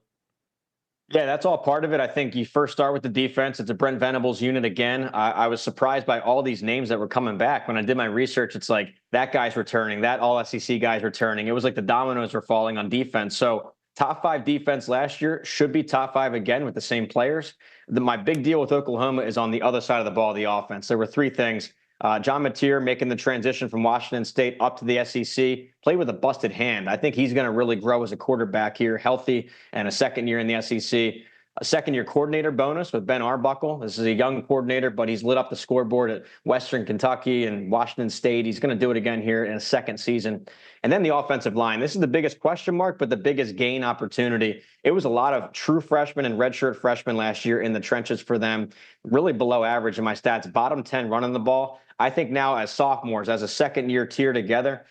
Q: Yeah, that's all part of it. I think you first start with the defense. It's a Brent Venables unit again. I was surprised by all these names that were coming back. When I did my research, it's like that guy's returning, that all SEC guy's returning. It was like the dominoes were falling on defense. So top 5 defense last year should be top 5 again with the same players. My big deal with Oklahoma is on the other side of the ball, the offense. There were 3 things. John Mateer making the transition from Washington State up to the SEC, played with a busted hand. I think he's going to really grow as a quarterback here, healthy, and a second year in the SEC. A second-year coordinator bonus with Ben Arbuckle. This is a young coordinator, but he's lit up the scoreboard at Western Kentucky and Washington State. He's going to do it again here in a second season. And then the offensive line. This is the biggest question mark, but the biggest gain opportunity. It was a lot of true freshmen and redshirt freshmen last year in the trenches for them. Really below average in my stats. Bottom 10 running the ball. I think now as sophomores, as a second-year tier together,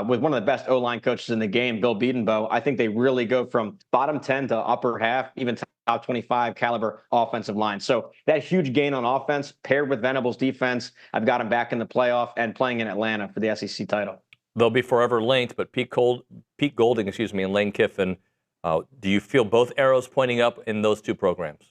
Q: with one of the best O-line coaches in the game, Bill Bedenbaugh, I think they really go from bottom 10 to upper half, even top 25 caliber offensive line. So that huge gain on offense paired with Venables' defense, I've got him back in the playoff and playing in Atlanta for the SEC title.
I: They'll be forever linked, but Pete Golding, and Lane Kiffin, do you feel both arrows pointing up in those two programs?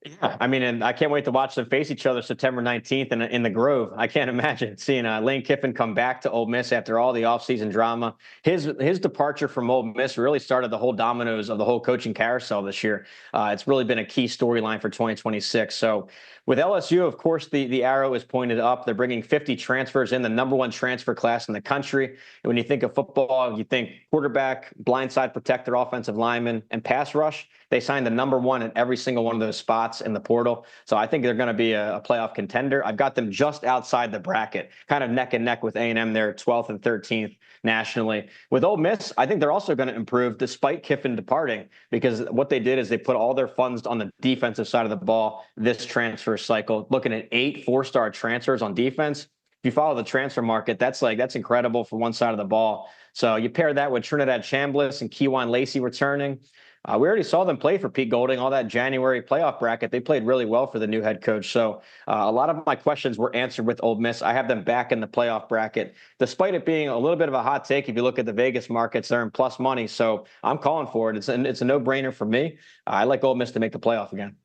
Q: Yeah, I mean, and I can't wait to watch them face each other September 19th in the Grove. I can't imagine seeing Lane Kiffin come back to Ole Miss after all the offseason drama. His departure from Ole Miss really started the whole dominoes of the whole coaching carousel this year. It's really been a key storyline for 2026. So with LSU, of course, the arrow is pointed up. They're bringing 50 transfers in, the #1 transfer class in the country. And when you think of football, you think quarterback, blindside protector, offensive lineman, and pass rush. They signed the #1 in every single one of those spots in the portal. So I think they're going to be a playoff contender. I've got them just outside the bracket, kind of neck and neck with A&M there, 12th and 13th nationally. With Ole Miss, I think they're also going to improve despite Kiffin departing, because what they did is they put all their funds on the defensive side of the ball this transfer cycle, looking at 8 4-star transfers on defense. If you follow the transfer market, that's incredible for one side of the ball. So you pair that with Trinidad Chambliss and Keywan Lacey returning. We already saw them play for Pete Golding, all that January playoff bracket. They played really well for the new head coach. So a lot of my questions were answered with Ole Miss. I have them back in the playoff bracket, despite it being a little bit of a hot take. If you look at the Vegas markets, they're in plus money. So I'm calling for it. It's a no-brainer for me. I like Ole Miss to make the playoff again.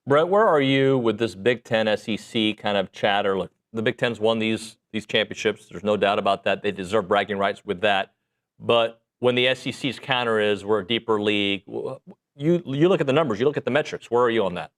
I: Brett, where are you with this Big Ten SEC kind of chatter? Look, the Big Ten's won these championships. There's no doubt about that. They deserve bragging rights with that. But when the SEC's counter is we're a deeper league, you look at the numbers, you look at the metrics. Where are you on that?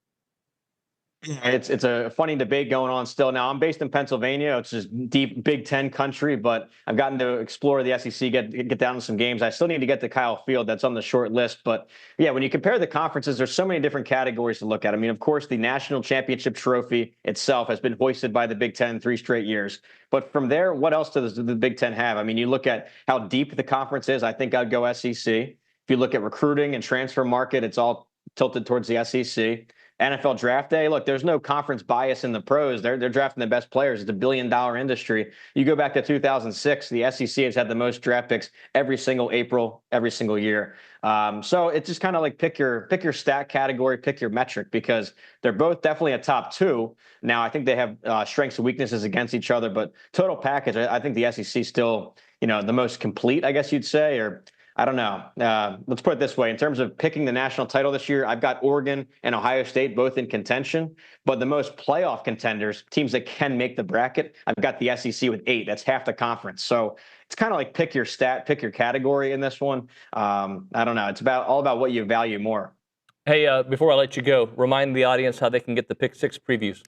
Q: Yeah, it's a funny debate going on still. Now, I'm based in Pennsylvania, which is deep Big Ten country, but I've gotten to explore the SEC, get down to some games. I still need to get to Kyle Field. That's on the short list. But, yeah, when you compare the conferences, there's so many different categories to look at. I mean, of course, the national championship trophy itself has been hoisted by the Big Ten 3 straight years. But from there, what else does the Big Ten have? I mean, you look at how deep the conference is. I think I'd go SEC. If you look at recruiting and transfer market, it's all tilted towards the SEC. NFL draft day. Look, there's no conference bias in the pros. They're drafting the best players. It's a $1 billion industry. You go back to 2006, the SEC has had the most draft picks every single April, every single year. So it's just kind of like pick your stat category, pick your metric, because they're both definitely a top two. Now, I think they have strengths and weaknesses against each other, but total package, I think the SEC still, the most complete, I guess you'd say, or I don't know. Let's put it this way. In terms of picking the national title this year, I've got Oregon and Ohio State both in contention, but the most playoff contenders, teams that can make the bracket, I've got the SEC with 8. That's half the conference. So it's kind of like pick your stat, pick your category in this one. I don't know. It's all about what you value more.
I: Hey, before I let you go, remind the audience how they can get the Pick 6 previews.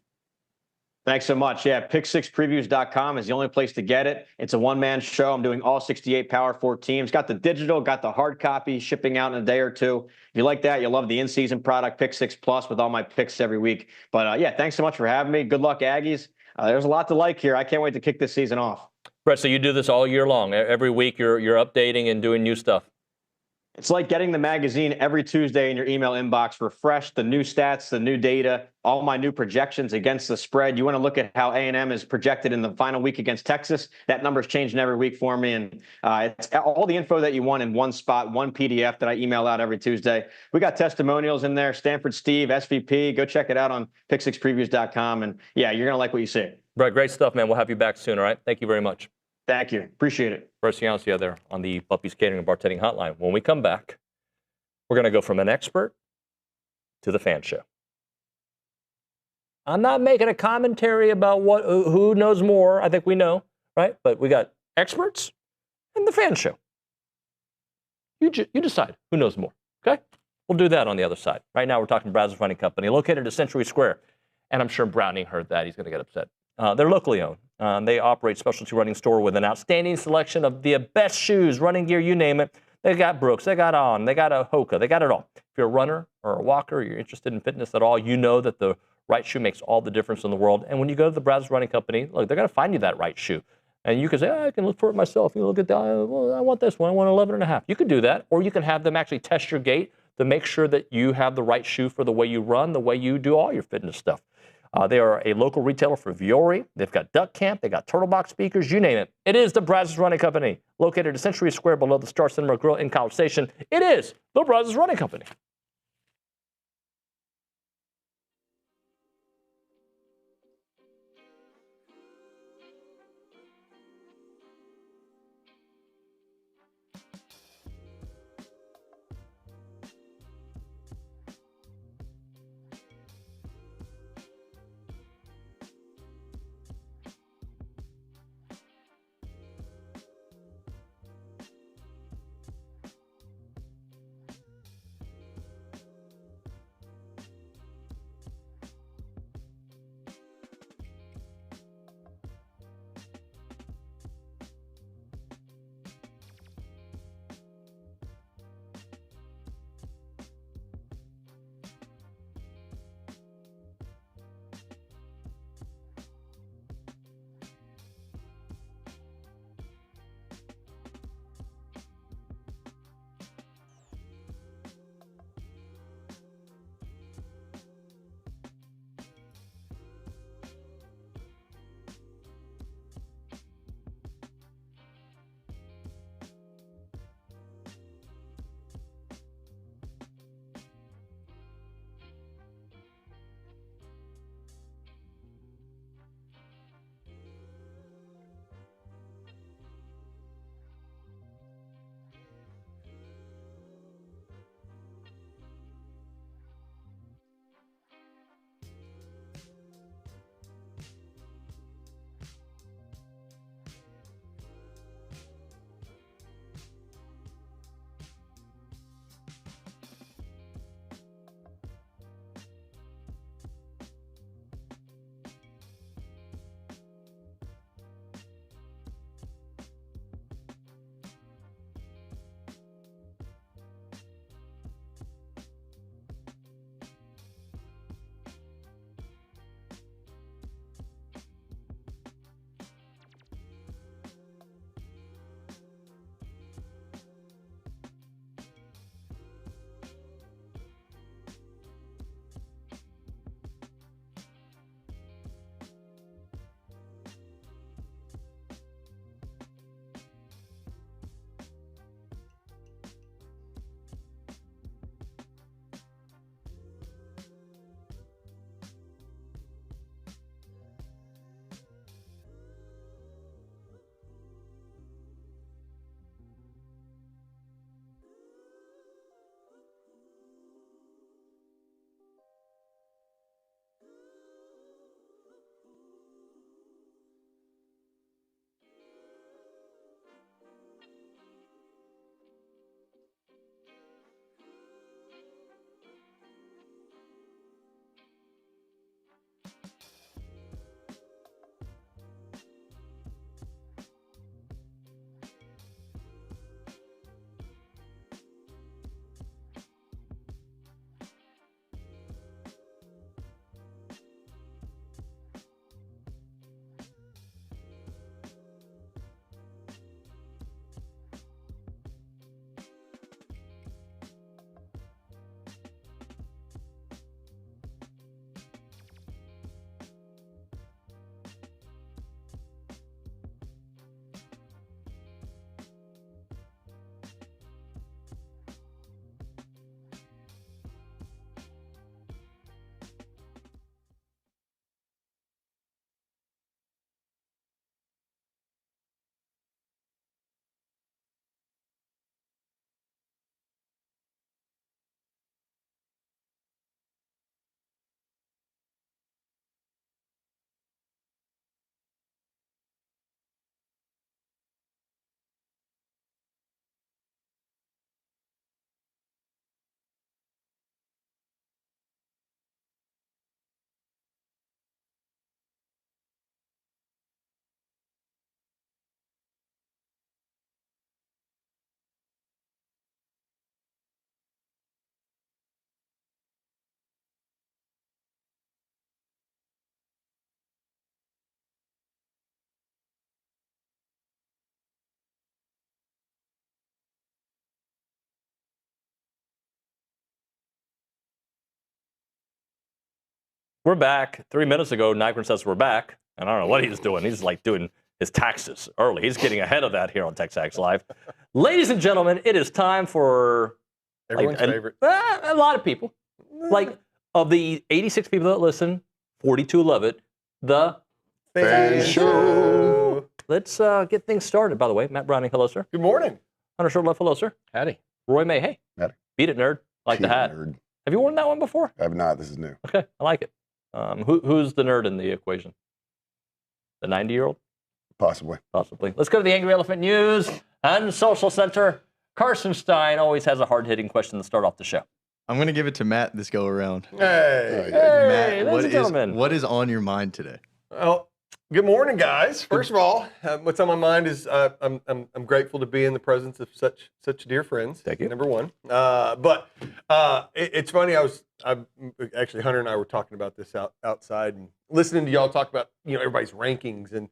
Q: Thanks so much. Yeah, pick6previews.com is the only place to get it. It's a one-man show. I'm doing all 68 Power 4 teams. Got the digital, got the hard copy, shipping out in a day or two. If you like that, you'll love the in-season product, Pick 6 Plus, with all my picks every week. But yeah, thanks so much for having me. Good luck, Aggies. There's a lot to like here. I can't wait to kick this season off.
I: Brett, so you do this all year long. Every week you're updating and doing new stuff.
Q: It's like getting the magazine every Tuesday in your email inbox, refresh the new stats, the new data, all my new projections against the spread. You want to look at how A&M is projected in the final week against Texas. That number's changing every week for me. And it's all the info that you want in one spot, one PDF that I email out every Tuesday. We got testimonials in there. Stanford Steve, SVP. Go check it out on pick6previews.com. And yeah, you're going to like what you see.
I: Brett, great stuff, man. We'll have you back soon, all right? Thank you very much.
Q: Thank you. Appreciate it.
I: Brett Ciancia there on the Buffy's Catering and Bartending Hotline. When we come back, we're going to go from an expert to the fan show. I'm not making a commentary about who knows more. I think we know, right? But we got experts and the fan show. You decide who knows more, okay? We'll do that on the other side. Right now, we're talking Brazos Running Company, located at Century Square. And I'm sure Browning heard that. He's going to get upset. They're locally owned. They operate specialty running store with an outstanding selection of the best shoes, running gear, you name it. They got Brooks, they got On, they got a Hoka, they got it all. If you're a runner or a walker, or you're interested in fitness at all, you know that the right shoe makes all the difference in the world. And when you go to the Brazos Running Company, look, they're going to find you that right shoe. And you can say, I can look for it myself. You look at that, well, I want this one, I want 11.5. You can do that, or you can have them actually test your gait to make sure that you have the right shoe for the way you run, the way you do all your fitness stuff. They are a local retailer for Viore. They've got Duck Camp. They got Turtle Box speakers. You name it. It is the Brazos Running Company, located at Century Square below the Star Cinema Grill in College Station. It is the Brazos Running Company. We're back. 3 minutes ago, Nygren says we're back. And I don't know what he's doing. He's like doing his taxes early. He's getting ahead of that here on TexAgs Live. Ladies and gentlemen, it is time for
R: everyone's favorite.
I: A lot of people. Like, of the 86 people that listen, 42 love it. The
R: Fan Show.
I: Let's get things started, by the way. Matt Browning, hello, sir.
R: Good morning.
I: Hunter Shortleff, hello, sir.
C: Howdy.
I: Roy May, hey.
S: Howdy.
I: Beat it, nerd. Like the hat.
S: Nerd.
I: Have you worn that one before?
S: I have not. This is new.
I: Okay, I like it. Who's the nerd in the equation? The 90-year-old?
S: Possibly.
I: Possibly. Let's go to the Angry Elephant News and Social Center. Carson Stein always has a hard-hitting question to start off the show.
N: I'm going to give it to Matt this go around.
R: Hey.
I: Hey,
N: Matt,
I: ladies and gentlemen.
N: what is on your mind today?
R: Well, good morning, guys. First of all, what's on my mind is I'm grateful to be in the presence of such dear friends.
I: Thank you.
R: Number one. But it's funny. Actually, Hunter and I were talking about this outside and listening to y'all talk about everybody's rankings and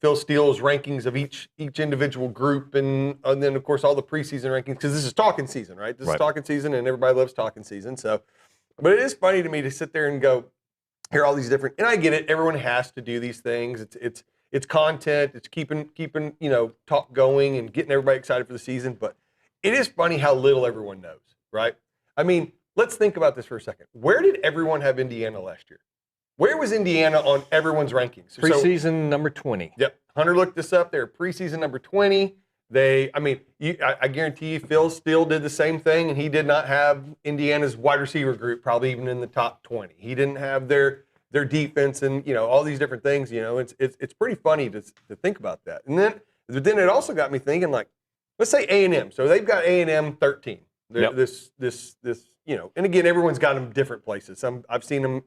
R: Phil Steele's rankings of each individual group and then of course all the preseason rankings because this is talking season, right? This is talking season and everybody loves talking season. So, but it is funny to me to sit there and go hear all these different. And I get it. Everyone has to do these things. It's content. It's keeping talk going and getting everybody excited for the season. But it is funny how little everyone knows, right? I mean, let's think about this for a second. Where did everyone have Indiana last year? Where was Indiana on everyone's rankings?
C: Preseason number 20.
R: Yep. Hunter looked this up. They're preseason number 20. I guarantee you Phil Steele did the same thing, and he did not have Indiana's wide receiver group probably even in the top 20. He didn't have their defense and, all these different things. It's pretty funny to think about that. And then it also got me thinking, like, let's say A&M. So they've got A&M 13.
I: Yep.
R: And again, everyone's got them different places. I've seen them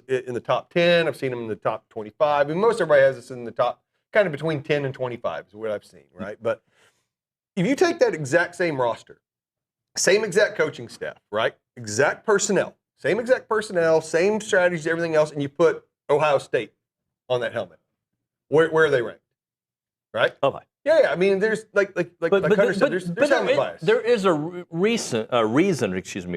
R: in the top 10. I've seen them in the top 25. And most everybody has us in the top, kind of between 10 and 25 is what I've seen, right? But if you take that exact same roster, same exact coaching staff, right? Exact personnel, same strategies, everything else, and you put Ohio State on that helmet, where are they ranked, right?
I: Oh my.
R: Yeah. I mean, there's like Hunter said, there's helmet bias.
I: There is a reason,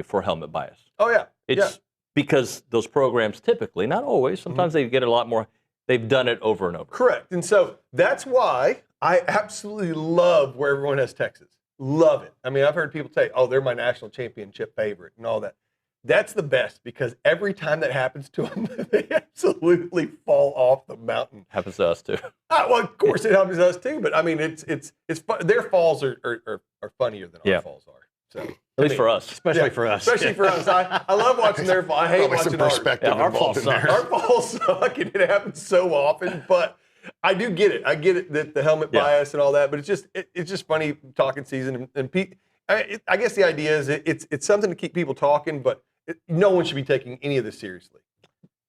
I: for helmet bias.
R: Oh yeah.
I: It's because those programs typically, not always, sometimes they get a lot more. They've done it over and over.
R: Correct. And so that's why I absolutely love where everyone has Texas. Love it. I mean, I've heard people say, oh, they're my national championship favorite and all that. That's the best because every time that happens to them, they absolutely fall off the mountain.
I: Happens to us too.
R: Well, of course it happens to us too, but I mean, it's fun. Their falls are funnier than our falls are. So
I: at least for us,
C: especially for us.
R: Especially for us. I love watching their fall. I hate watching
S: perspective
R: our falls suck. Our falls suck, and it happens so often. But I do get it. I get it that the helmet bias and all that. But it's just funny talking season. And Pete, I guess the idea is it's something to keep people talking, but no one should be taking any of this seriously.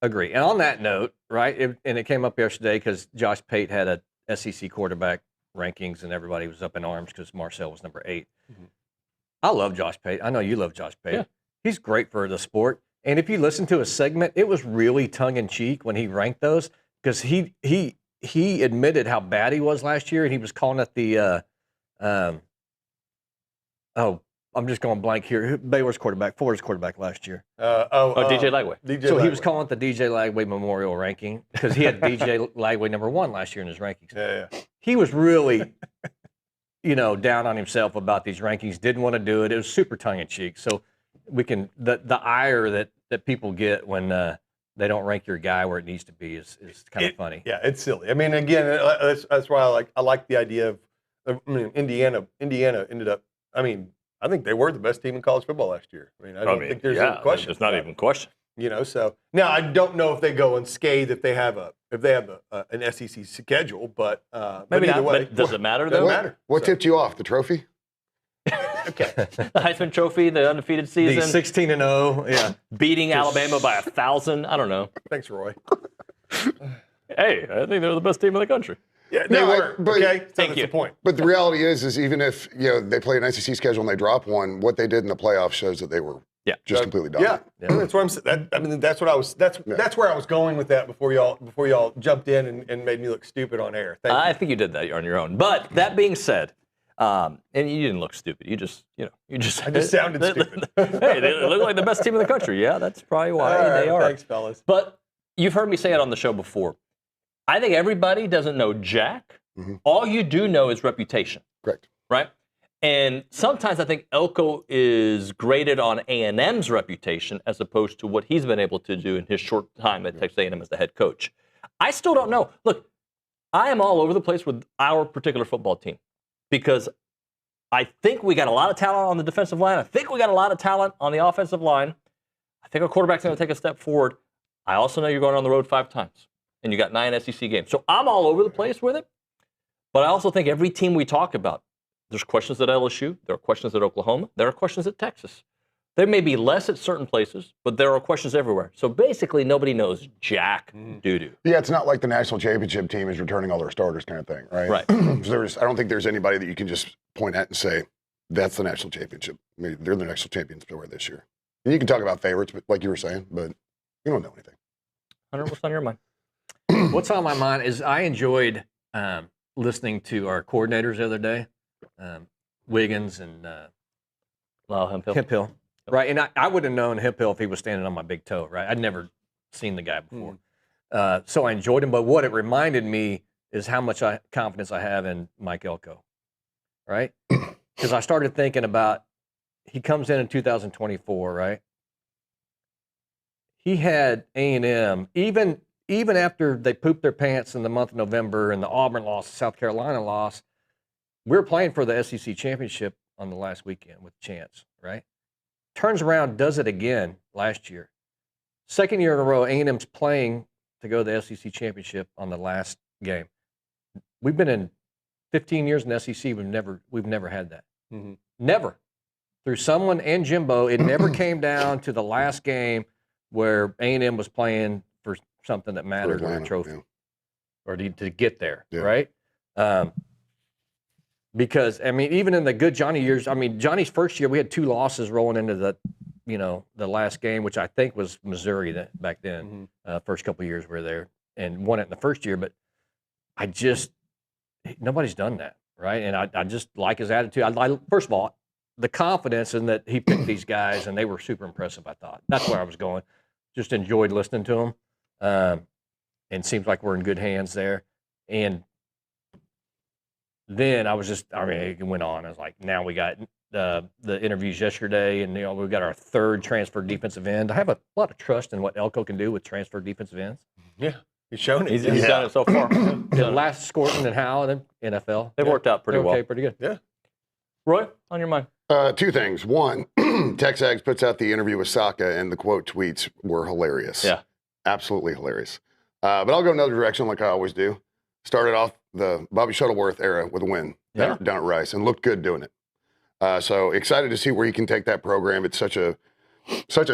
C: Agree. And on that note, right, it came up yesterday because Josh Pate had a SEC quarterback rankings and everybody was up in arms because Marcel was number 8. Mm-hmm. I love Josh Pate. I know you love Josh Pate. Yeah. He's great for the sport. And if you listen to a segment, it was really tongue-in-cheek when he ranked those because he admitted how bad he was last year and he was calling it the I'm just going blank here. Baylor's quarterback, Florida's quarterback last year.
I: DJ Lagway.
C: He was calling it the DJ Lagway Memorial Ranking because he had DJ Lagway number 1 last year in his rankings.
R: Yeah.
C: He was really, down on himself about these rankings. Didn't want to do it. It was super tongue-in-cheek. So we can the ire that people get when they don't rank your guy where it needs to be is kind of funny.
R: Yeah, it's silly. I mean, again, that's why I like the idea of Indiana ended up. I think they were the best team in college football last year. I don't think there's any question.
I: There's not even a question.
R: So now I don't know if they go unscathed if they have an SEC schedule, but
I: maybe
R: either
I: not.
R: way,
I: But does it matter
R: doesn't
I: though?
R: matter.
S: What tipped you off? The trophy?
R: Okay.
I: The Heisman Trophy, the undefeated season,
C: the 16-0, yeah,
I: beating Alabama by 1,000. I don't know.
R: Thanks, Roy.
I: Hey, I think they're the best team in the country.
R: Yeah, they were. Okay, so
I: Thank
R: that's
I: you.
R: the point.
S: But the reality is even if they play an SEC schedule and they drop one, what they did in the playoffs shows that they were just completely dominant.
R: Yeah. That's what I'm saying. That's what I was. That's where I was going with that before y'all jumped in and made me look stupid on air. Thank you.
I: I think you did that on your own. But that being said, And you didn't look stupid. You just
R: I just sounded stupid.
I: Hey, they look like the best team in the country. Yeah, that's probably why they are.
R: Thanks, fellas.
I: But you've heard me say it on the show before. I think everybody doesn't know Jack. All you do know is reputation.
S: Correct.
I: Right? And sometimes I think Elko is graded on A&M's reputation as opposed to what he's been able to do in his short time at Texas A&M as the head coach. I still don't know. Look, I am all over the place with our particular football team because I think we got a lot of talent on the defensive line. I think we got a lot of talent on the offensive line. I think our quarterback's going to take a step forward. I also know you're going on the road 5 times, and you got 9 SEC games. So I'm all over the place with it. But I also think every team we talk about, there's questions at LSU, there are questions at Oklahoma, there are questions at Texas. There may be less at certain places, but there are questions everywhere. So basically, nobody knows jack doo-doo.
S: Yeah, it's not like the national championship team is returning all their starters kind of thing, right?
I: Right.
S: I don't think there's anybody that you can just point at and say, that's the national championship. I mean, they're the national champions this year. And you can talk about favorites, but like you were saying, but you don't know anything.
I: 100 what's on your mind?
T: What's on my mind is I enjoyed listening to our coordinators the other day, Wiggins and Hip Hill. Right, and I would have known Hip Hill if he was standing on my big toe, right? I'd never seen the guy before. So I enjoyed him, but what it reminded me is how much confidence I have in Mike Elko, right? Because I started thinking about, he comes in 2024, right? He had A&M, even after they pooped their pants in the month of November and the Auburn loss, the South Carolina loss, we were playing for the SEC championship on the last weekend with Chance, right? Turns around, does it again last year. Second year in a row, A&M's playing to go to the SEC championship on the last game. We've been in 15 years in the SEC. We've never had that. Never. Through someone and Jimbo, it never came down to the last game where A&M was playing for something that mattered, or a trophy, or to get there, right? Because, I mean, even in the good Johnny years, I mean, Johnny's first year, we had 2 losses rolling into the last game, which I think was Missouri back then. First couple of years we were there and won it in the first year. But nobody's done that, right? And I just like his attitude. First of all, the confidence in that he picked these guys, and they were super impressive, I thought. That's where I was going. Just enjoyed listening to him. And seems like we're in good hands there. And then it went on. I was like, now we got the interviews yesterday, and we've got our 3rd transfer defensive end. I have a lot of trust in what Elko can do with transfer defensive ends.
R: Yeah, he's shown it.
I: He's done it so far.
T: The last Scorton and Howe in the NFL.
I: They've worked out pretty well.
T: Okay, pretty good.
R: Yeah.
I: Roy, on your mind?
S: 2 things. One, TexAgs puts out the interview with Saka, and the quote tweets were hilarious.
I: Yeah.
S: Absolutely hilarious. But I'll go another direction like I always do. Started off the Bobby Shuttleworth era with a win down at Rice, and looked good doing it. So excited to see where he can take that program. It's such a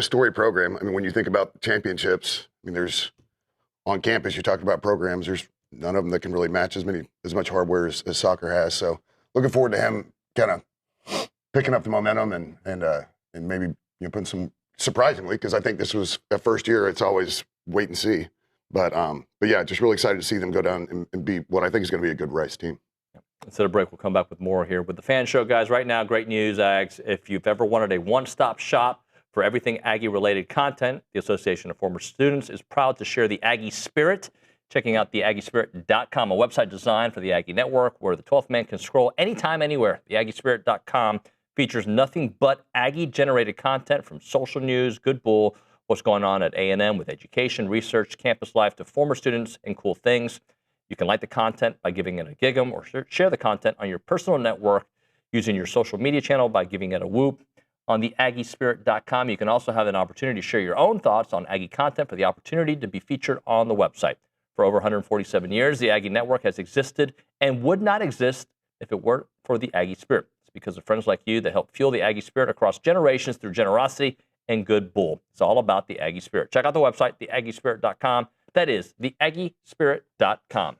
S: storied program. I mean, when you think about championships, I mean, there's on campus, you talk about programs, there's none of them that can really match as much hardware as soccer has. So looking forward to him kind of picking up the momentum and maybe putting some, surprisingly, because I think this was a first year, it's always wait and see. But yeah, just really excited to see them go down and be what I think is going to be a good Rice team.
I: Instead of break, we'll come back with more here with the Fan Show, guys. Right now, great news, Ags. If you've ever wanted a one-stop shop for everything Aggie-related content, the Association of Former Students is proud to share the Aggie Spirit. Checking out the AggieSpirit.com, a website designed for the Aggie Network, where the 12th man can scroll anytime, anywhere. The AggieSpirit.com features nothing but Aggie-generated content, from social news, Good Bull, what's going on at A&M with education, research, campus life, to former students and cool things. You can like the content by giving it a gig'em, or share the content on your personal network using your social media channel by giving it a whoop. On the AggieSpirit.com, you can also have an opportunity to share your own thoughts on Aggie content for the opportunity to be featured on the website. For over 147 years, the Aggie Network has existed and would not exist if it weren't for the Aggie Spirit. It's because of friends like you that help fuel the Aggie Spirit across generations through generosity and Good Bull. It's all about the Aggie Spirit. Check out the website, theaggiespirit.com. That is theaggiespirit.com.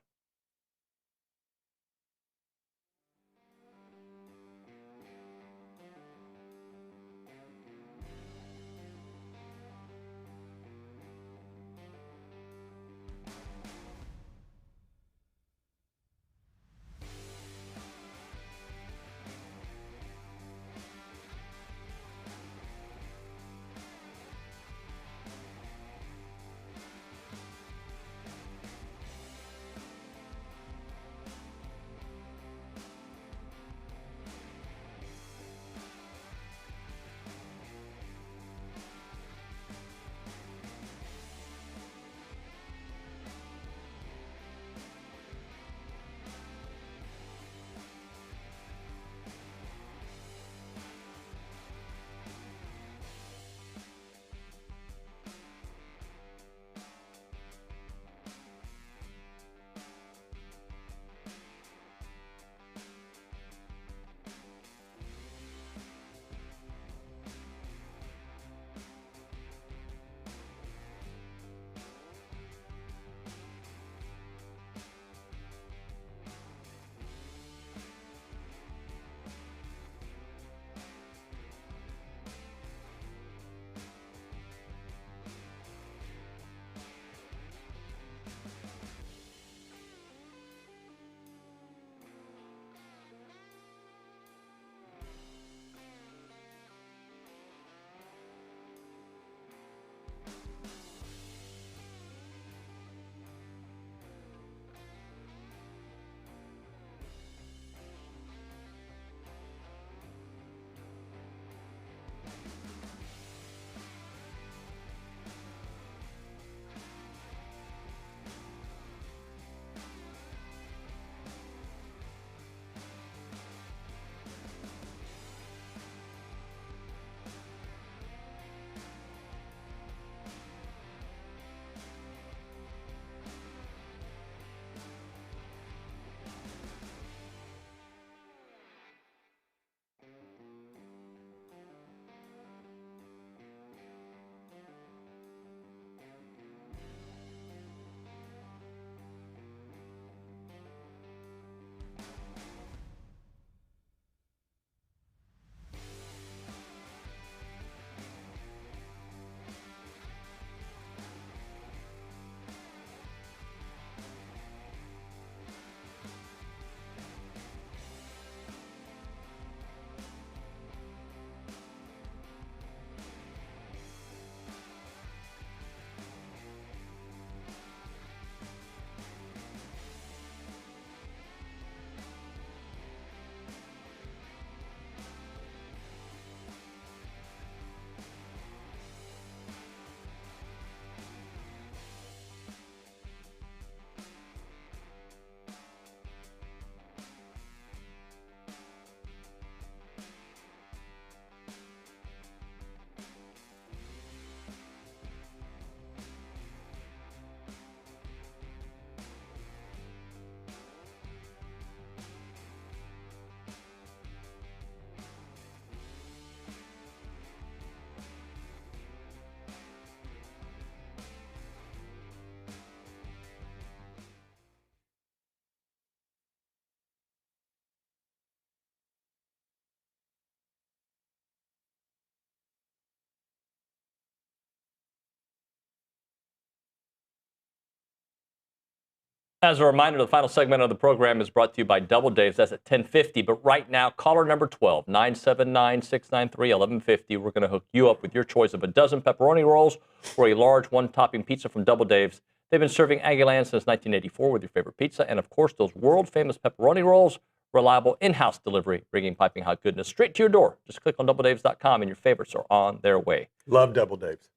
I: As a reminder, the final segment of the program is brought to you by Double Dave's. That's at 10:50. But right now, caller number 12, 979-693-1150. We're going to hook you up with your choice of a dozen pepperoni rolls or a large one-topping pizza from Double Dave's. They've been serving Aggieland since 1984 with your favorite pizza. And, of course, those world-famous pepperoni rolls, reliable in-house delivery, bringing piping hot goodness straight to your door. Just click on doubledaves.com and your favorites are on their way.
R: Love Double Dave's.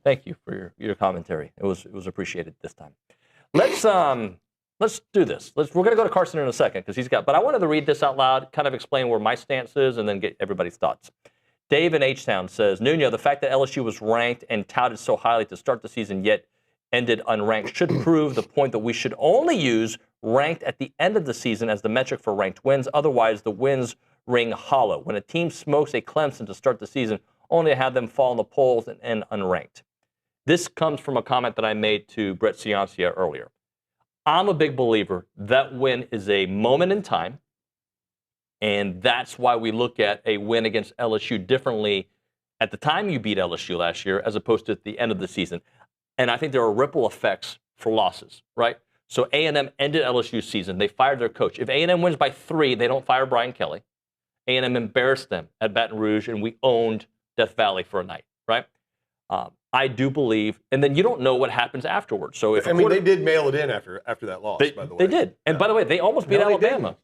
I: Thank you for your commentary. It was appreciated this time. Let's do this. We're going to go to Carson in a second because but I wanted to read this out loud, kind of explain where my stance is, and then get everybody's thoughts. Dave in H-Town says, Nuno, the fact that LSU was ranked and touted so highly to start the season yet ended unranked should prove the point that we should only use ranked at the end of the season as the metric for ranked wins. Otherwise, the wins ring hollow. When a team smokes a Clemson to start the season, only to have them fall in the polls and end unranked. This comes from a comment that I made to Brett Ciancia earlier. I'm a big believer that win is a moment in time, and that's why we look at a win against LSU differently at the time you beat LSU last year as opposed to at the end of the season. And I think there are ripple effects for losses, right? So A&M ended LSU's season. They fired their coach. If A&M wins by 3, they don't fire Brian Kelly. A&M embarrassed them at Baton Rouge, and we owned Death Valley for a night, right? I do believe, and then you don't know what happens afterwards. So if
R: they did mail it in after that loss, by the way.
I: They did. And by the way, they almost beat Alabama.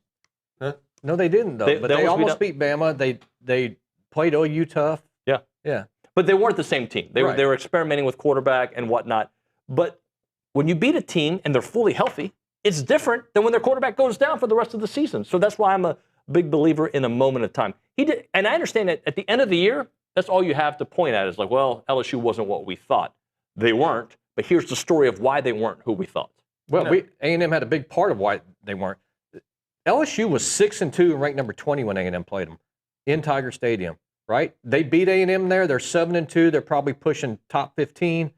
N: Huh? No, they didn't, though. They almost beat Bama. They played OU tough.
I: Yeah.
N: Yeah.
I: But they weren't the same team. They were experimenting with quarterback and whatnot. But when you beat a team and they're fully healthy, it's different than when their quarterback goes down for the rest of the season. So that's why I'm a big believer in a moment of time. And I understand that at the end of the year, that's all you have to point at is like, well, LSU wasn't what we thought. They weren't, but here's the story of why they weren't who we thought.
N: Well, A&M had a big part of why they weren't. LSU was 6-2 and ranked number 20 when A&M played them in Tiger Stadium, right? They beat A&M there. They're 7-2. They're probably pushing top 15.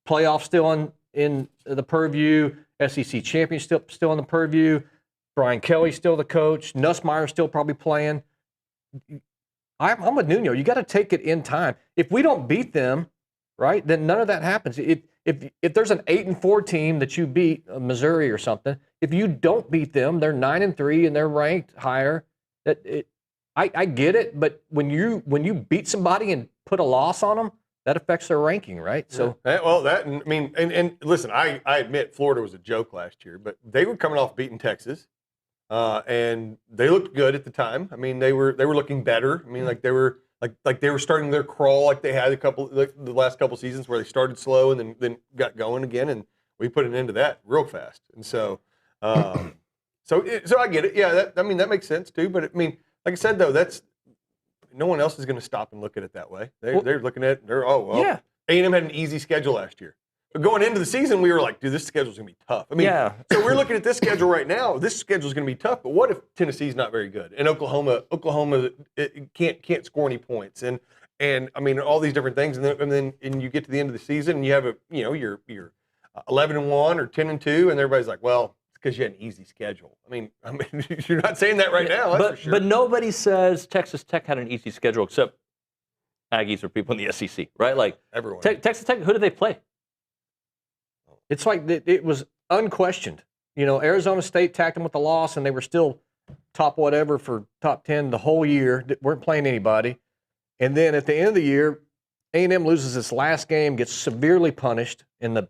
N: Playoff still in the purview. SEC championship still in the purview. Brian Kelly still the coach. Nussmeier still probably playing. I'm with Nuno. You got to take it in time. If we don't beat them, right, then none of that happens. If there's an 8-4 team that you beat, Missouri or something, if you don't beat them, they're 9-3 and they're ranked higher. I get it, but when you beat somebody and put a loss on them, that affects their ranking, right? So
R: and listen, I admit Florida was a joke last year, but they were coming off beating Texas. And they looked good at the time. I mean, they were looking better. I mean, like they were starting their crawl, like they had the last couple seasons where they started slow and then got going again, and we put an end to that real fast. And so, so I get it. Yeah, that makes sense too. But I mean, like I said though, that's no one else is going to stop and look at it that way. They're looking at yeah. A&M had an easy schedule last year. Going into the season, we were like, dude, this schedule's going to be tough. I mean, so we're looking at this schedule right now. This schedule's going to be tough, but what if Tennessee's not very good? And Oklahoma it can't score any points. And I mean, all these different things. And then you get to the end of the season and you have you're 11-1 or 10-2, and everybody's like, well, it's because you had an easy schedule. I mean, you're not saying that right now, that's for sure.
I: But nobody says Texas Tech had an easy schedule except Aggies or people in the SEC, right? Like
R: everyone.
I: Texas Tech, who did they play?
N: It's like it was unquestioned. Arizona State tacked them with the loss, and they were still top whatever for top 10 the whole year. Weren't playing anybody. And then at the end of the year, A&M loses this last game, gets severely punished in the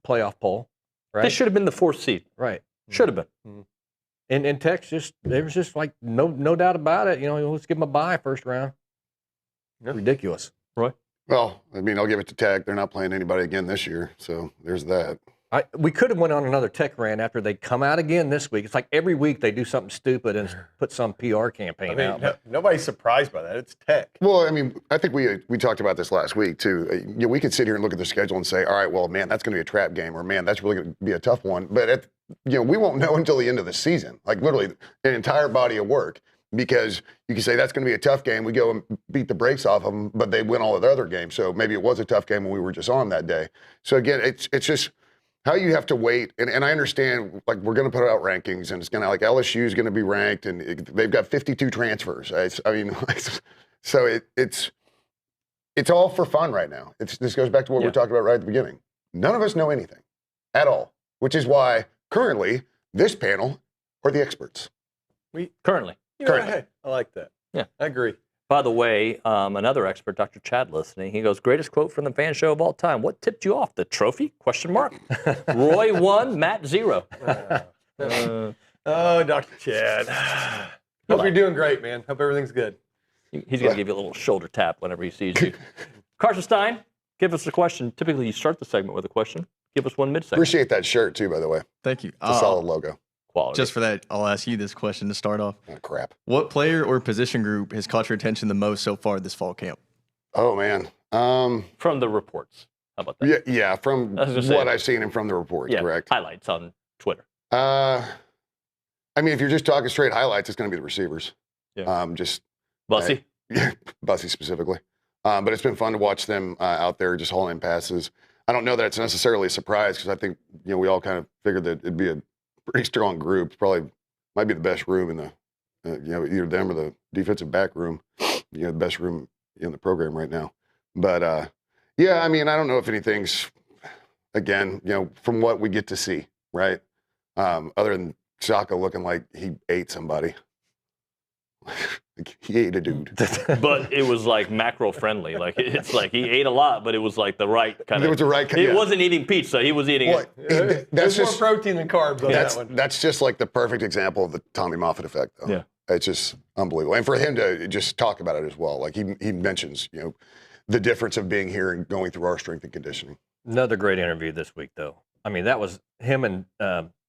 N: playoff poll. Right?
I: They should have been the 4th seed.
N: Right.
I: Should have been.
N: Mm-hmm. And Tech they was just like no doubt about it. Let's give them a bye first round.
R: Yeah.
N: Ridiculous.
I: Right.
S: Well, I mean, I'll give it to Tech. They're not playing anybody again this year, so there's that.
N: We could have went on another Tech rant after they come out again this week. It's like every week they do something stupid and put some PR campaign out.
R: Nobody's surprised by that. It's Tech.
S: Well, I mean, I think we talked about this last week too. We could sit here and look at the schedule and say, all right, well, man, that's going to be a trap game, or man, that's really going to be a tough one. But we won't know until the end of the season, like literally an entire body of work. Because you can say that's going to be a tough game. We go and beat the brakes off them, but they win all of the other games. So maybe it was a tough game when we were just on that day. So again, it's just how you have to wait. And I understand, like, we're going to put out rankings, and it's going to, like, LSU is going to be ranked, and they've got 52 transfers. So it's all for fun right now. This goes back to what we were talking about right at the beginning. None of us know anything at all, which is why currently, this panel are the experts.
I: Currently.
R: Hey, I like that.
I: Yeah.
R: I agree.
I: By the way, another expert, Dr. Chad, listening. He goes, greatest quote from the fan show of all time. What tipped you off? The trophy? Question mark. Roy 1, Matt 0.
R: Oh, Dr. Chad. Hope you're doing great, man. Hope everything's good.
I: He's going to give you a little shoulder tap whenever he sees you. Carson Stein, give us a question. Typically, you start the segment with a question. Give us one mid-segment.
S: Appreciate that shirt, too, by the way.
N: Thank you.
S: It's a solid logo.
I: Quality.
N: Just for that, I'll ask you this question to start off.
S: Oh, crap.
N: What player or position group has caught your attention the most so far this fall camp?
S: Oh, man.
I: From the reports. How about that?
S: Yeah, from what I've seen and from the reports, correct?
I: Highlights on Twitter.
S: I mean, if you're just talking straight highlights, it's going to be the receivers.
I: Yeah.
S: Just
I: Bussy?
S: Yeah, Bussy specifically. But it's been fun to watch them out there just hauling in passes. I don't know that it's necessarily a surprise because I think, we all kind of figured that it'd be a pretty strong group. Probably might be the best room in the, either them or the defensive back room. The best room in the program right now. But, yeah, I mean, I don't know if anything's, again, from what we get to see, right? Other than Ciancia looking like he ate somebody. He ate a dude.
I: But it was like macro friendly. Like it's like he ate a lot, but it was like the right kind of.
S: It was the right kind.
I: He wasn't eating pizza. He was eating
R: That's
S: There's
R: just more protein than carbs on that one.
S: That's just like the perfect example of the Tommy Moffitt effect, though.
I: Yeah.
S: It's just unbelievable. And for him to just talk about it as well. Like he mentions, the difference of being here and going through our strength and conditioning.
T: Another great interview this week, though. I mean, that was him and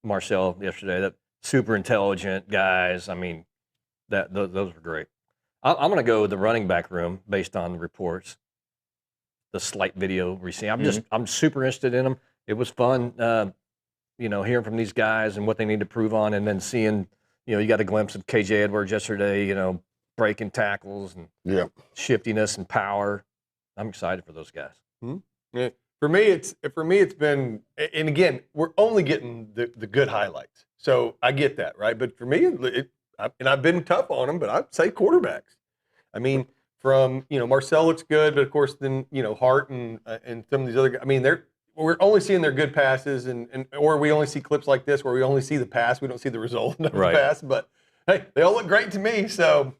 T: Marcel yesterday. That super intelligent guys. I mean, those were great. I'm going to go with the running back room based on the reports. The slight video we see. I'm super interested in them. It was fun, hearing from these guys and what they need to prove on, and then seeing, you got a glimpse of KJ Edwards yesterday. Breaking tackles and shiftiness and power. I'm excited for those guys.
R: Mm-hmm. Yeah. For me, it's been, and again, we're only getting the good highlights, so I get that, right? But for me, and I've been tough on them, but I'd say quarterbacks. I mean, from Marcel looks good, but of course then Hart and some of these other guys. I mean, we're only seeing their good passes, or we only see clips like this where we only see the pass, we don't see the result of the pass. But hey, they all look great to me. So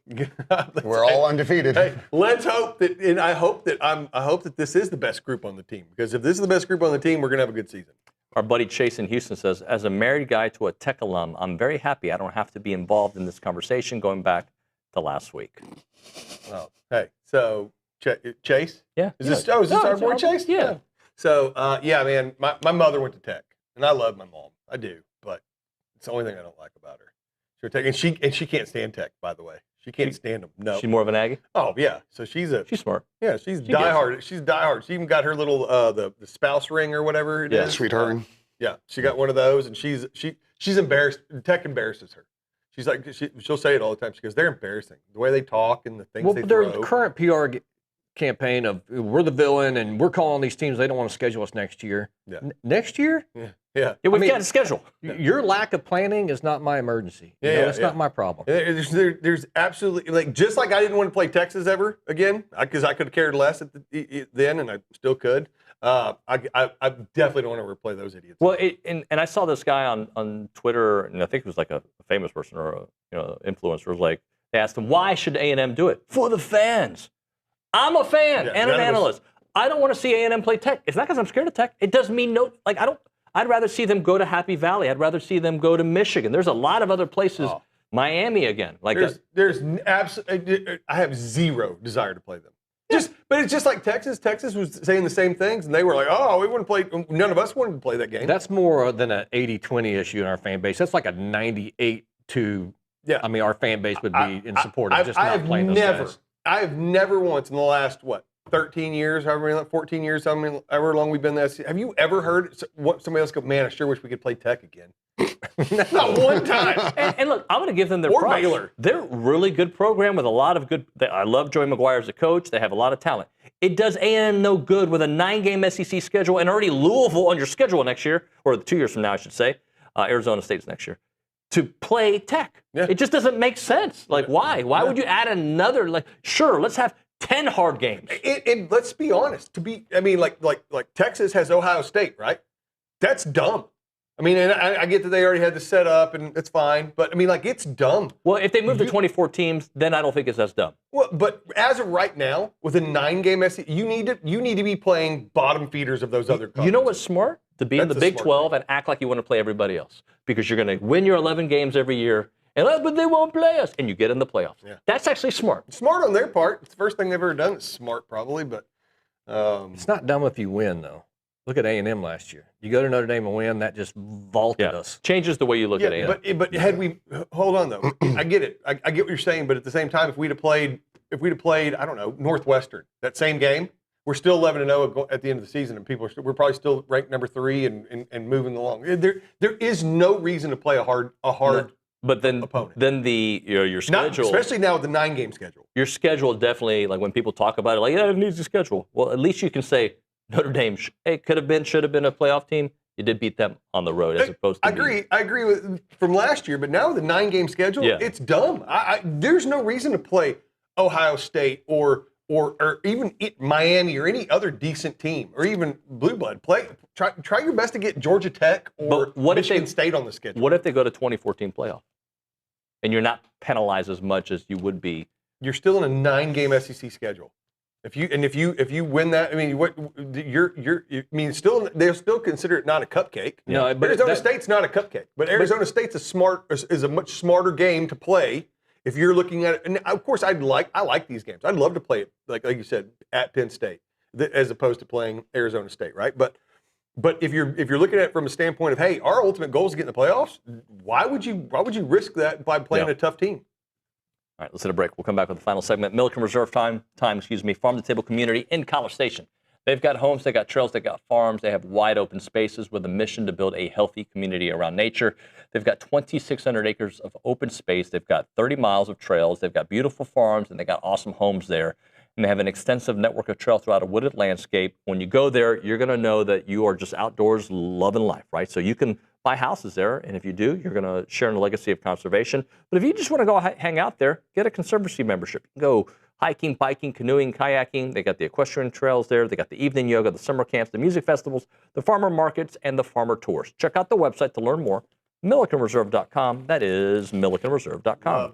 S: we're all undefeated.
R: Hey, let's hope that, and I hope that this is the best group on the team, because if this is the best group on the team, we're gonna have a good season.
I: Our buddy Chase in Houston says, as a married guy to a Tech alum, I'm very happy I don't have to be involved in this conversation going back to last week.
R: Oh, hey, so Chase?
I: Yeah.
R: Is this our boy Chase?
I: Yeah.
R: So, man, my mother went to Tech, and I love my mom. I do, but it's the only thing I don't like about her. And she can't stand Tech, by the way. She can't stand them. No.
I: She's more of an Aggie?
R: Oh, yeah. So she's
I: smart.
R: Yeah, she's diehard. She's diehard. She even got her little the spouse ring or whatever it is.
S: Sweetheart ring.
R: Yeah, she got one of those, and she's embarrassed. Tech embarrasses her. She's like, she'll say it all the time. She goes, they're embarrassing. The way they talk and the things they throw.
T: Their current PR campaign of we're the villain and we're calling these teams, they don't want to schedule us next year.
R: Yeah.
T: Next year?
R: Yeah.
I: We've got a schedule.
T: Your lack of planning is not my emergency. It's not my problem.
R: There's absolutely, just like I didn't want to play Texas ever again, because I could have cared less then, and I still could. I definitely don't want to replay those idiots.
I: Well, and I saw this guy on Twitter, and I think it was like a famous person or a influencer, was like, they asked him, why should A&M do it? For the fans. I'm a fan and an analyst. I don't want to see A&M play Tech. It's not because I'm scared of Tech. It doesn't mean I'd rather see them go to Happy Valley. I'd rather see them go to Michigan. There's a lot of other places. Miami again.
R: There's absolutely, I have zero desire to play them. But it's just like Texas. Texas was saying the same things, and they were like, "Oh, we wouldn't play." None of us wanted to play that game.
T: That's more than an 80-20 issue in our fan base. That's like a 98 to. Yeah. I mean, our fan base would be in support of just not playing those guys.
R: I have never once in the last 13 years, 14 years, however long we've been there. Have you ever heard somebody else go, "Man, I sure wish we could play Tech again"? Not one time.
I: And look, I'm going to give them their props.
R: Baylor.
I: They're a really good program with a lot of good. I love Joey McGuire as a coach. They have a lot of talent. It does A&M no good with a 9-game SEC schedule and already Louisville on your schedule next year, or 2 years from now, I should say. Arizona State's next year. To play Tech. Yeah. It just doesn't make sense. Like, why? Why would you add another? Sure, let's have 10 hard games.
R: And let's be honest. Like Texas has Ohio State, right? That's dumb. I mean, and I get that they already had this set up, and it's fine. But I mean, like, it's dumb.
I: Well, if they move to 24 teams, then I don't think it's as dumb.
R: Well, but as of right now, with a 9-game SEC, you need to be playing bottom feeders of those other conferences.
I: You know what's smart? To be in the
R: That's a
I: Big
R: smart
I: 12 and act like you want to play everybody else, because you're going to win your 11 games every year. And but they won't play us, and you get in the playoffs.
R: Yeah.
I: That's actually smart.
R: Smart on their part. It's the first thing they've ever done. It's smart, probably, but
T: it's not dumb if you win, though. Look at A&M last year. You go to Notre Dame and win, that just vaulted us.
I: Changes the way you look at A&M.
R: But had we hold on though, I get it. I get what you're saying, but at the same time, if we'd have played, I don't know, Northwestern that same game, we're still 11-0 at the end of the season, and we're probably still ranked number 3 and moving along. There is no reason to play a hard.
I: But then your schedule,
R: especially now with the 9-game schedule.
I: Your schedule definitely, like when people talk about it, like, yeah, it needs a schedule. Well, at least you can say Notre Dame should have been a playoff team. You did beat them on the road as opposed to.
R: I agree with from last year, but now with the 9-game schedule, it's dumb. There's no reason to play Ohio State or even Miami or any other decent team or even Blue Blood. Try your best to get Georgia Tech or Michigan State on the schedule.
I: What if they go to 2014 playoff and you're not penalized as much as you would be?
R: You're still in a 9-game SEC schedule. If you win that, I mean, they'll still consider it not a cupcake.
I: No, but
R: Arizona State's not a cupcake, but Arizona State's a much smarter game to play. If you're looking at it, and of course, I like these games. I'd love to play it like you said at Penn State, as opposed to playing Arizona State, right? But if you're looking at it from a standpoint of, hey, our ultimate goal is to get in the playoffs, why would you risk that by playing a tough team?
I: All right, let's hit a break. We'll come back with the final segment. Milliken Reserve time, farm-to-table community in College Station. They've got homes, they've got trails, they've got farms, they have wide open spaces with a mission to build a healthy community around nature. They've got 2,600 acres of open space. They've got 30 miles of trails. They've got beautiful farms, and they've got awesome homes there. And they have an extensive network of trails throughout a wooded landscape. When you go there, you're going to know that you are just outdoors loving life, right? So you can buy houses there, and if you do, you're going to share in the legacy of conservation. But if you just want to go hang out there, get a Conservancy membership. You can go hiking, biking, canoeing, kayaking. They got the equestrian trails there. They got the evening yoga, the summer camps, the music festivals, the farmer markets, and the farmer tours. Check out the website to learn more, MillikenReserve.com. That is MillikenReserve.com.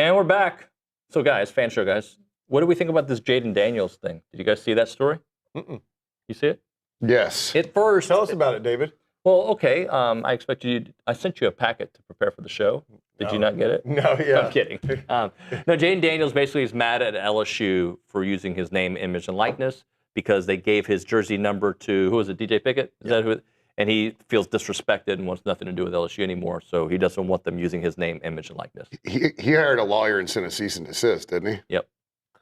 I: And we're back. So, guys, fan show guys, what do we think about this Jaden Daniels thing? Did you guys see that story?
R: Mm-mm.
I: You see it?
S: Yes.
I: At first.
R: Tell us about it, David.
I: Well, okay. I sent you a packet to prepare for the show. Did you not get it?
R: No, yeah.
I: I'm kidding. No, Jaden Daniels basically is mad at LSU for using his name, image, and likeness because they gave his jersey number to, who was it, DJ Pickett? Is that who? And he feels disrespected and wants nothing to do with LSU anymore, so he doesn't want them using his name, image, and likeness.
S: He hired a lawyer and sent a cease and desist, didn't he?
I: Yep.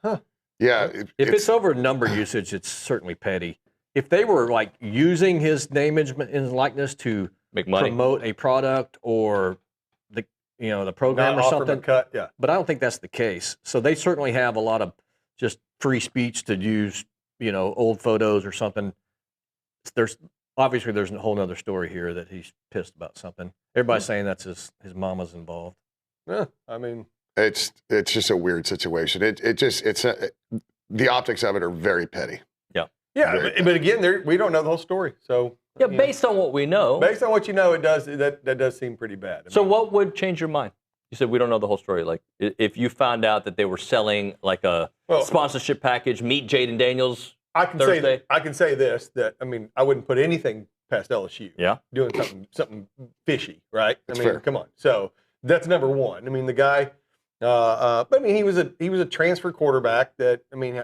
R: Huh.
S: Yeah.
T: If it's over number usage, it's certainly petty. If they were like using his name, image, and likeness to
I: make money,
T: promote a product or the program
R: Not
T: or
R: offer
T: something,
R: but cut, yeah.
T: But I don't think that's the case. So they certainly have a lot of just free speech to use, old photos or something. There's a whole nother story here that he's pissed about something. Everybody's saying that's his mama's involved.
R: Yeah, I mean,
S: it's just a weird situation. The optics of it are very petty.
R: Yeah, but again, we don't know the whole story. So
I: yeah, based on what we know,
R: based on what you know, that does seem pretty bad.
I: So what would change your mind? You said we don't know the whole story. Like if you found out that they were selling like a sponsorship package, meet Jaden Daniels.
R: I can say this, that I mean, I wouldn't put anything past LSU.
I: Yeah,
R: doing something fishy, right?
S: That's
R: I mean,
S: fair.
R: Come on. So that's number one. I mean, the guy. But I mean, he was a transfer quarterback. That I mean,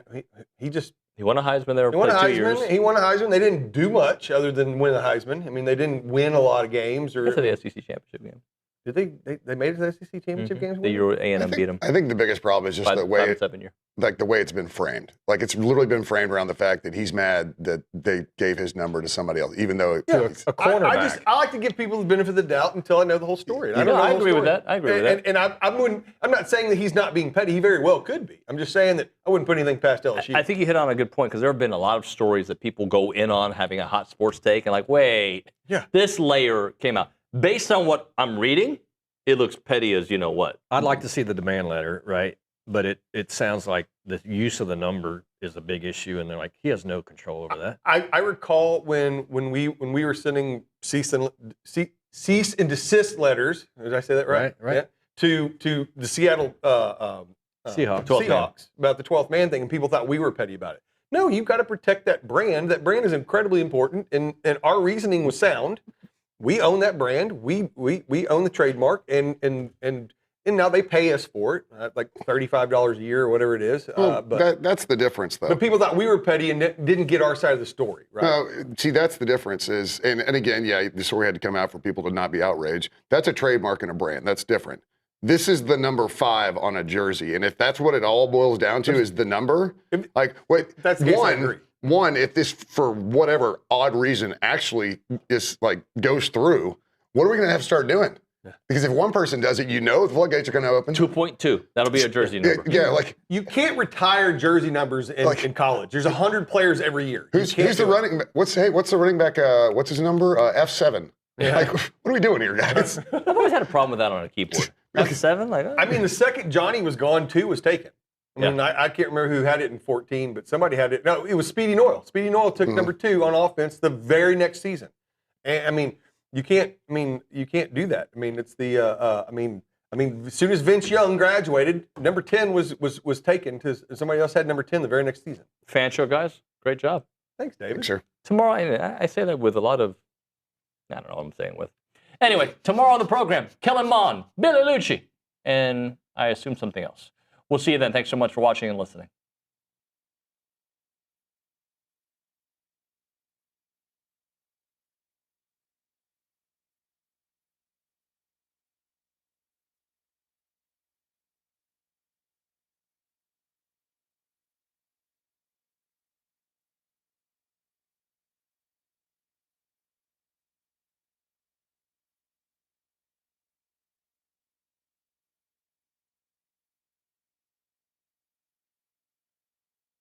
R: he
I: won a Heisman there.
R: He won a Heisman. He won a Heisman. They didn't do much other than win a Heisman. I mean, they didn't win a lot of games. Or
I: to the SEC championship game.
R: Did they made it to the SEC championship games?
I: The year A&M beat them.
S: I think the biggest problem is just the way the way it's been framed. Like it's literally been framed around the fact that he's mad that they gave his number to somebody else, even though
R: a cornerback. I like to give people the benefit of the doubt until I know the whole story. And I agree with that.
I: I agree with that.
R: And I'm not saying that he's not being petty. He very well could be. I'm just saying that I wouldn't put anything past LSU.
I: I think you hit on a good point because there have been a lot of stories that people go in on having a hot sports take and like, wait, this layer came out. Based on what I'm reading, it looks petty as you know what.
T: I'd like to see the demand letter, right? But it sounds like the use of the number is a big issue, and they're like, he has no control over that.
R: I recall when we were sending cease and desist letters. Did I say that right?
T: Right.
R: Yeah, to the Seattle Seahawks about the 12th man thing, and people thought we were petty about it. No, you've got to protect that brand. That brand is incredibly important, and our reasoning was sound. We own that brand. We own the trademark, and now they pay us for it, like $35 a year or whatever it is.
S: But that's the difference, though.
R: But people thought we were petty and didn't get our side of the story, right?
S: No, see, that's the difference. And again, the story had to come out for people to not be outraged. That's a trademark and a brand. That's different. This is the number 5 on a jersey, and if that's what it all boils down to is the number, like wait,
R: that's one.
S: One, if this, for whatever odd reason, actually is like goes through, what are we going to have to start doing? Because if one person does it, the floodgates are going to open.
I: 2.2. That'll be a jersey number.
S: Yeah, like
R: you can't retire jersry numbers in college. There's 100 players every year.
S: Who's the running? What's the running back? What's his number? F7.
R: Yeah.
S: Like, what are we doing here, guys?
I: I've always had a problem with that on a keyboard. F7, like.
R: I mean, the second Johnny was gone, 2 was taken. I mean, I can't remember who had it in 14, but somebody had it. No, it was Speedy Noyle. Speedy Noyle took number 2 on offense the very next season. And I mean, you can't do that. I mean, it's the. I mean, as soon as Vince Young graduated, number 10 was taken because somebody else had number 10 the very next season.
I: Fan show, guys. Great job.
R: Thanks, David.
S: Thanks, sir.
I: Tomorrow, I say that with a lot of. I don't know what I'm saying with. Anyway, tomorrow on the program, Kellen Mond, Billy Lucci, and I assume something else. We'll see you then. Thanks so much for watching and listening.